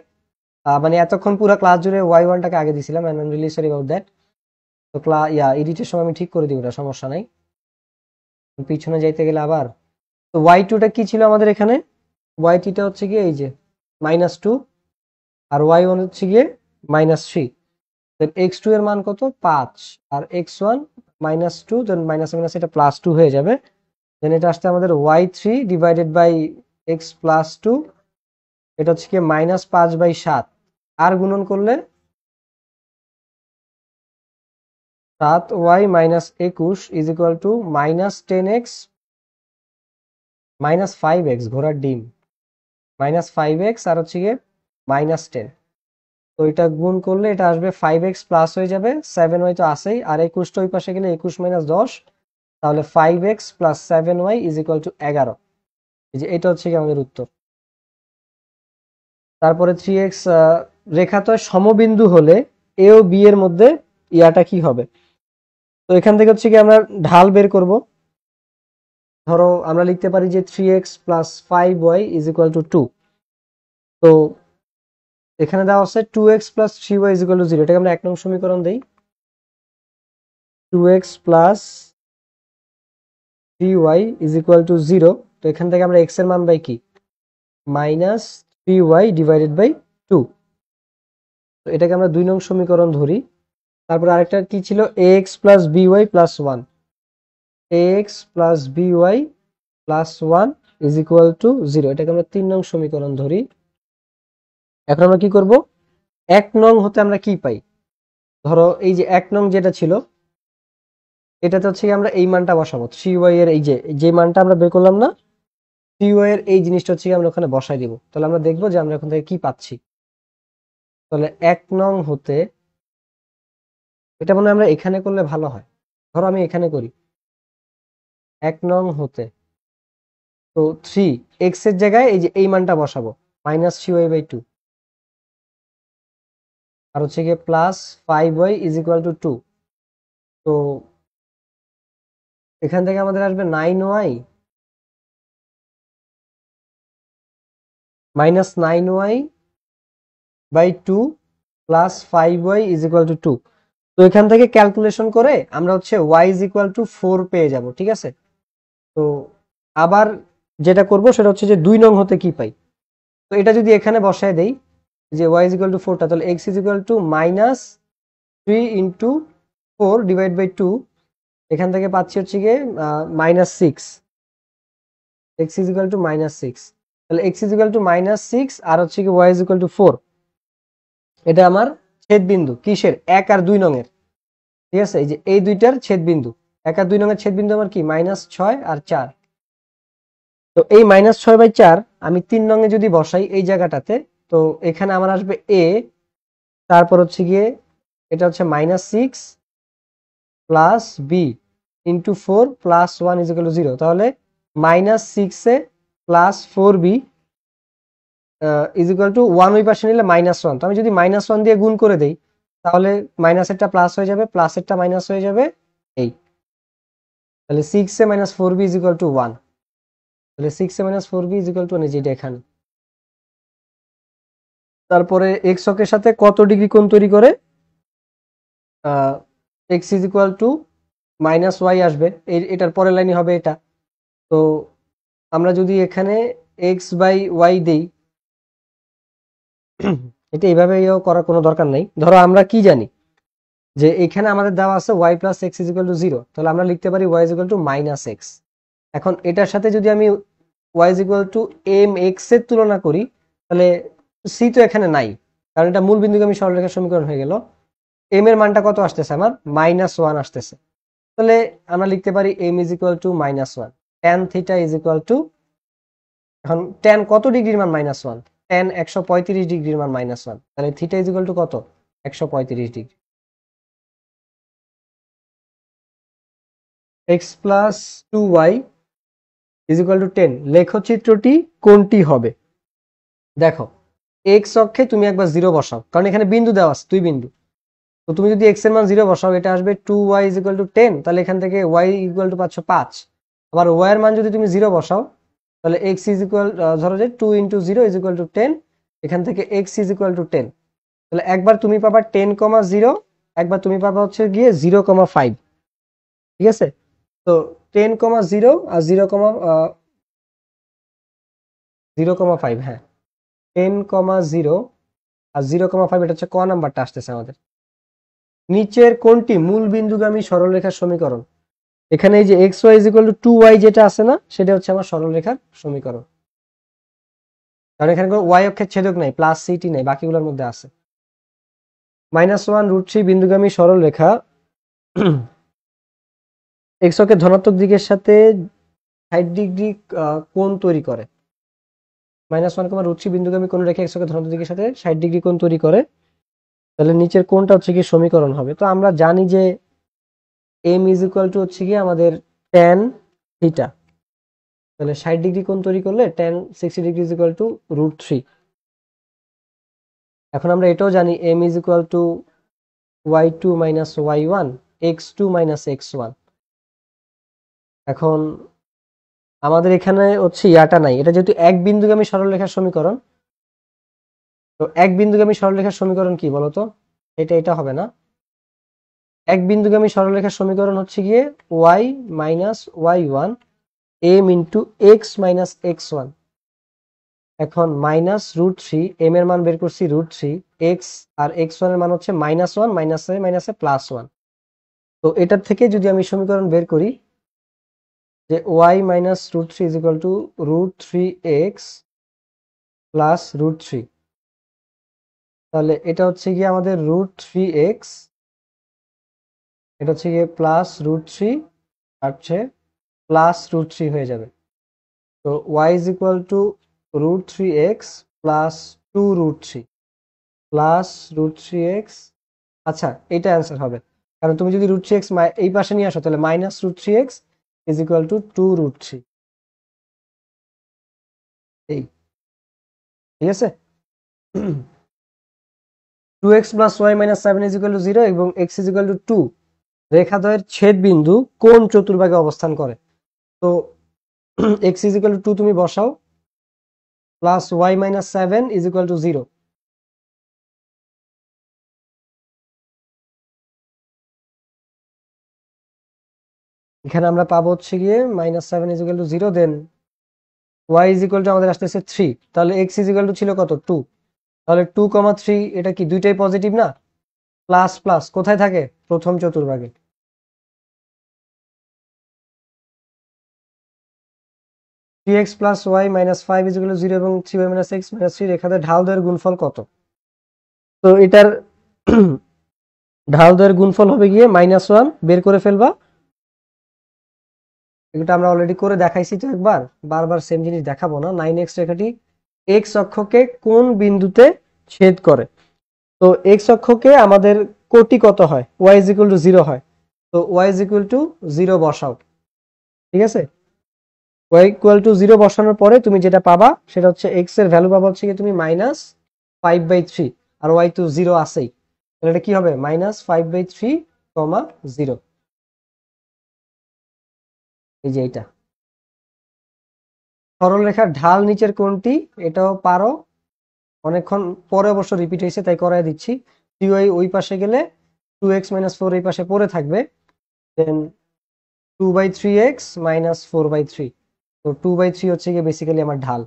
মানে এতক্ষণ পুরো ক্লাস জুড়ে y1 টাকে আগে দিছিলাম, and I am really sorry about that. তো এডিটের সময় আমি ঠিক করে দিই, ওটা সমস্যা নাই, পিছনে যাইতে গেলে আবার। তো y2 টা কি ছিল আমাদের এখানে, y2 টা হচ্ছে গিয়ে এই যে -2, আর y1 হচ্ছে গিয়ে -3। দেন x2 এর মান কত 5, আর x1 -2, দেন মাইনাস মাইনাস এটা +2 হয়ে যাবে। দেন এটা আসতে আমাদের y3 divided by x plus 2, এটা হচ্ছে কি -5/7, আর গুণন করলে 7y minus 21 is equal two -10x -5x, ঘোড়ার ডিম, -5x আর হচ্ছে গিয়ে -10। তো এটা গুণ করলে এটা আসবে 5x প্লাস হয়ে যাবে, 7y তো আসেই, আর 21 টা ওই পাশে গেলে 21 - 10, তাহলে 5x plus 7y is equal two 11। এই যে এটা হচ্ছে কি আমাদের উত্তর। তারপরে 3x রেখাদ্বয় সমবিন্দু হলে এ ও বি এর মধ্যে ইয়াটা কি হবে। তো এখান থেকে হচ্ছে কি আমরা ঢাল বের করব। ধরো আমরা লিখতে পারি যে 3x plus 5y is equal to 2। তো এখানে দেওয়া আছে 2x plus 3y is equal to 0, এটাকে আমরা 1 নং সমীকরণ দেই। 2x plus 3y is equal to 0। তো এখান থেকে আমরা x এর মান বাই কি -3y ডিভাইডেড বাই 2। তো এটাকে আমরা 2 নং সমীকরণ ধরি। তারপর আরেকটা কি ছিল ax plus by plus 1, ax plus by plus 1 is equal to 0, এটাকে আমরা 3 নং সমীকরণ ধরি। এখন আমরা কি করব, 1 নং হতে আমরা কি পাই, ধরো এই যে 1 নং যেটা ছিল এটাতে হচ্ছে আমরা এই মানটা বসাবো, 3y এর এই যে যে মানটা আমরা বের করলাম না, 3y এর এই জিনিসটা হচ্ছে আমরা ওখানে বসাই দিব। তাহলে আমরা দেখবো যে আমরা এখন থেকে কি পাচ্ছি। তাহলে 1 নং হতে, এটা মনে হয় আমরা এখানে করলে ভালো হয়, ধরো আমি এখানে করি 1 নং হতে, তো 3 x এর জায়গায় এই যে এই মানটা বসাবো -3y/2। আর হচ্ছে গিয়ে plus 5y is equal to 2। তো এখান থেকে আমাদের আসবে 9y minus 9y by 2 plus 5y is equal to 2। তো এখান থেকে ক্যালকুলেশন করে আমরা হচ্ছে y ইজ ইকুয়াল টু 4 পেয়ে যাব, ঠিক আছে। তো আবার যেটা করব সেটা হচ্ছে যে 2 নং হতে কি পাই। তো এটা যদি এখানে বসায় দেই যে y ইজ ইকুয়াল টু 4টা, তাহলে x is equal to minus 3 into 4 divide by 2। এখান থেকে পাচ্ছি হচ্ছে গিয়ে minus 6। X is equal to minus 6। তাহলে x is equal to minus 6 আর হচ্ছে কি ওয়াই ইজ ইকুয়াল টু 4। এটা আমার ছেদ বিন্দু কিসের, 1 আর 2 নং এর, ঠিক আছে। এই যে এই দুইটার ছেদ বিন্দু, 1 আর 2 নং এর ছেদ বিন্দু আমার কি মাইনাস 6 আর 4। তো এই মাইনাস 6/4 আমি 3 নং এ যদি বসাই এই জায়গাটাতে, তো এখানে আমার আসবে এ, তারপর হচ্ছে গিয়ে এটা হচ্ছে minus 6 plus b into 4 plus 1 is equal to 0। তাহলে মাইনাস 6 a plus 4b is equal to 1 ওই পাশে নিলে -1। তো আমি যদি -1 দিয়ে গুণ করে দেই তাহলে মাইনাসেরটা প্লাস হয়ে যাবে, প্লাসেরটা মাইনাস হয়ে যাবে এই। তাহলে 6 এ -4b ইজ ইকুয়াল টু 1। তাহলে 6 এ -4b ইজ ইকুয়াল টু 1, যেটা এখানে। তারপরে এক্স অক্ষের সাথে কত ডিগ্রি কোণ তৈরি করে, x is equal to minus y আসবে, এটার পরের লাইনই হবে এটা। তো আমরা যদি এখানে এক্স বাই ওয়াই দেই, এটা এইভাবে করার কোনো দরকার নাই। ধরো আমরা কি জানি যে এখানে আমাদের দেওয়া আছে y plus x is equal to 0, তাহলে আমরা লিখতে পারি y is equal to minus x. এখন এটার সাথে যদি আমি y is equal to M x এর তুলনা করি, তাহলে সি তো এখানে নাই, কারণ এটা মূল বিন্দুগামী সরলরেখার সমীকরণ হয়ে গেল। এম এর মানটা কত আসতেছে, আমার -1 আসতেছে। তাহলে আমরা লিখতে পারি m is equal to -1। Tan theta is equal to, এখন ট্যান কত ডিগ্রির মান -1, ট্যান 135 ডিগ্রির মান -1, তাহলে থিটা ইজ ইকুয়াল টু কত, 135 degree. X plus 2y is equal two 10, লেখচিত্রটি কোনটি হবে। দেখো এক্স অক্ষে তুমি একবার 0 বসাও, কারণ এখানে বিন্দু দেওয়া আছে 2 বিন্দু। তো তুমি যদি এক্স এর মান 0 বসাও, এটা আসবে 2y ইজ ইকুয়াল টু 10, তাহলে এখান থেকে y ইকুয়াল টু পাচ্ছ 5। আবার y এর মান যদি তুমি 0 বসাও, তাহলে x ইজ ইকুয়াল, ধরো যে 2 ইন্টু 0 ইজ ইকুয়াল টু 10, এখান থেকে x ইজ ইকুয়াল টু 10। তাহলে একবার তুমি পাবা 10,0, একবার তুমি পাবা হচ্ছে গিয়ে 0,5, ঠিক আছে। তো 10,0 আর 0,5, হ্যাঁ 10,0 আর 0,5, এটা হচ্ছে ক নাম্বারটা আসতেছে আমাদের। নিচের কোনটি মূল বিন্দুগামী সরলরেখার সমীকরণ। এখানে এই যে x y is equal to 2y যেটা আছে না, সেটা হচ্ছে আমার সরলরেখার সমীকরণ। কারণ এখানে কোনো ওয়াই অক্ষের ছেদক নাই, প্লাস সিটি নাই, বাকিগুলোর মধ্যে আছে। -1√3 বিন্দুগামী সরলরেখা এক্স অক্ষের ধনাত্মক দিকের সাথে 60 ডিগ্রি কোণ তৈরি করে। -1,√3 বিন্দুগামী কোণ রেখে এক্স অক্ষের ধনাত্মক দিকের সাথে 60 ডিগ্রি কোণ তৈরি করে। তাহলে নিচের কোণটা হচ্ছে কি সমীকরণ হবে। তো আমরা জানি যে এম ইজ ইকুয়াল টু হচ্ছে কি আমাদের ট্যান থিটা। তাহলে 60 ডিগ্রি কোণ তৈরি করলে tan 60 degree is equal to √3। এখন আমরা এটাও জানি M is equal to y2 minus y1 x2 minus x1। এখন আমাদের এখানে হচ্ছে ইয়াটা নাই, এটা যেহেতু এক বিন্দুগামী সরলরেখার সমীকরণ। তো এক বিন্দুগামী সরলরেখার সমীকরণ কি বলতো, এটা হবে না। এক বিন্দুগামী সরলরেখার সমীকরণ হচ্ছে গিয়ে y minus y1 m into x minus x1। এখন -√3, এম এর মান বের করছি √3, এক্স আর x1 এর মান হচ্ছে -1, মাইনাসে মাইনাসে +1। তো এটার থেকে যদি আমি সমীকরণ বের করি যে y minus √3 is equal two √3x plus √3, তাহলে এটা হচ্ছে গিয়ে আমাদের √3x, এটা হচ্ছে গিয়ে প্লাস √3 আর হচ্ছে প্লাস √3 হয়ে যাবে। তো y is equal two √3x plus 2√3 plus √3x। আচ্ছা এটা অ্যান্সার হবে, কারণ তুমি যদি √3x এই পাশে নিয়ে আসো তাহলে -√3x ইজ ইকুয়াল টু 2√3। এই ঠিক আছে। 2x + y - 7 = 0 এবং x = 2 রেখাদ্বয়ের ছেদ বিন্দু কোন চতুর্ভাগে অবস্থান করে? তো x = 2 তুমি বসাও, প্লাস y - 7 = 0। এখানে আমরা পাবো হচ্ছে গিয়ে -7 = 0, দেন y = আমাদের আসতেছে 3, তাহলে x = ছিল কত 2, তাহলে 2, 3 এটা কি দুইটাই পজিটিভ না? প্লাস প্লাস কোথায় থাকে? প্রথম চতুর্ভাগে। 3x + y - 5 = 0 এবং 3y - x - 3 রেখাদ্বয়ের ঢাল দ্বয়ের গুণফল কত? তো এটার ঢাল দ্বয়ের গুণফল হবে গিয়ে -1, বের করে ফেলবা। এটা আমরা অলরেডি করে দেখাইছি তো একবার, বারবার সেম জিনিস দেখাবো না। 9x রেখাটি x অক্ষকে কোন বিন্দুতে ছেদ করে? তো x অক্ষকে আমাদের কোটি কত হয়? y = 0 হয়, তো y = 0 বসাও। ঠিক আছে, y = 0 বসানোর পরে তুমি যেটা পাবা সেটা হচ্ছে x এর ভ্যালু পাবা হচ্ছে কি তুমি -5/3, আর y তো 0 আছেই, তাহলে এটা কি হবে? -5/3, 0। এই যে এটা সরলরেখার ঢাল নিচের কোনটি? এটাও পারো, অনেকক্ষণ পরে অবশ্য রিপিট হয়েছে তাই করাই দিচ্ছি। 3y ওই পাশে গেলে 2x - 4 এই পাশে পড়ে থাকবে, দেন 2/3x - 4/3, তো 2/3 হচ্ছে গিয়ে বেসিক্যালি আমার ঢাল।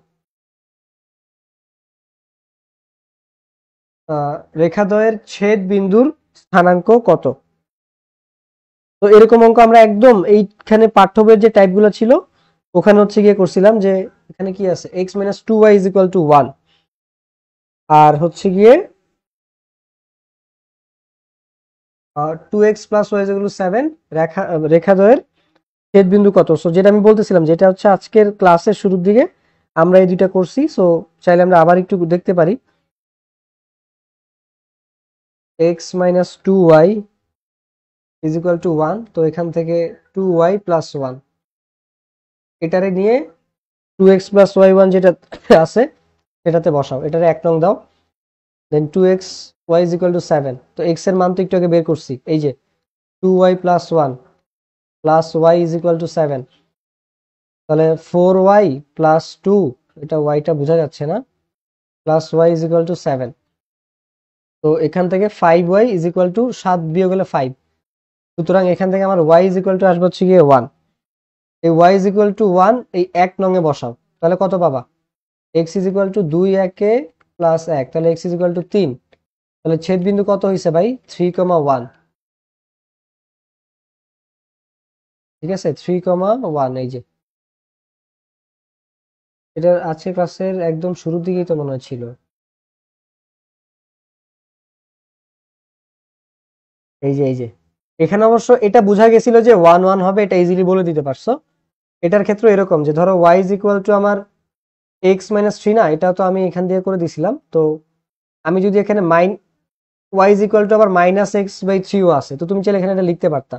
রেখাদ্বয়ের ছেদ বিন্দুর স্থানাঙ্ক কত? তো এরকম অঙ্ক আমরা একদম এইখানে পাঠ্য বইয়ের যে টাইপগুলো ছিল ওখানে হচ্ছে গিয়ে করছিলাম, যে এখানে কি আছে x - 2y = 1, আর হচ্ছে গিয়ে 2x + y = 7 রেখাদ্বয়ের ছেদ বিন্দু কত? সো যেটা আমি বলতেছিলাম যেটা হচ্ছে আজকের ক্লাসের শুরুর দিকে আমরা এই দুইটা করছি, সো চাইলে আমরা আবার একটু দেখতে পারি। x - 2y = 1, তো এখান থেকে 2y + 1 এটারে নিয়ে 2x + y1 যেটা আছে সেটাতে বসাও, এটারে 1 নং দাও, দেন 2x y = 7, তো x এর মান তো একটু আগে বের করছি, এই যে 2y + 1 + y = 7, তাহলে 4y + 2, এটা yটা বোঝা যাচ্ছে না, + y = 7, তো এখান থেকে 5y = 7 বিয়োগ হলে 5, সুতরাং এখান থেকে আমার y = আসবে হচ্ছে গিয়ে 1। এই y = 1 এই 1 নং এ বসাও, তাহলে কত পাবা? x = 2 1 + 1, তাহলে x = 3, তাহলে ছেদ বিন্দু কত হয়েছে ভাই? 3,1। ঠিক আছে, 3,1, এই যে এটা আজকে ক্লাসের একদম শুরুর দিকেই তো মনে হয় ছিল। এই যে এখানে অবশ্য এটা বোঝা গেছিল যে 1 1 হবে, এটা ইজিলি বলে দিতে পারছো। এটার ক্ষেত্রে এরকম যে ধরো y = আমার x - 3 না, এটা তো আমি এখান দিয়ে করে দিছিলাম, তো আমি যদি এখানে y = আবার -x/3 ও আছে, তো তুমি চাইলে এখানে এটা লিখতে পারতা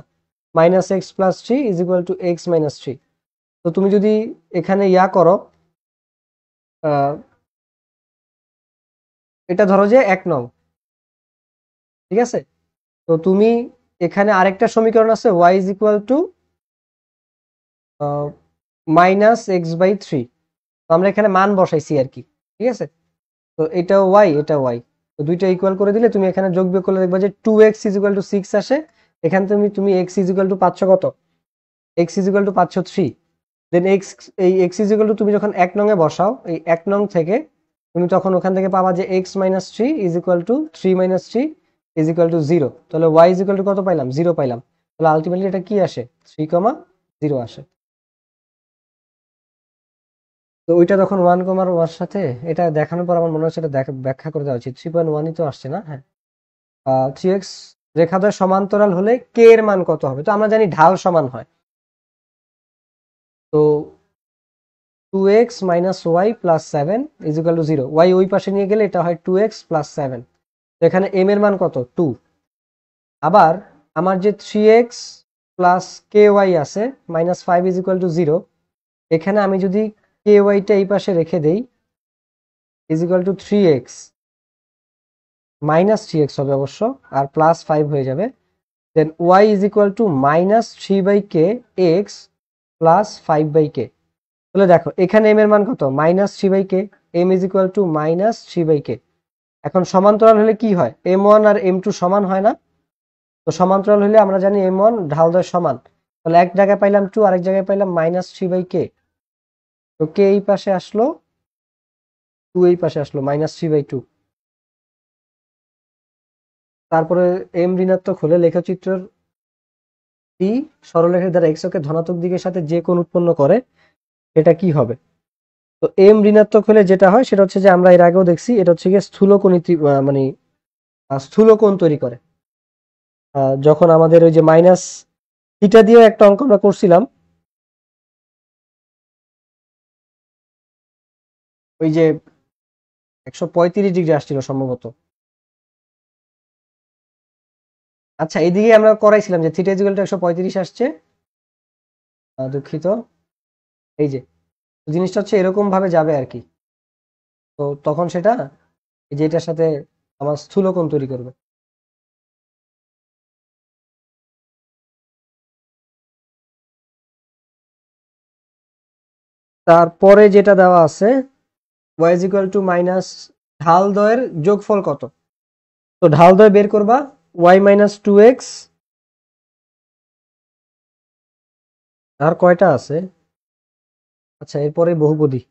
-x + 3 = x - 3। তো তুমি যদি এখানে ইয়া করো, আহ, এটা ধরো যে 1 নং, ঠিক আছে, তো তুমি এখানে আরেকটা সমীকরণ আছে y = -x/3, তো আমরা এখানে মান বসাইছি আর কি। ঠিক আছে, তো এটাও y, তো দুইটা ইকুয়াল করে দিলে তুমি এখানে যোগ বিয়োগ করলে দেখবা যে 2x = 6 আসে। এখান থেকে তুমি x = পাচ্ছ কত? x পাচ্ছ 3, দেন এই x তুমি যখন 1 নং এ বসাও, এই 1 নং থেকে তুমি তখন ওখান থেকে পাবা যে x - 3 = 3 - 3 0, তাহলে y কত পাইলাম? 0 পাইলাম, তাহলে আলটিমেটলি এটা কি আসে? 3,0 আসে। তো ওইটা তখন 1,1 সাথে এটা দেখানোর পর আমার মনে হচ্ছে এটা ব্যাখ্যা করে দেওয়া উচিত। 3.1ই তো আসছে না? হ্যাঁ, 3x রেখাদ্বয় সমান্তরাল হলে কে এর মান কত হবে? তো আমরা জানি ঢাল সমান হয়, তো 2x - y + 7 = 0, y ওই পাশে নিয়ে গেলে এটা হয় 2x + 7, তো এখানে m এর মান কত? 2। আবার আমার যে 3x + ky আছে -5 = 0, এখানে আমি যদি ky টা এই পাশে রেখে দেই = 3x, মাইনাস 3x হবে অবশ্য, আর প্লাস 5 হয়ে যাবে। দেন y is equal to minus 3/k x plus 5/k। তাহলে দেখো এখানে m এর মান কত, -3/k, m is equal two -3/k। এখন সমান্তরাল হলে কি হয়, m1 আর m2 সমান হয় না? তো সমান্তরাল হলে আমরা জানি m1 ঢালদ্বয় সমান, তাহলে এক জায়গায় পাইলাম 2, আরেক জায়গায় পাইলাম -3/k। তো k এই পাশে আসলো, 2 এই পাশে আসলো, -3/2। তারপরে m ঋণাত্মক হলে লেখচিত্রের t সরলরেখার দ্বারা x অক্ষের ধনাত্মক দিকের সাথে যে কোণ উৎপন্ন করে এটা কি হবে? তো m ঋণাত্মক হলে যেটা হয় সেটা হচ্ছে যে আমরা এর আগেও দেখছি, এটা হচ্ছে গিয়ে স্থূলকোণী মানে স্থূলকোণ তৈরি করে। যখন আমাদের ওই যে মাইনাস থিটা দিয়েও একটা অঙ্ক আমরা করছিলাম, ওই যে 135 ডিগ্রি আসছিল সম্ভবত। আচ্ছা, এইদিকে আমরা করাইছিলাম যে থিটা ইকুয়াল টু 135 আসছে, দুঃখিত। এই যে জিনিসটা হচ্ছে এরকম ভাবে যাবে আর কি। তো তখন সেটা এই যে এটার সাথে আমার স্থূলকোণ তৈরি করবে। তারপরে যেটা দেওয়া আছে y is equal to minus ঢাল দ্বয়ের যোগফল কত? তো ঢাল দ্বয় বের করবা, y মাইনাস 2x। আর কয়টা আছে? আচ্ছা, এরপরে বহুপদী।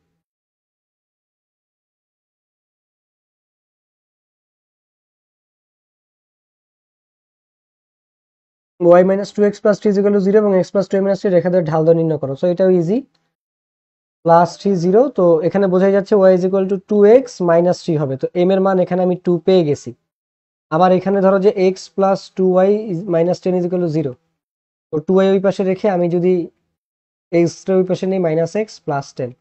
y minus 2x plus 3 equal to 0 এবং x প্লাস 2 মাইনাস 3 রেখা দ্বয়ের ঢাল দ্বয় নির্ণয় করো। সো এটাও ইজি, প্লাস 3 0। তো এখানে বোঝাই যাচ্ছে y is equal two 2x minus 3 হবে। তো m এর মান এখানে আমি 2 পেয়ে গেছি। আবার এখানে ধরো যে x plus 2y minus 10 is equal to 0। তো 2y ওই পাশে রেখে আমি যদি x ওই পাশে নিই মাইনাস x প্লাস 10,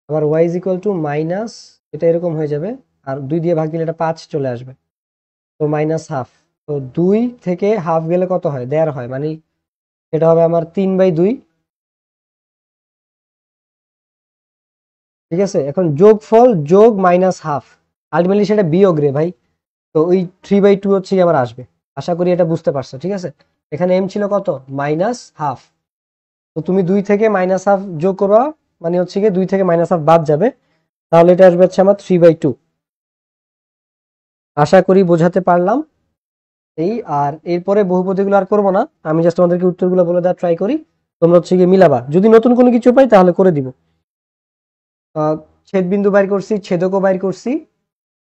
আবার y is equal to minus, এটা এরকম হয়ে যাবে, আর 2 দিয়ে ভাগ দিলে এটা 5 চলে আসবে। তো মাইনাস হাফ। তো 2 থেকে হাফ গেলে কত হয়, 1.5 হয়, মানে এটা হবে আমার 3/2। ঠিক আছে, এখন যোগফল যোগ মাইনাস হাফ, আলটিমেটলি সেটা বিয়োগ রে ভাই। তো ওই 3/2 হচ্ছে আমার আসবে। আশা করি এটা বুঝতে পারছো। ঠিক আছে, এখানে এম ছিল কত, মাইনাস হাফ। তো তুমি 2 থেকে মাইনাস হাফ যোগ করবা, মানে হচ্ছে গিয়ে 2 থেকে মাইনাস হাফ বাদ যাবে, তাহলে এটা আসবে হচ্ছে আমার 3/2। আশা করি বোঝাতে পারলাম। এই আর এরপরে বহুপদীগুলো আর করবো না, আমি জাস্ট তোমাদেরকে উত্তরগুলো বলে দেওয়ার ট্রাই করি, তোমরা হচ্ছে গিয়ে মিলাবা, যদি নতুন কোনো কিছু পাই তাহলে করে দিব। ছেদ বিন্দু বাইর করছি, ছেদকও বাইর করছি,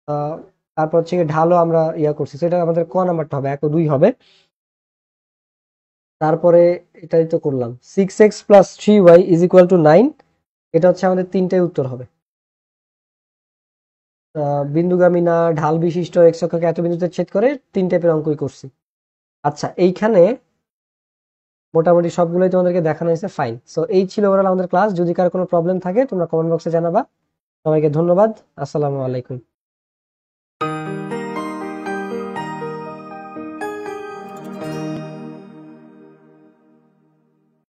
আহ, তারপর হচ্ছে গিয়ে ঢালও আমরা ইয়া করছি, সেটা আমাদের ক নাম্বারটা হবে, 1 ও 2 হবে। তারপরে এটাই তো করলাম, 6x plus 3y is equal two 9। এটা হচ্ছে আমাদের তিনটাই উত্তর হবে। বিন্দুগামী না ঢাল বিশিষ্ট এক্স অক্ষকে এত বিন্দুতে ছেদ করে 3 টাইপের অঙ্কই করছি। আচ্ছা, এইখানে মোটামুটি সবগুলোই তোমাদেরকে দেখানো হয়েছে, ফাইন। সো এই ছিল ওভারঅল আমাদের ক্লাস। যদি কারো কোনো প্রবলেম থাকে তোমরা কমেন্ট বক্সে জানাবা। সবাইকে ধন্যবাদ। আসসালামু আলাইকুম।